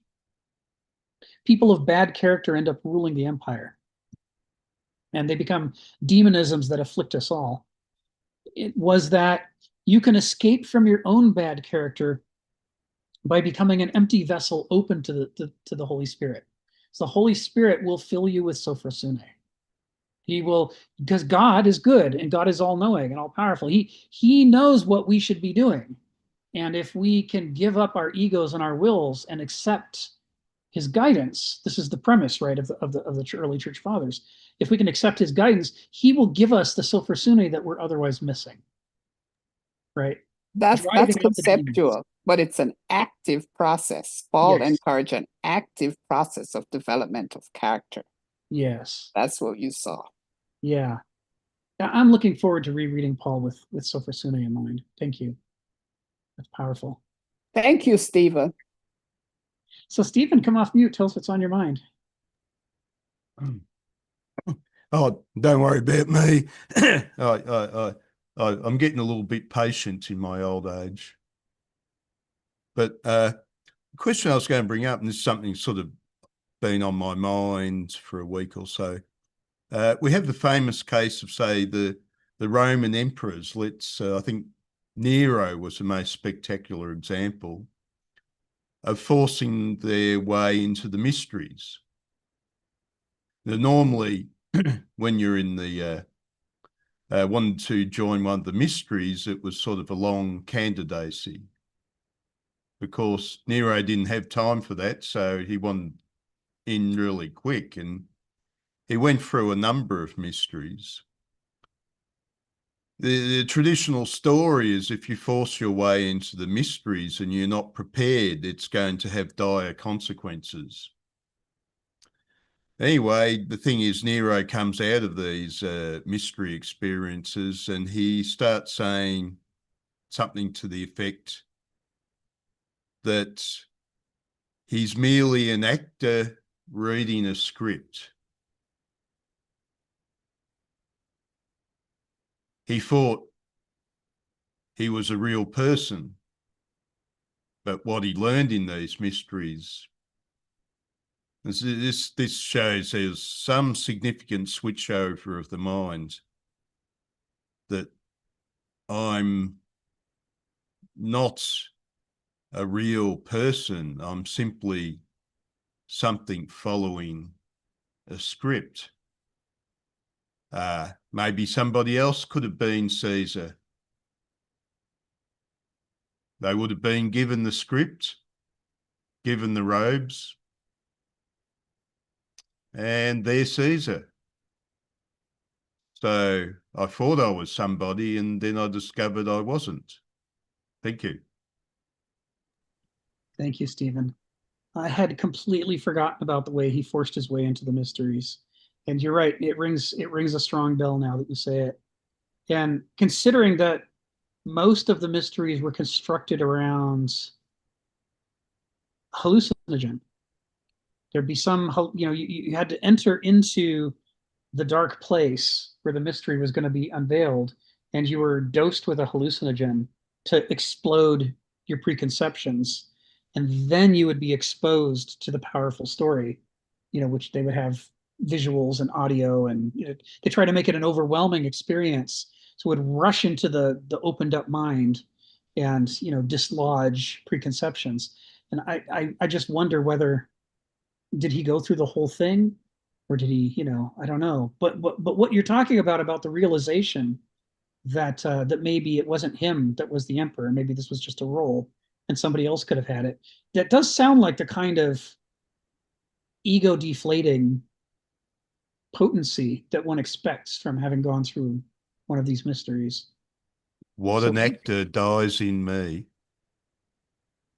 people of bad character end up ruling the empire. And they become demonisms that afflict us all. It was that you can escape from your own bad character by becoming an empty vessel open to the Holy Spirit. So the Holy Spirit will fill you with sophrosune. He will, because God is good and God is all-knowing and all-powerful. He knows what we should be doing. And if we can give up our egos and our wills and accept his guidance, this is the premise, right, of the early church fathers. If we can accept his guidance, he will give us the sophrosune that we're otherwise missing, right? That's conceptual, but it's an active process. Paul encouraged an active process of development of character. Yes. That's what you saw. Yeah. I'm looking forward to rereading Paul with sophrosune in mind. Thank you. That's powerful. Thank you, Stephen. So, Stephen, come off mute. Tell us what's on your mind. Oh, don't worry about me. I'm getting a little bit patient in my old age. But the question I was going to bring up, and this is something sort of been on my mind for a week or so. We have the famous case of, say, the Roman emperors. I think Nero was the most spectacular example of forcing their way into the mysteries. Now, normally, when you're in the wanted to join one of the mysteries, it was sort of a long candidacy. Of course, Nero didn't have time for that, so he wanted in really quick, and he went through a number of mysteries. The traditional story is if you force your way into the mysteries and you're not prepared, it's going to have dire consequences. Anyway, the thing is, Nero comes out of these mystery experiences and he starts saying something to the effect that he's merely an actor reading a script. He thought he was a real person, but what he learned in these mysteries, this shows there's some significant switchover of the mind, that I'm not a real person. I'm simply something following a script. Maybe somebody else could have been Caesar. They would have been given the script, given the robes, and they're Caesar. So I thought I was somebody, and then I discovered I wasn't. Thank you. Thank you, Stephen. I had completely forgotten about the way he forced his way into the mysteries. And you're right, it rings a strong bell now that you say it. And considering that most of the mysteries were constructed around hallucinogen, there'd be some, you had to enter into the dark place where the mystery was going to be unveiled, and you were dosed with a hallucinogen to explode your preconceptions, and then you would be exposed to the powerful story, which they would have visuals and audio, and they try to make it an overwhelming experience So it would rush into the opened up mind and, dislodge preconceptions. And I just wonder whether, did he go through the whole thing, or did he, I don't know. But what you're talking about the realization that that maybe it wasn't him that was the emperor, maybe this was just a role and somebody else could have had it. That does sound like the kind of ego deflating potency that one expects from having gone through one of these mysteries. What an actor dies in me.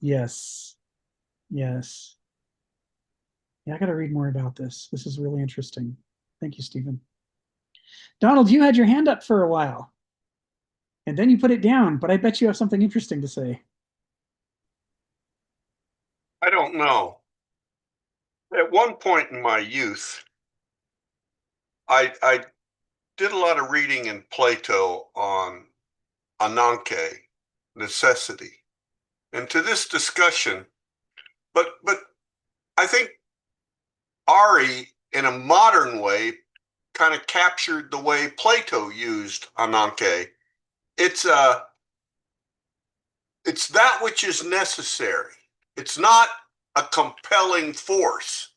Yes. Yes. Yeah, I got to read more about this. This is really interesting. Thank you, Stephen. Donald, you had your hand up for a while, and then you put it down, but I bet you have something interesting to say. I don't know. At one point in my youth, I did a lot of reading in Plato on ananke, necessity. And to this discussion, but I think Ari, in a modern way, kind of captured the way Plato used ananke. It's that which is necessary. It's not a compelling force.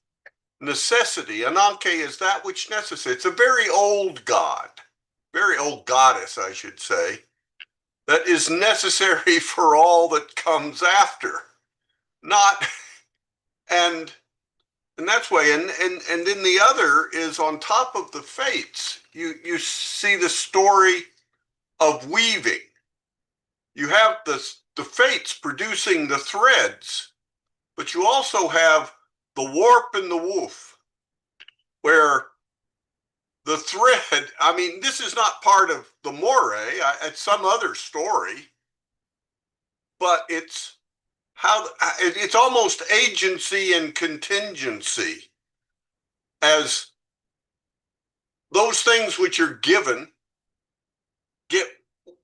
Necessity, ananke, is that which necessary. It's a very old god, very old goddess, I should say, that is necessary for all that comes after. Not, and that's way. And then the other is on top of the fates. You see the story of weaving. You have the fates producing the threads, but you also have the warp and the woof, where the thread, I mean, this is not part of the moire, it's some other story, but it's almost agency and contingency, as those things which are given get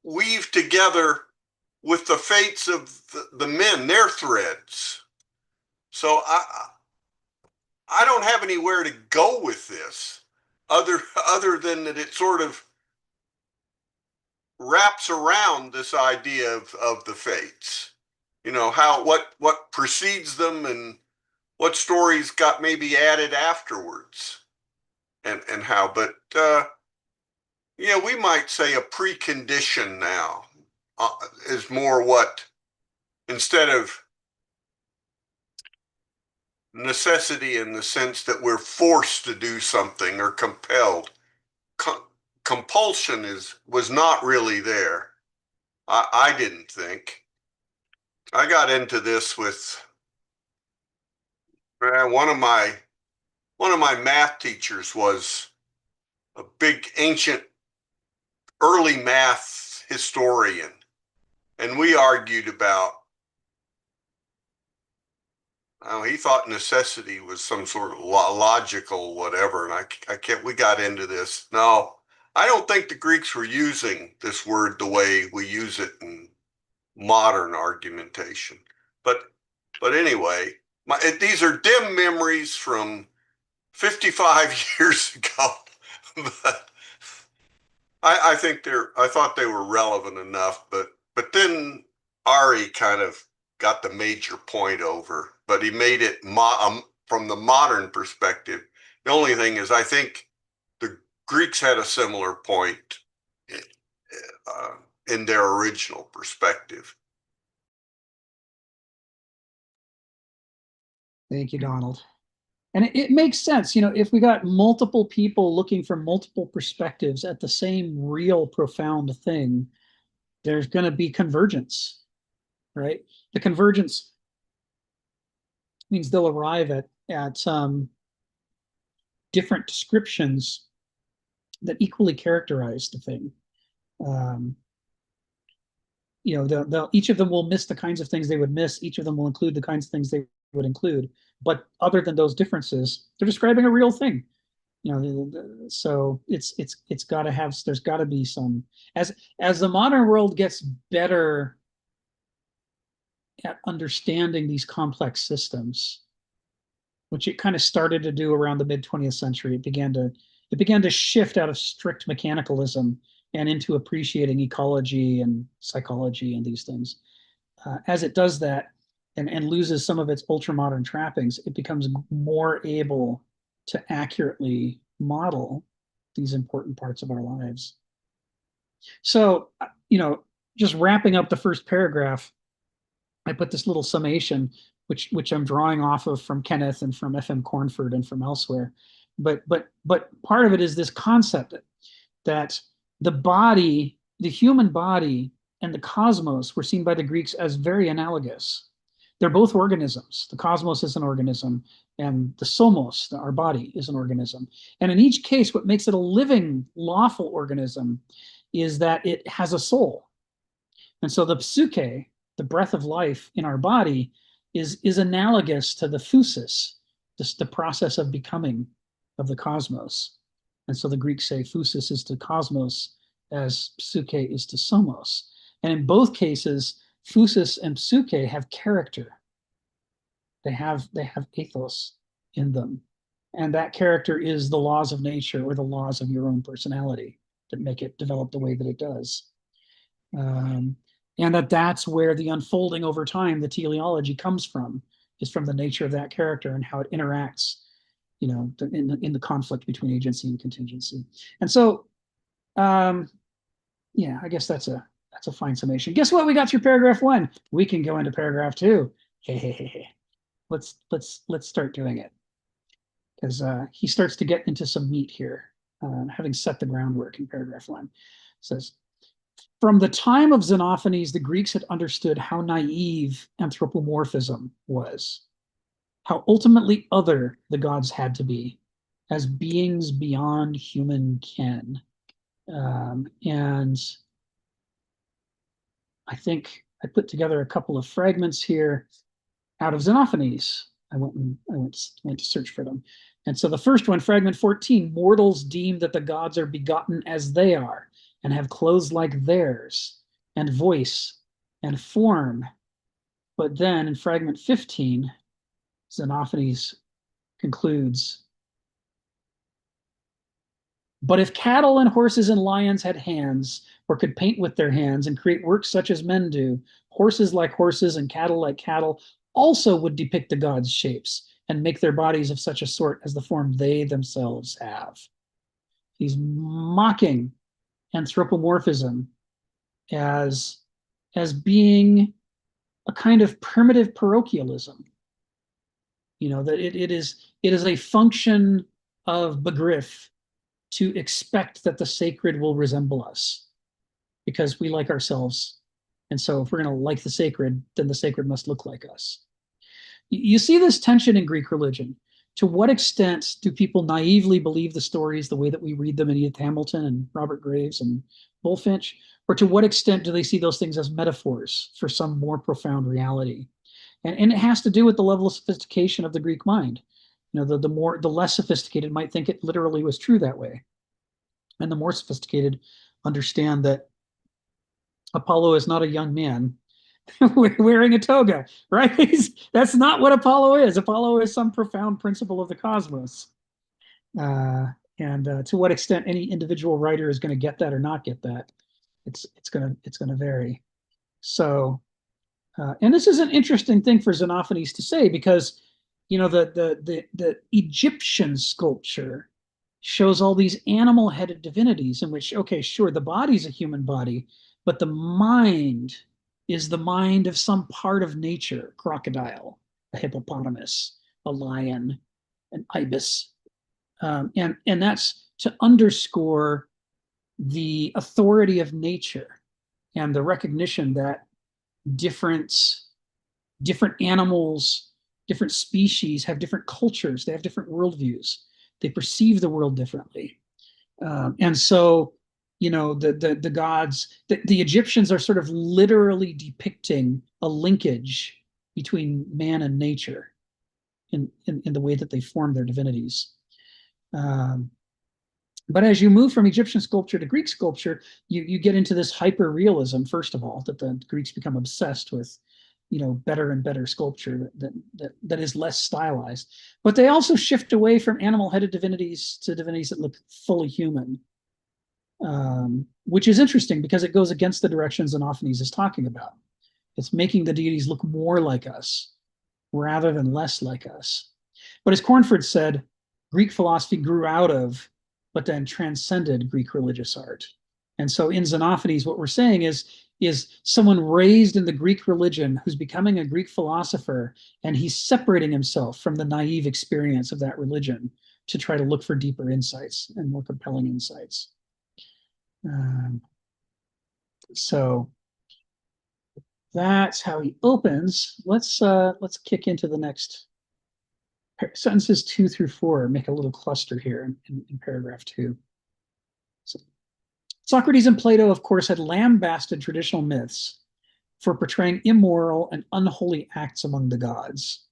weaved together with the fates of the men, their threads. So I don't have anywhere to go with this other than that it sort of wraps around this idea of the fates. What precedes them and what stories got maybe added afterwards, and how. But we might say a precondition now is more what, instead of necessity in the sense that we're forced to do something or compelled. Compulsion was not really there. I didn't think. I got into this with one of my math teachers was a big ancient early math historian, and we argued about, he thought necessity was some sort of logical whatever, and we got into this. No, I don't think the Greeks were using this word the way we use it in modern argumentation. But anyway, these are dim memories from 55 years ago. But I thought they were relevant enough, but then Ari kind of got the major point over, but he made it from the modern perspective. The only thing is, I think the Greeks had a similar point in their original perspective. Thank you, Donald. And it makes sense, if we got multiple people looking from multiple perspectives at the same real profound thing, there's going to be convergence, right? The convergence means they'll arrive at different descriptions that equally characterize the thing. Each of them will miss the kinds of things they would miss. Each of them will include the kinds of things they would include. But other than those differences, they're describing a real thing. So it's got to have. There's got to be some. As the modern world gets better at understanding these complex systems, which it kind of started to do around the mid 20th century, it began to shift out of strict mechanicalism and into appreciating ecology and psychology and these things. As it does that and loses some of its ultramodern trappings, it becomes more able to accurately model these important parts of our lives. So, just wrapping up the first paragraph, I put this little summation, which I'm drawing off of from Kenneth and from F.M. Cornford and from elsewhere. But part of it is this concept that the body, the human body, and the cosmos were seen by the Greeks as very analogous. They're both organisms. The cosmos is an organism, and the somos, our body, is an organism. And in each case, what makes it a living, lawful organism is that it has a soul. And so the psyche, the breath of life in our body, is analogous to the phusis, the process of becoming of the cosmos. And so the Greeks say phusis is to cosmos as psyche is to somos. And in both cases, phusis and psyche have character. They have ethos in them. And that character is the laws of nature or the laws of your own personality that make it develop the way that it does. And that's where the unfolding over time, the teleology comes from, is from the nature of that character and how it interacts, in the conflict between agency and contingency. And so, I guess that's a fine summation. Guess what? We got through paragraph 1. We can go into paragraph 2. Let's start doing it, because he starts to get into some meat here, having set the groundwork in paragraph 1. It says, from the time of Xenophanes, the Greeks had understood how naive anthropomorphism was, how ultimately other the gods had to be, as beings beyond human ken. And I think I put together a couple of fragments here out of Xenophanes. I went to search for them. And so the first one, fragment 14, mortals deem that the gods are begotten as they are, and have clothes like theirs, and voice, and form. But then in fragment 15, Xenophanes concludes, but if cattle and horses and lions had hands, or could paint with their hands and create works such as men do, horses like horses and cattle like cattle also would depict the gods' shapes and make their bodies of such a sort as the form they themselves have. He's mocking anthropomorphism as being a kind of primitive parochialism. That it is a function of begriff to expect that the sacred will resemble us because we like ourselves. And so if we're going to like the sacred, then the sacred must look like us. You see this tension in Greek religion. To what extent do people naively believe the stories the way that we read them in Edith Hamilton and Robert Graves and Bullfinch? Or to what extent do they see those things as metaphors for some more profound reality? And it has to do with the level of sophistication of the Greek mind. The less sophisticated might think it literally was true that way. And the more sophisticated understand that Apollo is not a young man wearing a toga, right? That's not what Apollo is. Apollo is some profound principle of the cosmos. And to what extent any individual writer is going to get that or not get that, it's going to vary. So, and this is an interesting thing for Xenophanes to say, because the Egyptian sculpture shows all these animal-headed divinities in which, okay, sure, the body's a human body, but the mind is the mind of some part of nature, crocodile, a hippopotamus, a lion, an ibis. And that's to underscore the authority of nature and the recognition that different animals, different species have different cultures, they have different worldviews, they perceive the world differently. And so, the gods, the Egyptians are sort of literally depicting a linkage between man and nature in the way that they form their divinities. But as you move from Egyptian sculpture to Greek sculpture, you get into this hyper-realism, first of all, that the Greeks become obsessed with, better and better sculpture that is less stylized. But they also shift away from animal-headed divinities to divinities that look fully human. which is interesting because it goes against the direction Xenophanes is talking about. It's making the deities look more like us rather than less like us. But as Cornford said, Greek philosophy grew out of, but then transcended Greek religious art. And so in Xenophanes, what we're saying is someone raised in the Greek religion who's becoming a Greek philosopher, and he's separating himself from the naive experience of that religion to try to look for deeper insights and more compelling insights. So that's how he opens. Let's kick into the next sentences 2 through 4. Make a little cluster here in paragraph 2. So, Socrates and Plato, of course, had lambasted traditional myths for portraying immoral and unholy acts among the gods,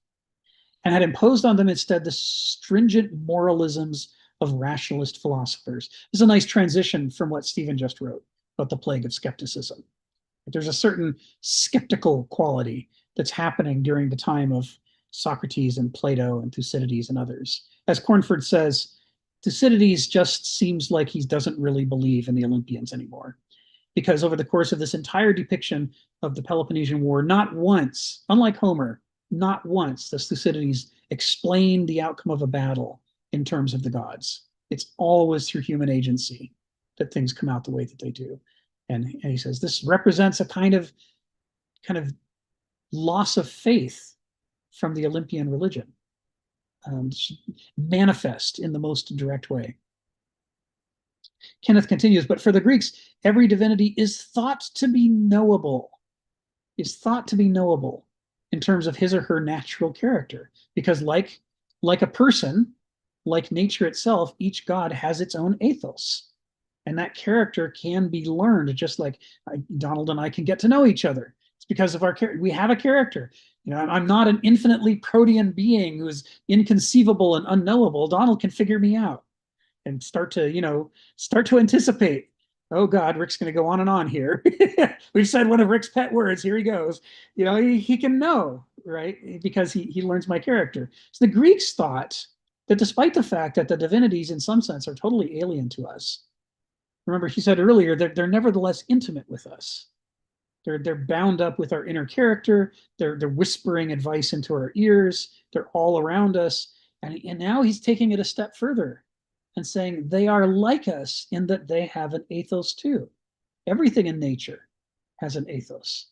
and had imposed on them instead the stringent moralisms of rationalist philosophers. This is a nice transition from what Stephen just wrote about the plague of skepticism. There's a certain skeptical quality that's happening during the time of Socrates and Plato and Thucydides and others. As Cornford says, Thucydides just seems like he doesn't really believe in the Olympians anymore, because over the course of this entire depiction of the Peloponnesian War, not once, unlike Homer, not once does Thucydides explain the outcome of a battle in terms of the gods. It's always through human agency that things come out the way that they do. And he says this represents a kind of loss of faith from the Olympian religion, manifest in the most direct way. Kenneth continues, but for the Greeks, every divinity is thought to be knowable, in terms of his or her natural character, because like a person, like nature itself, each god has its own ethos. And that character can be learned, just like Donald and I can get to know each other. It's because of our character. We have a character. I'm not an infinitely protean being who is inconceivable and unknowable. Donald can figure me out and start to anticipate. Oh God, Rick's going to go on and on here. We've said one of Rick's pet words. Here he goes. He can know, right? Because he learns my character. So the Greeks thought that despite the fact that the divinities in some sense are totally alien to us, remember, he said earlier that they're nevertheless intimate with us. They're bound up with our inner character. They're whispering advice into our ears. They're all around us. And now he's taking it a step further and saying they are like us in that they have an ethos too. Everything in nature has an ethos.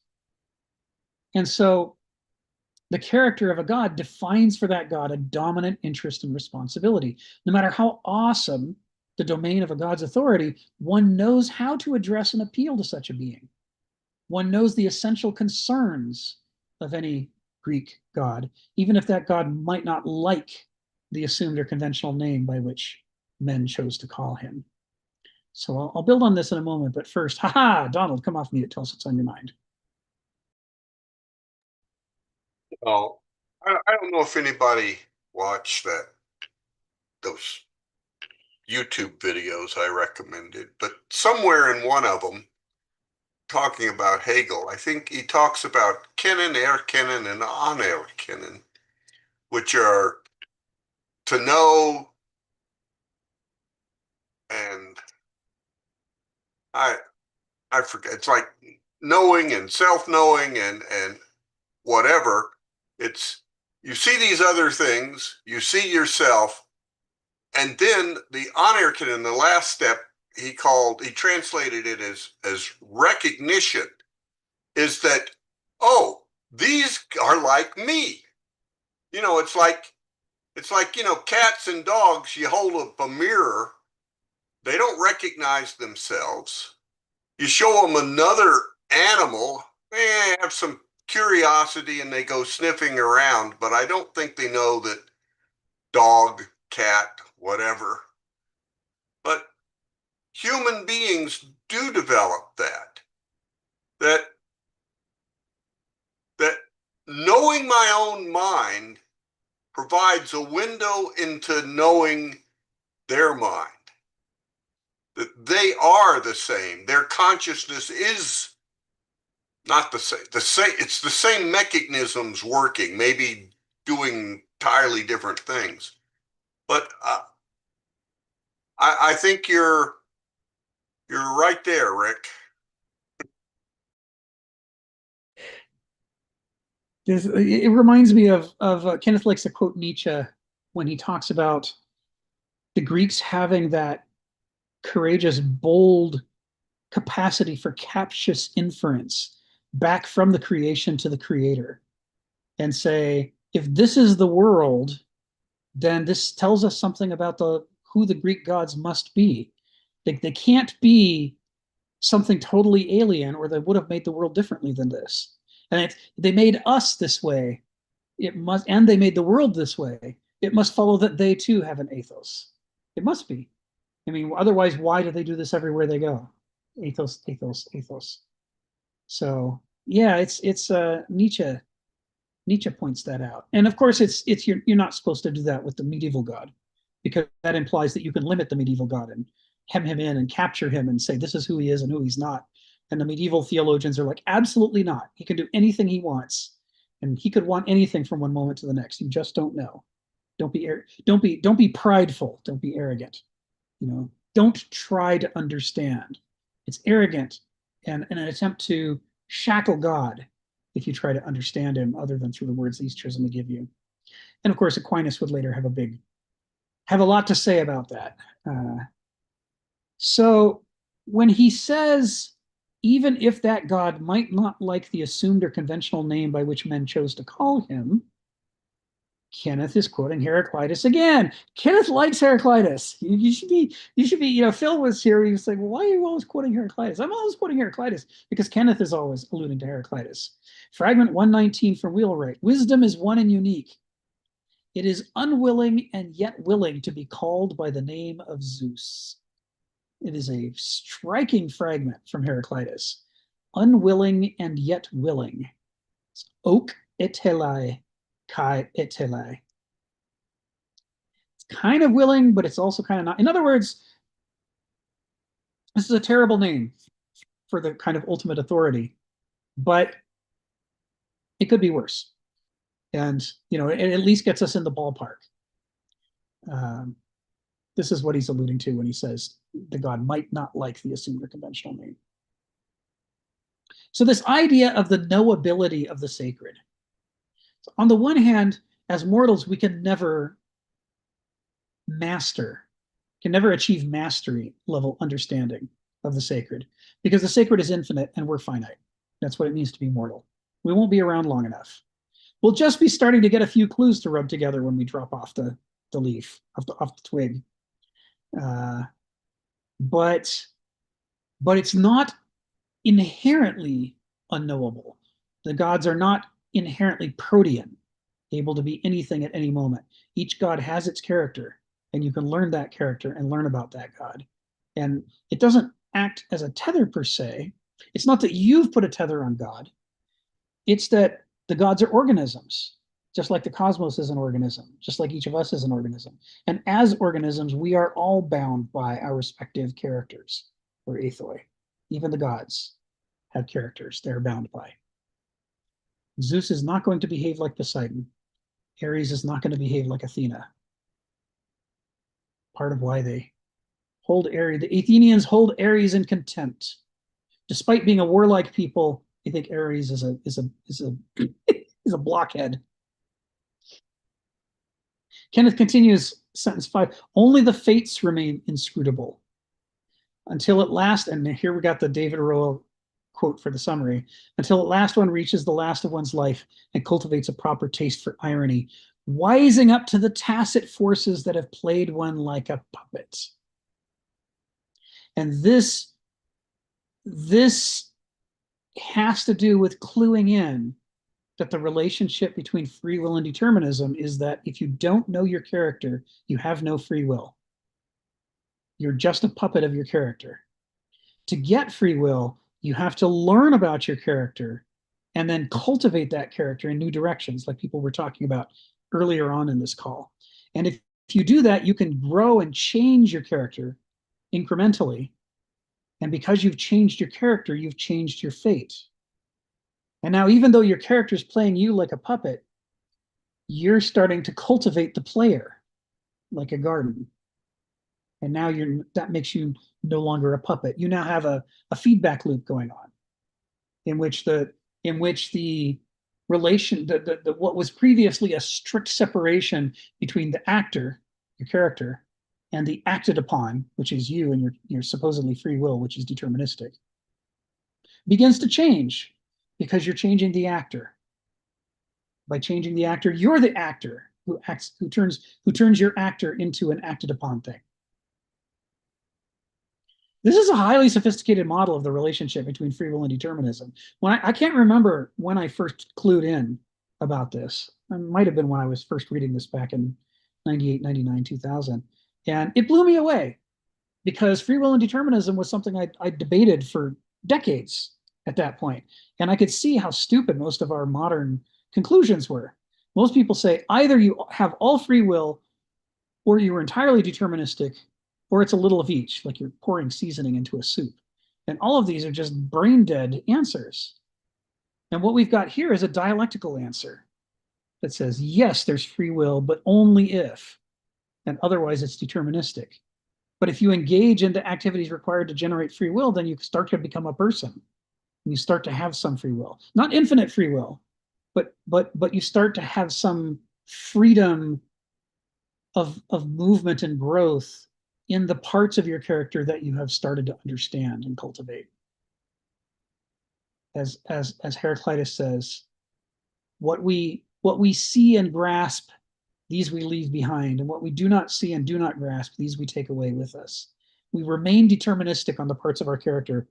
And so the character of a god defines for that god a dominant interest and responsibility. No matter how awesome the domain of a god's authority, one knows how to address and appeal to such a being. One knows the essential concerns of any Greek god, even if that god might not like the assumed or conventional name by which men chose to call him. So I'll build on this in a moment, but first, Donald, come off mute. Tell us what's on your mind. Well, I don't know if anybody watched those YouTube videos I recommended, but somewhere in one of them, talking about Hegel, I think he talks about kennen, erkennen, and anerkennen, which are to know, and I forget. It's like knowing and self-knowing and whatever. It's you see these other things, you see yourself, and then the anerkennen, the last step, he translated it as recognition, is that, oh, these are like me. It's like cats and dogs, you hold up a mirror, they don't recognize themselves. You show them another animal, they have some curiosity and they go sniffing around, but I don't think they know that dog, cat, whatever. But human beings do develop that knowing my own mind provides a window into knowing their mind, that they are the same. Their consciousness is not the same. It's the same mechanisms working, maybe doing entirely different things. But I think your You're right there, Rick. It reminds me of Kenneth likes to quote Nietzsche when he talks about the Greeks having that courageous, bold capacity for captious inference back from the creation to the creator, and say, if this is the world, then this tells us something about who the Greek gods must be. They can't be something totally alien, or they would have made the world differently than this. And they made us this way. And they made the world this way. It must follow that they too have an ethos. It must be. I mean, otherwise, why do they do this everywhere they go? Ethos, ethos, ethos. So yeah, it's Nietzsche. Nietzsche points that out, and of course, you're not supposed to do that with the medieval god, because that implies that you can limit the medieval god and hem him in and capture him and say this is who he is and who he's not. And the medieval theologians are like, absolutely not. He can do anything he wants, and he could want anything from one moment to the next. You just don't know. Don't be prideful. Don't be arrogant. Don't try to understand. It's arrogant and an attempt to shackle God if you try to understand him other than through the words he's chosen to give you. And of course, Aquinas would later have a lot to say about that. So when he says, even if that God might not like the assumed or conventional name by which men chose to call him, Kenneth is quoting Heraclitus again. Kenneth likes Heraclitus. You should be, Phil was here. He was like, well, why are you always quoting Heraclitus? I'm always quoting Heraclitus because Kenneth is always alluding to Heraclitus. Fragment 119 from Wheelwright. Wisdom is one and unique. It is unwilling and yet willing to be called by the name of Zeus. It is a striking fragment from Heraclitus. Unwilling and yet willing. It's oak etelai. Kai etelai. It's kind of willing, but it's also kind of not. In other words, this is a terrible name for the kind of ultimate authority, but it could be worse. And, it at least gets us in the ballpark. This is what he's alluding to when he says the god might not like the assumed or conventional name. So this idea of the knowability of the sacred. So on the one hand, as mortals, we can never achieve mastery level understanding of the sacred, because the sacred is infinite and we're finite. That's what it means to be mortal. We won't be around long enough. We'll just be starting to get a few clues to rub together when we drop off the leaf, off the twig. But it's not inherently unknowable. The gods are not inherently protean, able to be anything at any moment. Each god has its character, and you can learn that character and learn about that god. And it doesn't act as a tether per se. It's not that you've put a tether on God. It's that the gods are organisms, just like the cosmos is an organism, just like each of us is an organism. And as organisms, we are all bound by our respective characters, or ethoi. Even the gods have characters they're bound by. Zeus is not going to behave like Poseidon. Ares is not going to behave like Athena. Part of why they hold Ares, the Athenians hold Ares in contempt. Despite being a warlike people, they think Ares is a blockhead. Kenneth continues, sentence 5, only the fates remain inscrutable until at last, and here we got the David Rowe quote for the summary, until at last one reaches the last of one's life and cultivates a proper taste for irony, wising up to the tacit forces that have played one like a puppet. And this has to do with cluing in that the relationship between free will and determinism is that if you don't know your character, you have no free will. You're just a puppet of your character. To get free will, you have to learn about your character and then cultivate that character in new directions, like people were talking about earlier on in this call. And if you do that, you can grow and change your character incrementally. And because you've changed your character, you've changed your fate. And now, even though your character is playing you like a puppet, you're starting to cultivate the player like a garden. And now that makes you no longer a puppet. You now have a feedback loop going on in which the relation, what was previously a strict separation between the actor, your character, and the acted upon, which is you and your supposedly free will, which is deterministic, begins to change because you're changing the actor. By changing the actor, you're the actor who turns your actor into an acted upon thing. This is a highly sophisticated model of the relationship between free will and determinism. I can't remember when I first clued in about this. It might have been when I was first reading this back in 98, 99, 2000. And it blew me away because free will and determinism was something I debated for decades at that point. And I could see how stupid most of our modern conclusions were. Most people say either you have all free will or you are entirely deterministic, or it's a little of each, like you're pouring seasoning into a soup. And all of these are just brain dead answers. And what we've got here is a dialectical answer that says, yes, there's free will, but only if, and otherwise it's deterministic. But if you engage in the activities required to generate free will, then you start to become a person. And you start to have some free will, not infinite free will, but you start to have some freedom of movement and growth in the parts of your character that you have started to understand and cultivate. As Heraclitus says, what we see and grasp, these we leave behind, and what we do not see and do not grasp, these we take away with us. We remain deterministic on the parts of our character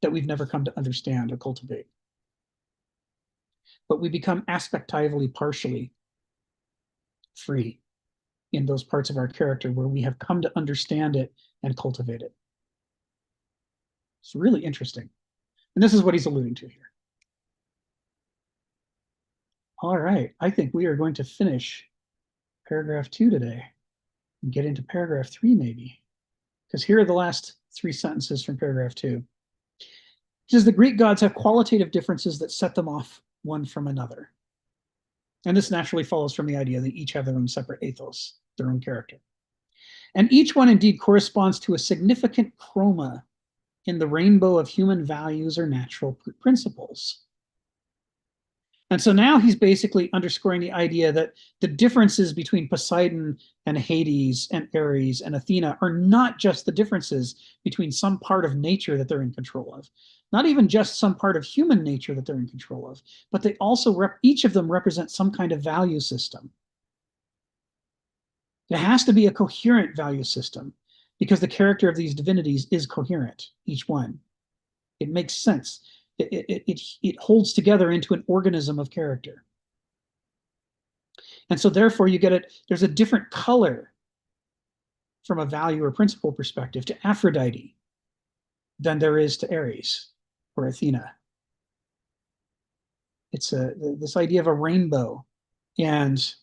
that we've never come to understand or cultivate. But we become aspectively, partially free in those parts of our character where we have come to understand it and cultivate it. It's really interesting. And this is what he's alluding to here. All right, I think we are going to finish paragraph 2 today and get into paragraph 3 maybe, because here are the last 3 sentences from paragraph 2. It says the Greek gods have qualitative differences that set them off one from another. And this naturally follows from the idea that each have their own separate ethos, their own character. And each one indeed corresponds to a significant chroma in the rainbow of human values or natural principles. And so now he's basically underscoring the idea that the differences between Poseidon and Hades and Ares and Athena are not just the differences between some part of nature that they're in control of, not even just some part of human nature that they're in control of, but they also, each of them represent some kind of value system. It has to be a coherent value system because the character of these divinities is coherent, each one. It makes sense. It holds together into an organism of character. And so therefore you get it, there's a different color from a value or principle perspective to Aphrodite than there is to Ares or Athena. It's this idea of a rainbow, and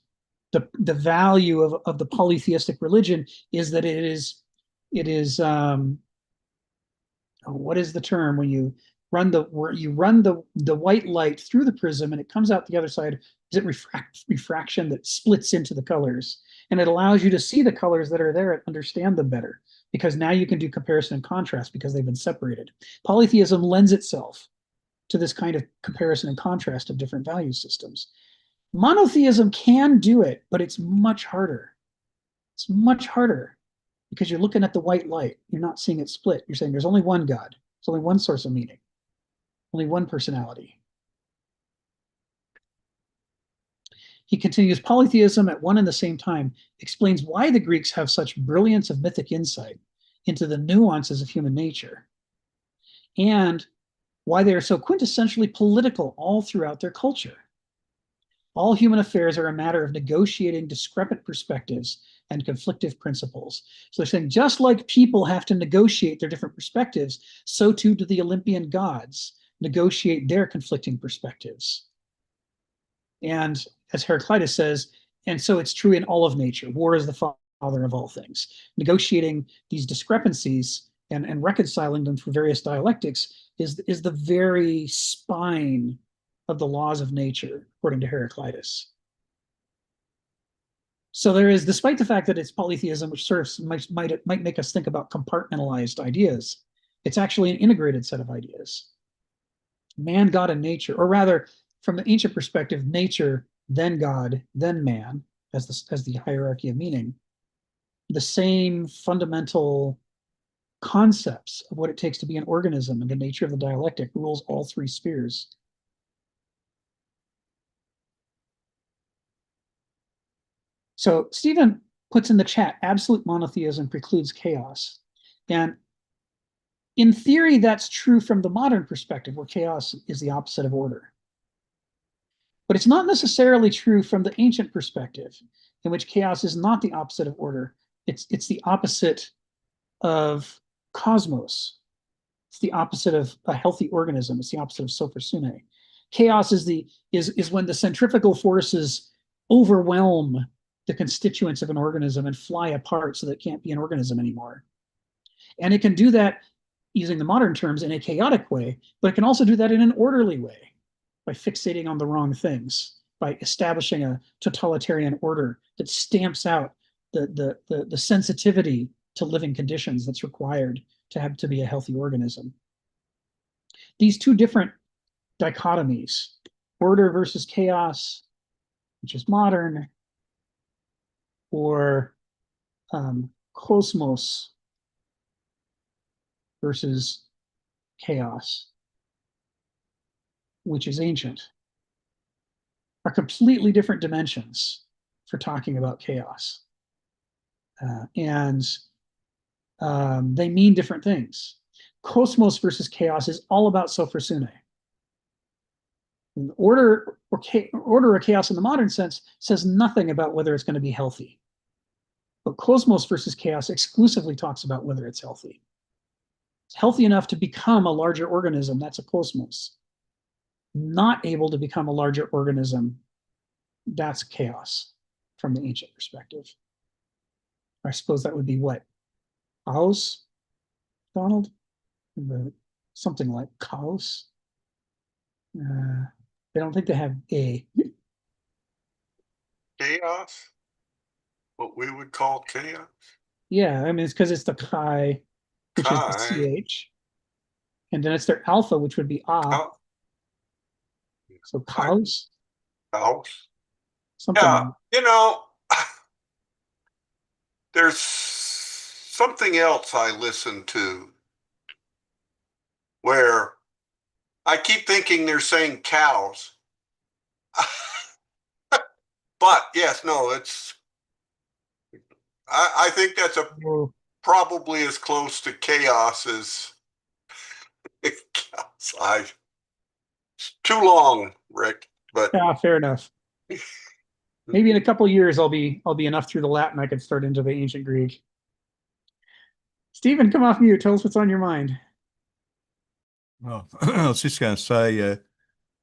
the value of the polytheistic religion is that it is what is the term when you run the white light through the prism and it comes out the other side? Is it refraction that splits into the colors? And it allows you to see the colors that are there and understand them better, because now you can do comparison and contrast because they've been separated. Polytheism lends itself to this kind of comparison and contrast of different value systems. Monotheism can do it, but it's much harder. It's much harder because you're looking at the white light. You're not seeing it split. You're saying there's only one God. There's only one source of meaning. Only one personality. He continues, polytheism at one and the same time explains why the Greeks have such brilliance of mythic insight into the nuances of human nature, and why they are so quintessentially political all throughout their culture. All human affairs are a matter of negotiating discrepant perspectives and conflictive principles. So they're saying just like people have to negotiate their different perspectives, so too do the Olympian gods negotiate their conflicting perspectives. And as Heraclitus says, and so it's true in all of nature. War is the father of all things. Negotiating these discrepancies and reconciling them through various dialectics is the very spine of the laws of nature, according to Heraclitus. So there is, despite the fact that it's polytheism, which sort of might make us think about compartmentalized ideas, it's actually an integrated set of ideas. Man, God, and nature, or rather, from the ancient perspective, nature, then God, then man, as the hierarchy of meaning. The same fundamental concepts of what it takes to be an organism and the nature of the dialectic rules all three spheres. So Stephen puts in the chat, absolute monotheism precludes chaos. And in theory, that's true from the modern perspective, where chaos is the opposite of order. But it's not necessarily true from the ancient perspective, in which chaos is not the opposite of order. It's the opposite of cosmos. It's the opposite of a healthy organism. It's the opposite of sophrosyne. Chaos is when the centrifugal forces overwhelm the constituents of an organism and fly apart so that it can't be an organism anymore. And it can do that, using the modern terms, in a chaotic way, but it can also do that in an orderly way by fixating on the wrong things, by establishing a totalitarian order that stamps out the sensitivity to living conditions that's required to be a healthy organism. These two different dichotomies, order versus chaos, which is modern, or cosmos versus chaos, which is ancient, are completely different dimensions for talking about chaos. And they mean different things. Cosmos versus chaos is all about sophrosyne. Order or chaos in the modern sense says nothing about whether it's going to be healthy. But cosmos versus chaos exclusively talks about whether it's healthy. It's healthy enough to become a larger organism, that's a cosmos. Not able to become a larger organism, that's chaos from the ancient perspective. I suppose that would be what? Chaos, Donald? Something like chaos. I don't think they have a. Chaos? What we would call chaos? Yeah, I mean, it's because it's the chi, which is the ch. And then it's their alpha, which would be a. So chaos? Chaos. Something Yeah, like. you know, there's something else I listen to where I keep thinking they're saying cows. But yes, no, it's, I think that's probably as close to chaos as chaos. It's too long, Rick, but Yeah, fair enough. Maybe in a couple of years I'll be enough through the Latin I could start into the ancient Greek. Stephen, come off mute. Tell us what's on your mind. Well, I was just going to say,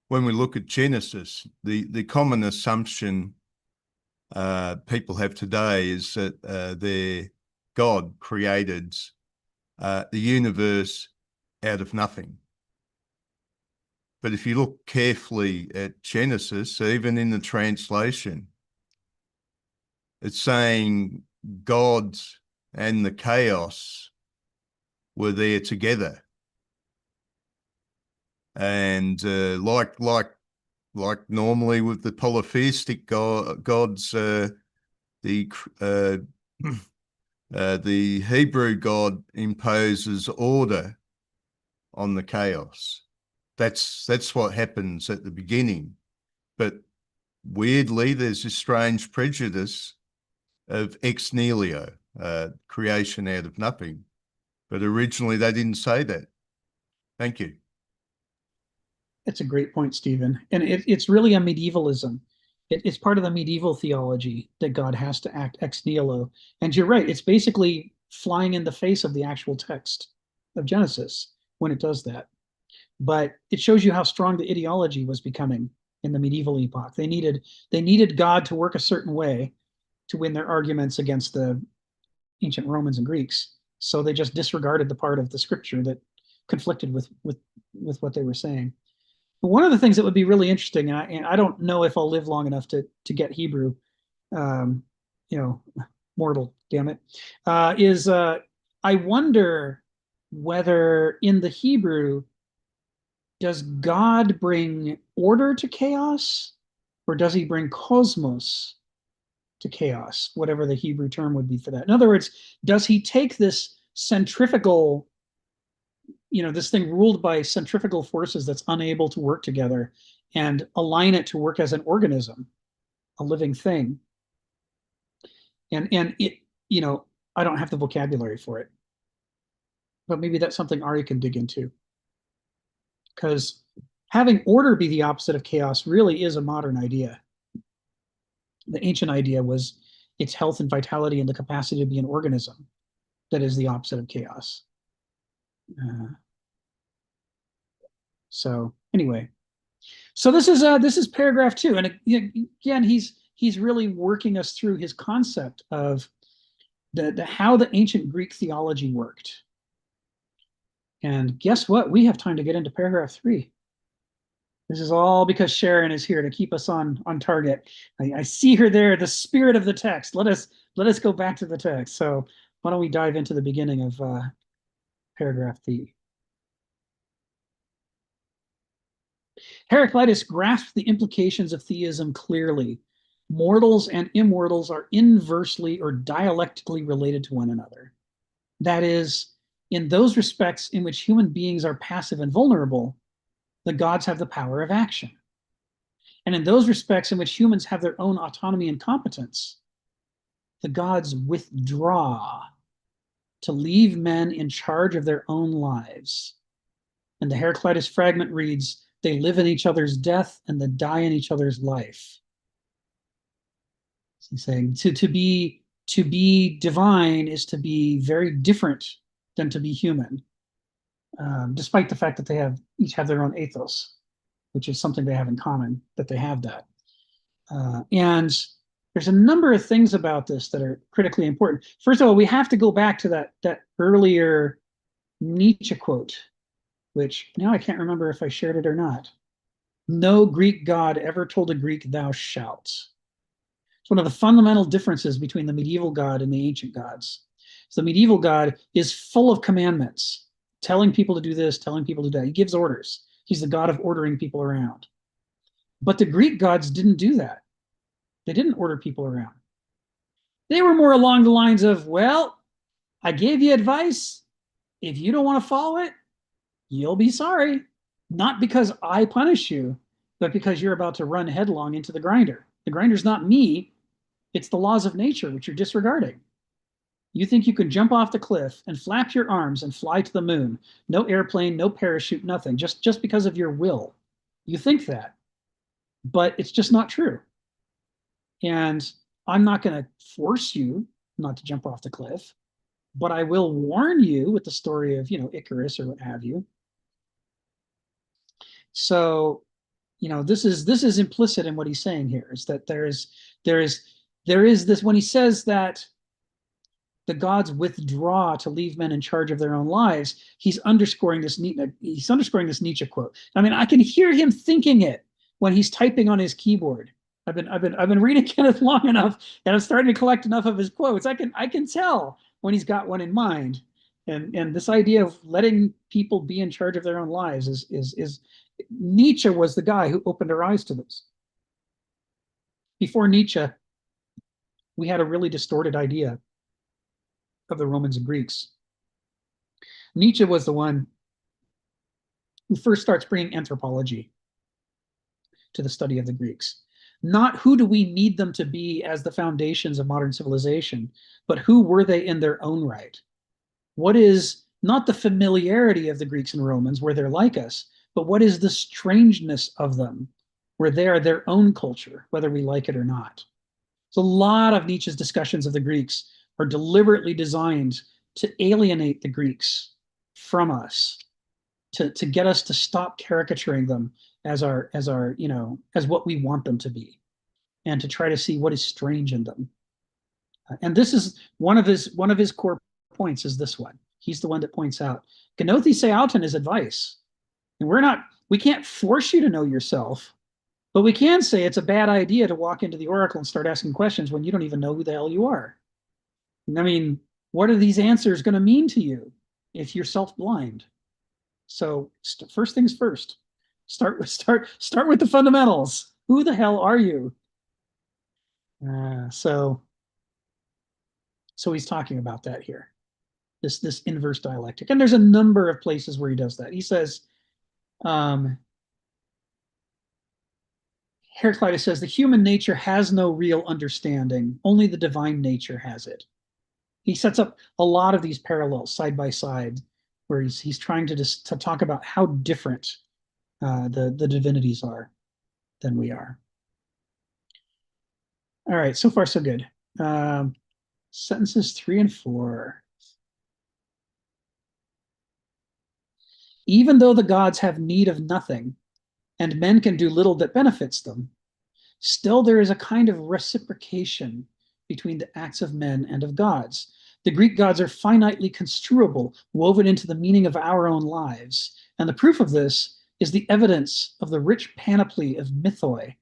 when we look at Genesis, the common assumption people have today is that their God created the universe out of nothing. But if you look carefully at Genesis, even in the translation, it's saying God and the chaos were there together. And like normally with the polytheistic gods, the Hebrew God imposes order on the chaos. That's what happens at the beginning. But weirdly, there's this strange prejudice of ex nihilo, creation out of nothing. But originally they didn't say that. Thank you. That's a great point, Stephen. And it's really a medievalism. It's part of the medieval theology that God has to act ex nihilo. And you're right, it's basically flying in the face of the actual text of Genesis when it does that. But it shows you how strong the ideology was becoming in the medieval epoch. They needed God to work a certain way to win their arguments against the ancient Romans and Greeks. So they just disregarded the part of the scripture that conflicted with what they were saying. But one of the things that would be really interesting, and I don't know if I'll live long enough to get Hebrew, mortal, damn it, is I wonder whether in the Hebrew, does God bring order to chaos, or does he bring cosmos to chaos, whatever the Hebrew term would be for that? In other words, does he take this centrifugal, this thing ruled by centrifugal forces that's unable to work together, and align it to work as an organism, a living thing? And it, I don't have the vocabulary for it, but maybe that's something Ari can dig into. Because having order be the opposite of chaos really is a modern idea. The ancient idea was its health and vitality and the capacity to be an organism that is the opposite of chaos. So anyway, so this is paragraph 2, and again he's really working us through his concept of how the ancient Greek theology worked. And guess what? We have time to get into paragraph 3. This is all because Sharon is here to keep us on target. I see her there, the spirit of the text. Let us go back to the text. So why don't we dive into the beginning of paragraph 3. Heraclitus grasped the implications of theism clearly. Mortals and immortals are inversely or dialectically related to one another. That is, in those respects in which human beings are passive and vulnerable, the gods have the power of action. And in those respects in which humans have their own autonomy and competence, the gods withdraw to leave men in charge of their own lives. And the Heraclitus fragment reads, they live in each other's death and they die in each other's life. So he's saying to be divine is to be very different than to be human. Despite the fact that they each have their own ethos, which is something they have in common, that they have that. And there's a number of things about this that are critically important. First of all, we have to go back to that earlier Nietzsche quote, which now I can't remember if I shared it or not. No Greek god ever told a Greek, thou shalt. It's one of the fundamental differences between the medieval god and the ancient gods. So the medieval god is full of commandments, telling people to do this, telling people to do that. He gives orders. He's the god of ordering people around. But the Greek gods didn't do that. They didn't order people around. They were more along the lines of, well, I gave you advice. If you don't want to follow it, you'll be sorry. Not because I punish you, but because you're about to run headlong into the grinder. The grinder's not me. It's the laws of nature, which you're disregarding. You think you can jump off the cliff and flap your arms and fly to the moon. No airplane, no parachute, nothing, just because of your will. You think that, but it's just not true. And I'm not going to force you not to jump off the cliff, but I will warn you with the story of, Icarus or what have you. So, this is implicit in what he's saying here, is that there is this, when he says that the gods withdraw to leave men in charge of their own lives, he's underscoring this Nietzsche quote. I mean, I can hear him thinking it when he's typing on his keyboard. I've been reading Kenneth long enough, and I'm starting to collect enough of his quotes. I can tell when he's got one in mind. And this idea of letting people be in charge of their own lives is Nietzsche was the guy who opened our eyes to this. Before Nietzsche, we had a really distorted idea of the Romans and Greeks. Nietzsche was the one who first starts bringing anthropology to the study of the Greeks. Not who do we need them to be as the foundations of modern civilization, but who were they in their own right? What is not the familiarity of the Greeks and Romans where they're like us, but what is the strangeness of them where they are their own culture, whether we like it or not? So a lot of Nietzsche's discussions of the Greeks are deliberately designed to alienate the Greeks from us, to get us to stop caricaturing them as what we want them to be, and to try to see what is strange in them. And this is one of his core points is this one. He's the one that points out Genothi Seauton is advice. And we can't force you to know yourself, But we can say it's a bad idea to walk into the oracle and start asking questions when you don't even know who the hell you are. I mean, what are these answers going to mean to you if you're self-blind? So first things first, start with the fundamentals. Who the hell are you? So he's talking about that here, this inverse dialectic. And there's a number of places where he does that. He says, Heraclitus says, the human nature has no real understanding. Only the divine nature has it. He sets up a lot of these parallels side by side, where he's trying to talk about how different the divinities are than we are. All right, so far so good. Sentences 3 and 4. Even though the gods have need of nothing, and men can do little that benefits them, still there is a kind of reciprocation between the acts of men and of gods. The Greek gods are finitely construable, woven into the meaning of our own lives. And the proof of this is the evidence of the rich panoply of mythoi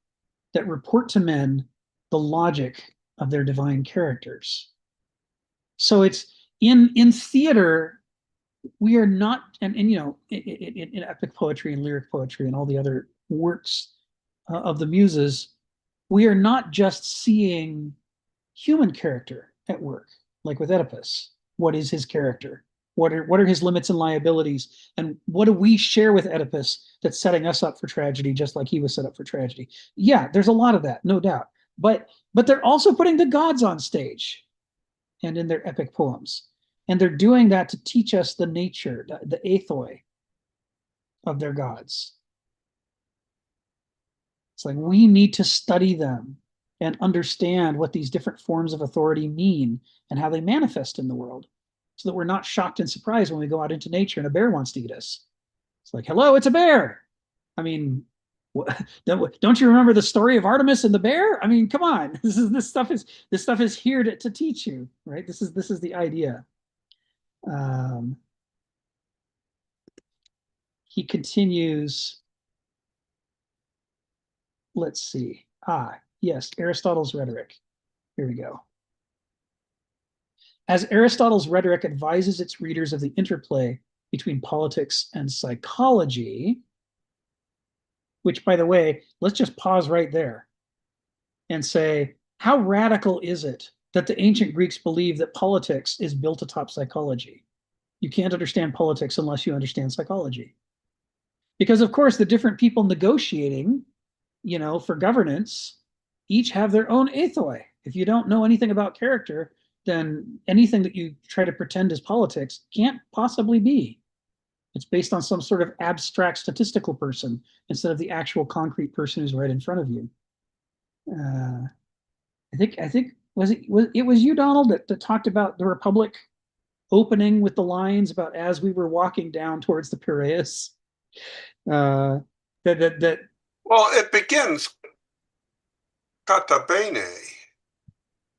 that report to men the logic of their divine characters. So it's in theater, we are not, and you know, in epic poetry and lyric poetry and all the other works of the muses, we are not just seeing human character at work, like with Oedipus. What is his character? What are his limits and liabilities? And what do we share with Oedipus that's setting us up for tragedy, just like he was set up for tragedy? Yeah, there's a lot of that, no doubt. But they're also putting the gods on stage and in their epic poems. And they're doing that to teach us the nature, the ethoi of their gods. It's like we need to study them and understand what these different forms of authority mean and how they manifest in the world, so that we're not shocked and surprised when we go out into nature and a bear wants to eat us. It's like, hello, it's a bear. I mean, don't you remember the story of Artemis and the bear? I mean, come on. This stuff is here to teach you, right? This is the idea. He continues. Let's see. Yes, Aristotle's rhetoric. Here we go. As Aristotle's rhetoric advises its readers of the interplay between politics and psychology, which, by the way, let's just pause right there and say, how radical is it that the ancient Greeks believed that politics is built atop psychology? You can't understand politics unless you understand psychology. Because, of course, the different people negotiating, you know, for governance, each have their own ethoi. If you don't know anything about character, then anything that you try to pretend is politics can't possibly be. It's based on some sort of abstract statistical person instead of the actual concrete person who's right in front of you. I think it was you, Donald, that talked about the Republic opening with the lines about as we were walking down towards the Piraeus. Well, it begins kata bene.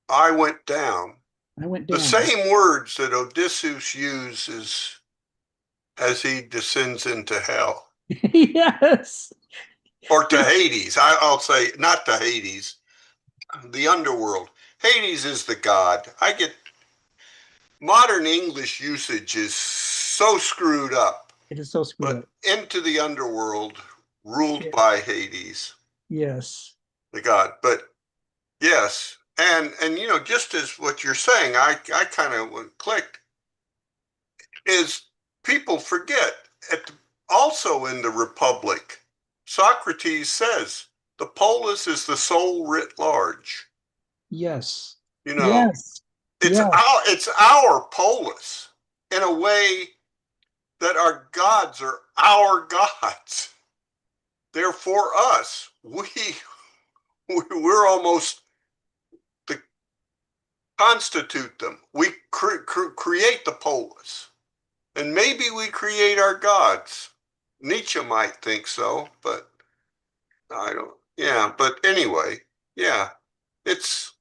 I went down. The same words that Odysseus uses as he descends into hell. Yes. Or to Hades. I'll say not to Hades, the underworld. Hades is the god. Modern English usage is so screwed up. It is so screwed up. Into the underworld, ruled by Hades. Yes. The god. But yes. And you know, just as what you're saying, I kind of clicked, is people forget, also in the Republic, Socrates says, the polis is the soul writ large. Yes. You know, yes. It's our polis in a way that our gods are our gods. They're for us. We're almost to constitute them. We create the polis. And maybe we create our gods. Nietzsche might think so, but I don't. Yeah, but anyway, yeah, it's.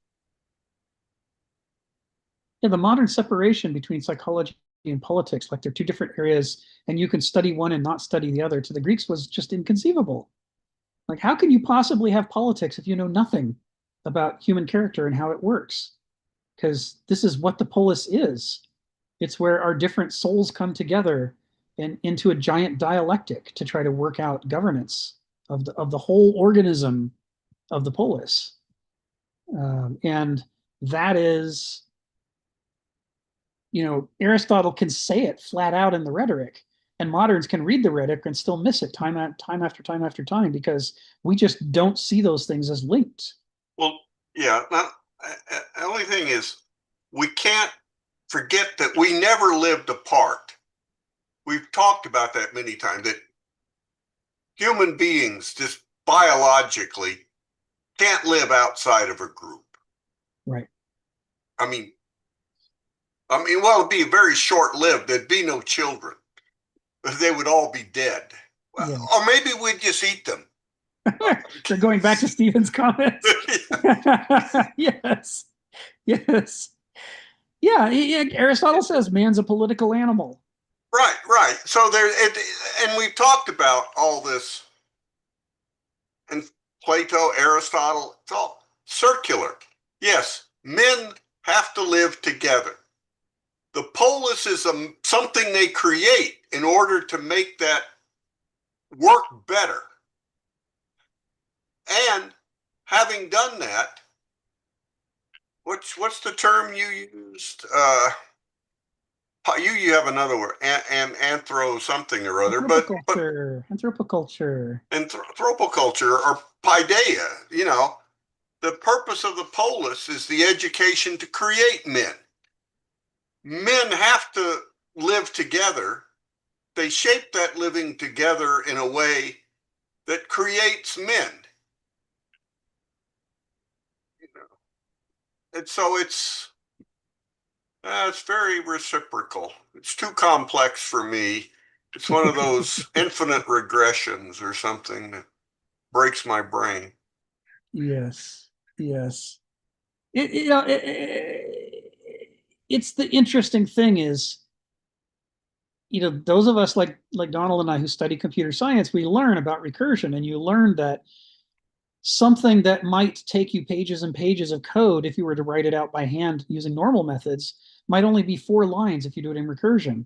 Yeah, the modern separation between psychology and politics, like they're two different areas, and you can study one and not study the other, to the Greeks was just inconceivable. Like, how can you possibly have politics if you know nothing about human character and how it works? Because this is what the polis is. It's where our different souls come together and into a giant dialectic to try to work out governance of the whole organism of the polis. And that is, Aristotle can say it flat out in the rhetoric, and moderns can read the rhetoric and still miss it time after time because we just don't see those things as linked. Well, yeah. The only thing is, we can't forget that we never lived apart. We've talked about that many times, that human beings just biologically can't live outside of a group. Right. I mean, well, it'd be very short-lived. There'd be no children. They would all be dead. Well, Yeah. or maybe we'd just eat them. So going back to Stephen's comments. Yes. Yes. Yeah, Aristotle says man's a political animal. Right. So and we've talked about all this in Plato, Aristotle. It's all circular. Yes, men have to live together. The polis is something they create in order to make that work better. And having done that, what's the term you used? You have another word, anthro something or other, but anthropoculture, anthropoculture or paideia. The purpose of the polis is the education to create men. Men have to live together. They shape that living together in a way that creates men. And so it's very reciprocal. It's too complex for me. It's one of those infinite regressions or something that breaks my brain. Yes. It's the interesting thing is, those of us like Donald and I who study computer science, we learn about recursion, and you learn that something that might take you pages and pages of code if you were to write it out by hand using normal methods might only be 4 lines if you do it in recursion,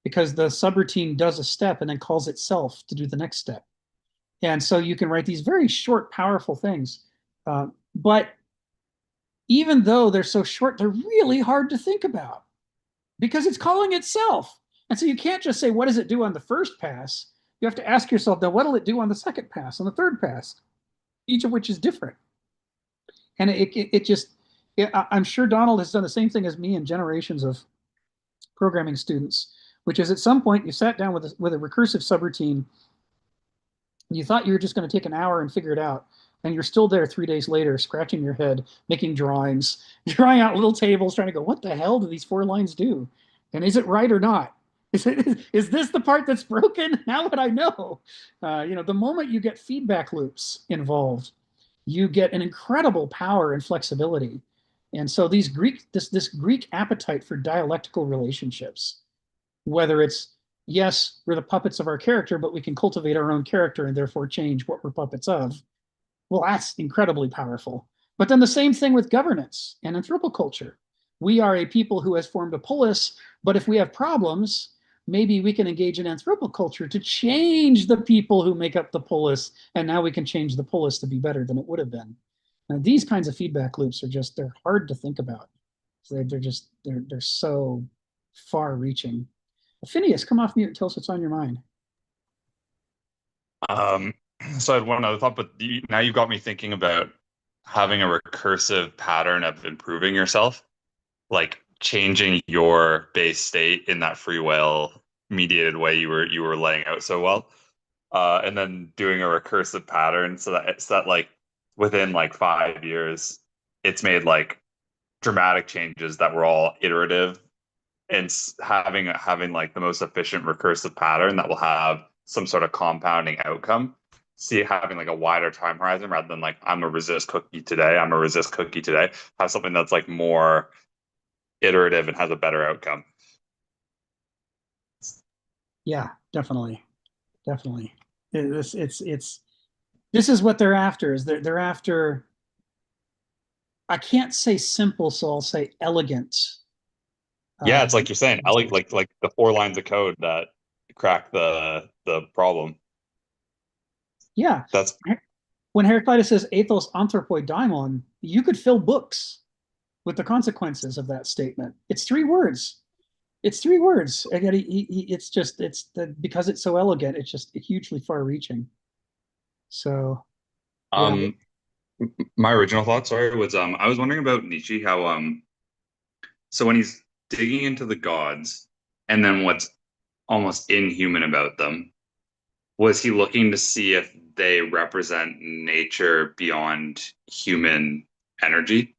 because the subroutine does a step and then calls itself to do the next step. And so you can write these very short, powerful things. But even though they're so short, they're really hard to think about because it's calling itself. And so you can't just say, what does it do on the first pass? You have to ask yourself, then what will it do on the second pass, on the third pass? Each of which is different. And I'm sure Donald has done the same thing as me and generations of programming students, which is at some point you sat down with a recursive subroutine. You thought you were just going to take an hour and figure it out. And you're still there 3 days later, scratching your head, making drawings, drawing out little tables, trying to go, what the hell do these 4 lines do? And is it right or not? Is this the part that's broken? How would I know? The moment you get feedback loops involved, you get an incredible power and flexibility. And so this Greek appetite for dialectical relationships, whether it's, yes, we're the puppets of our character, but we can cultivate our own character and therefore change what we're puppets of. Well, that's incredibly powerful. But then the same thing with governance and anthropoculture. We are a people who has formed a polis, but if we have problems, maybe we can engage in anthropoculture to change the people who make up the polis, and now we can change the polis to be better than it would have been. Now, these kinds of feedback loops they're hard to think about. They're so far-reaching. Phineas, come off mute and tell us what's on your mind. So I had one other thought, but now you've got me thinking about having a recursive pattern of improving yourself, like changing your base state in that free will mediated way you were laying out so well, and then doing a recursive pattern so that like within like 5 years, it's made like dramatic changes that were all iterative, and having like the most efficient recursive pattern that will have some sort of compounding outcome. Having like a wider time horizon rather than like I'm a resist cookie today, have something that's like more iterative and has a better outcome. Yeah, definitely. It's This is what they're after. Is they're after. I can't say simple, so I'll say elegant. Yeah, it's like you're saying, like the 4 lines of code that crack the problem. Yeah. That's When Heraclitus says ethos anthropoi daimon, you could fill books with the consequences of that statement. It's 3 words. It's 3 words. Again, it's just because it's so elegant. It's just hugely far-reaching. So, yeah. my original thought, sorry, was I was wondering about Nietzsche, how so when he's digging into the gods and then what's almost inhuman about them, was he looking to see if they represent nature beyond human energy?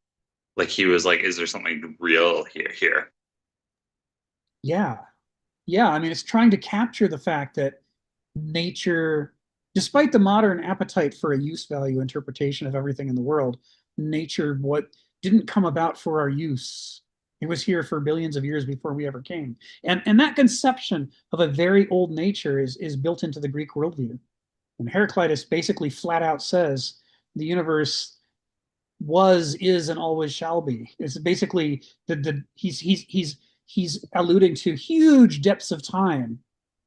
Like he was like, is there something real here? Yeah. Yeah. I mean, it's trying to capture the fact that nature, despite the modern appetite for a use value interpretation of everything in the world, nature what didn't come about for our use. It was here for billions of years before we ever came. And that conception of a very old nature is built into the Greek worldview. And Heraclitus basically flat out says the universe was, is, and always shall be. It's basically he's alluding to huge depths of time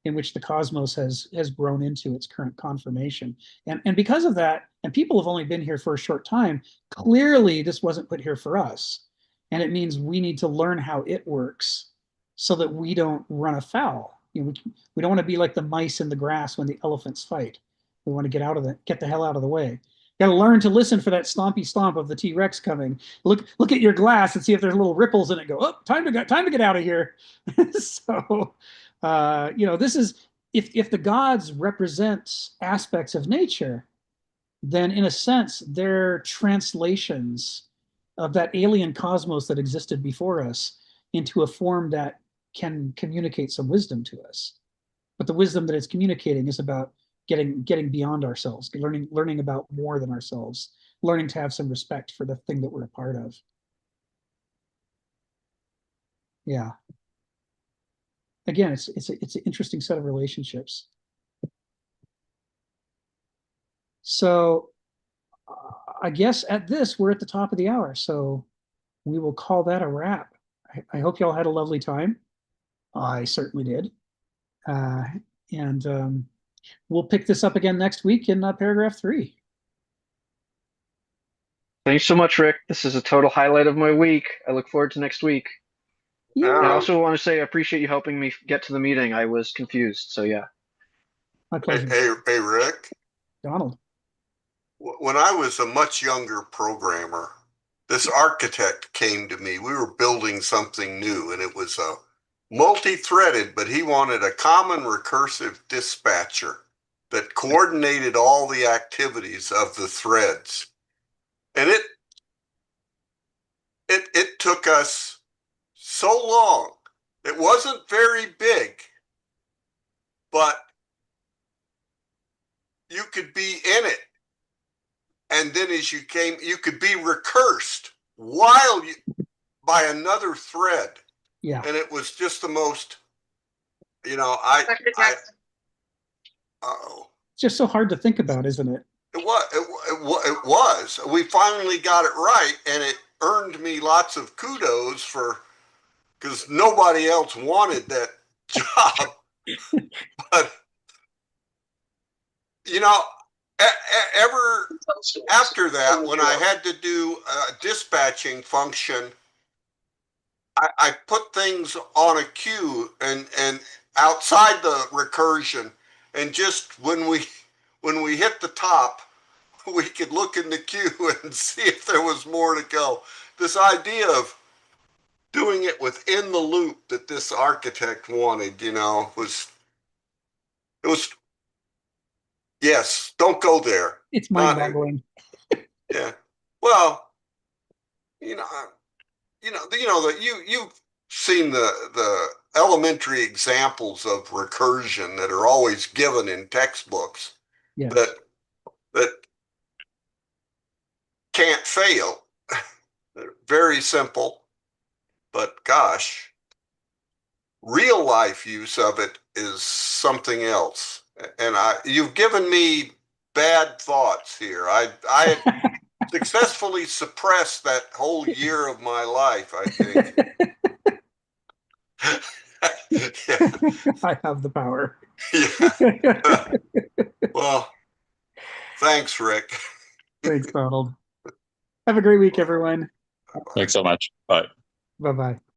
in which the cosmos has grown into its current conformation. And because of that, and people have only been here for a short time, clearly this wasn't put here for us. And it means we need to learn how it works so that we don't run afoul. We don't want to be like the mice in the grass when the elephants fight. We want to get the hell out of the way. Got to learn to listen for that stompy stomp of the T-Rex coming. Look at your glass and see if there's little ripples in it. Go, oh, time to get out of here. So, this is if the gods represent aspects of nature, then in a sense they're translations of that alien cosmos that existed before us into a form that can communicate some wisdom to us. But the wisdom that it's communicating is about getting beyond ourselves, learning about more than ourselves, learning to have some respect for the thing that we're a part of. Yeah. Again, it's an interesting set of relationships. So I guess at this we're at the top of the hour, so we will call that a wrap. I hope y'all had a lovely time. I certainly did. And we'll pick this up again next week in paragraph 3. Thanks so much, Rick. This is a total highlight of my week. I look forward to next week. Yeah. And I also want to say I appreciate you helping me get to the meeting. I was confused, so yeah. My pleasure. Hey, Rick. Donald. When I was a much younger programmer, this architect came to me. We were building something new, and it was a multi-threaded, but he wanted a common recursive dispatcher that coordinated all the activities of the threads. And it took us so long. It wasn't very big, but you could be in it. And then as you came, you could be recursed by another thread. Yeah. And it was just the most, It's just so hard to think about, isn't it? It was. We finally got it right, and it earned me lots of kudos because nobody else wanted that job. But ever after that, when I had to do a dispatching function, I put things on a queue and outside the recursion, and just when we hit the top, we could look in the queue and see if there was more to go. This idea of doing it within the loop that this architect wanted, was yes, don't go there. It's mind-boggling. Yeah. Well, that you've seen the elementary examples of recursion that are always given in textbooks. Yes. That can't fail. They're very simple, but gosh, real life use of it is something else. And you've given me bad thoughts here. I had successfully suppressed that whole year of my life, I think. Yeah. I have the power. Yeah. Well, thanks, Rick. Thanks, Donald. Have a great week, everyone. Thanks so much. Bye. Bye-bye.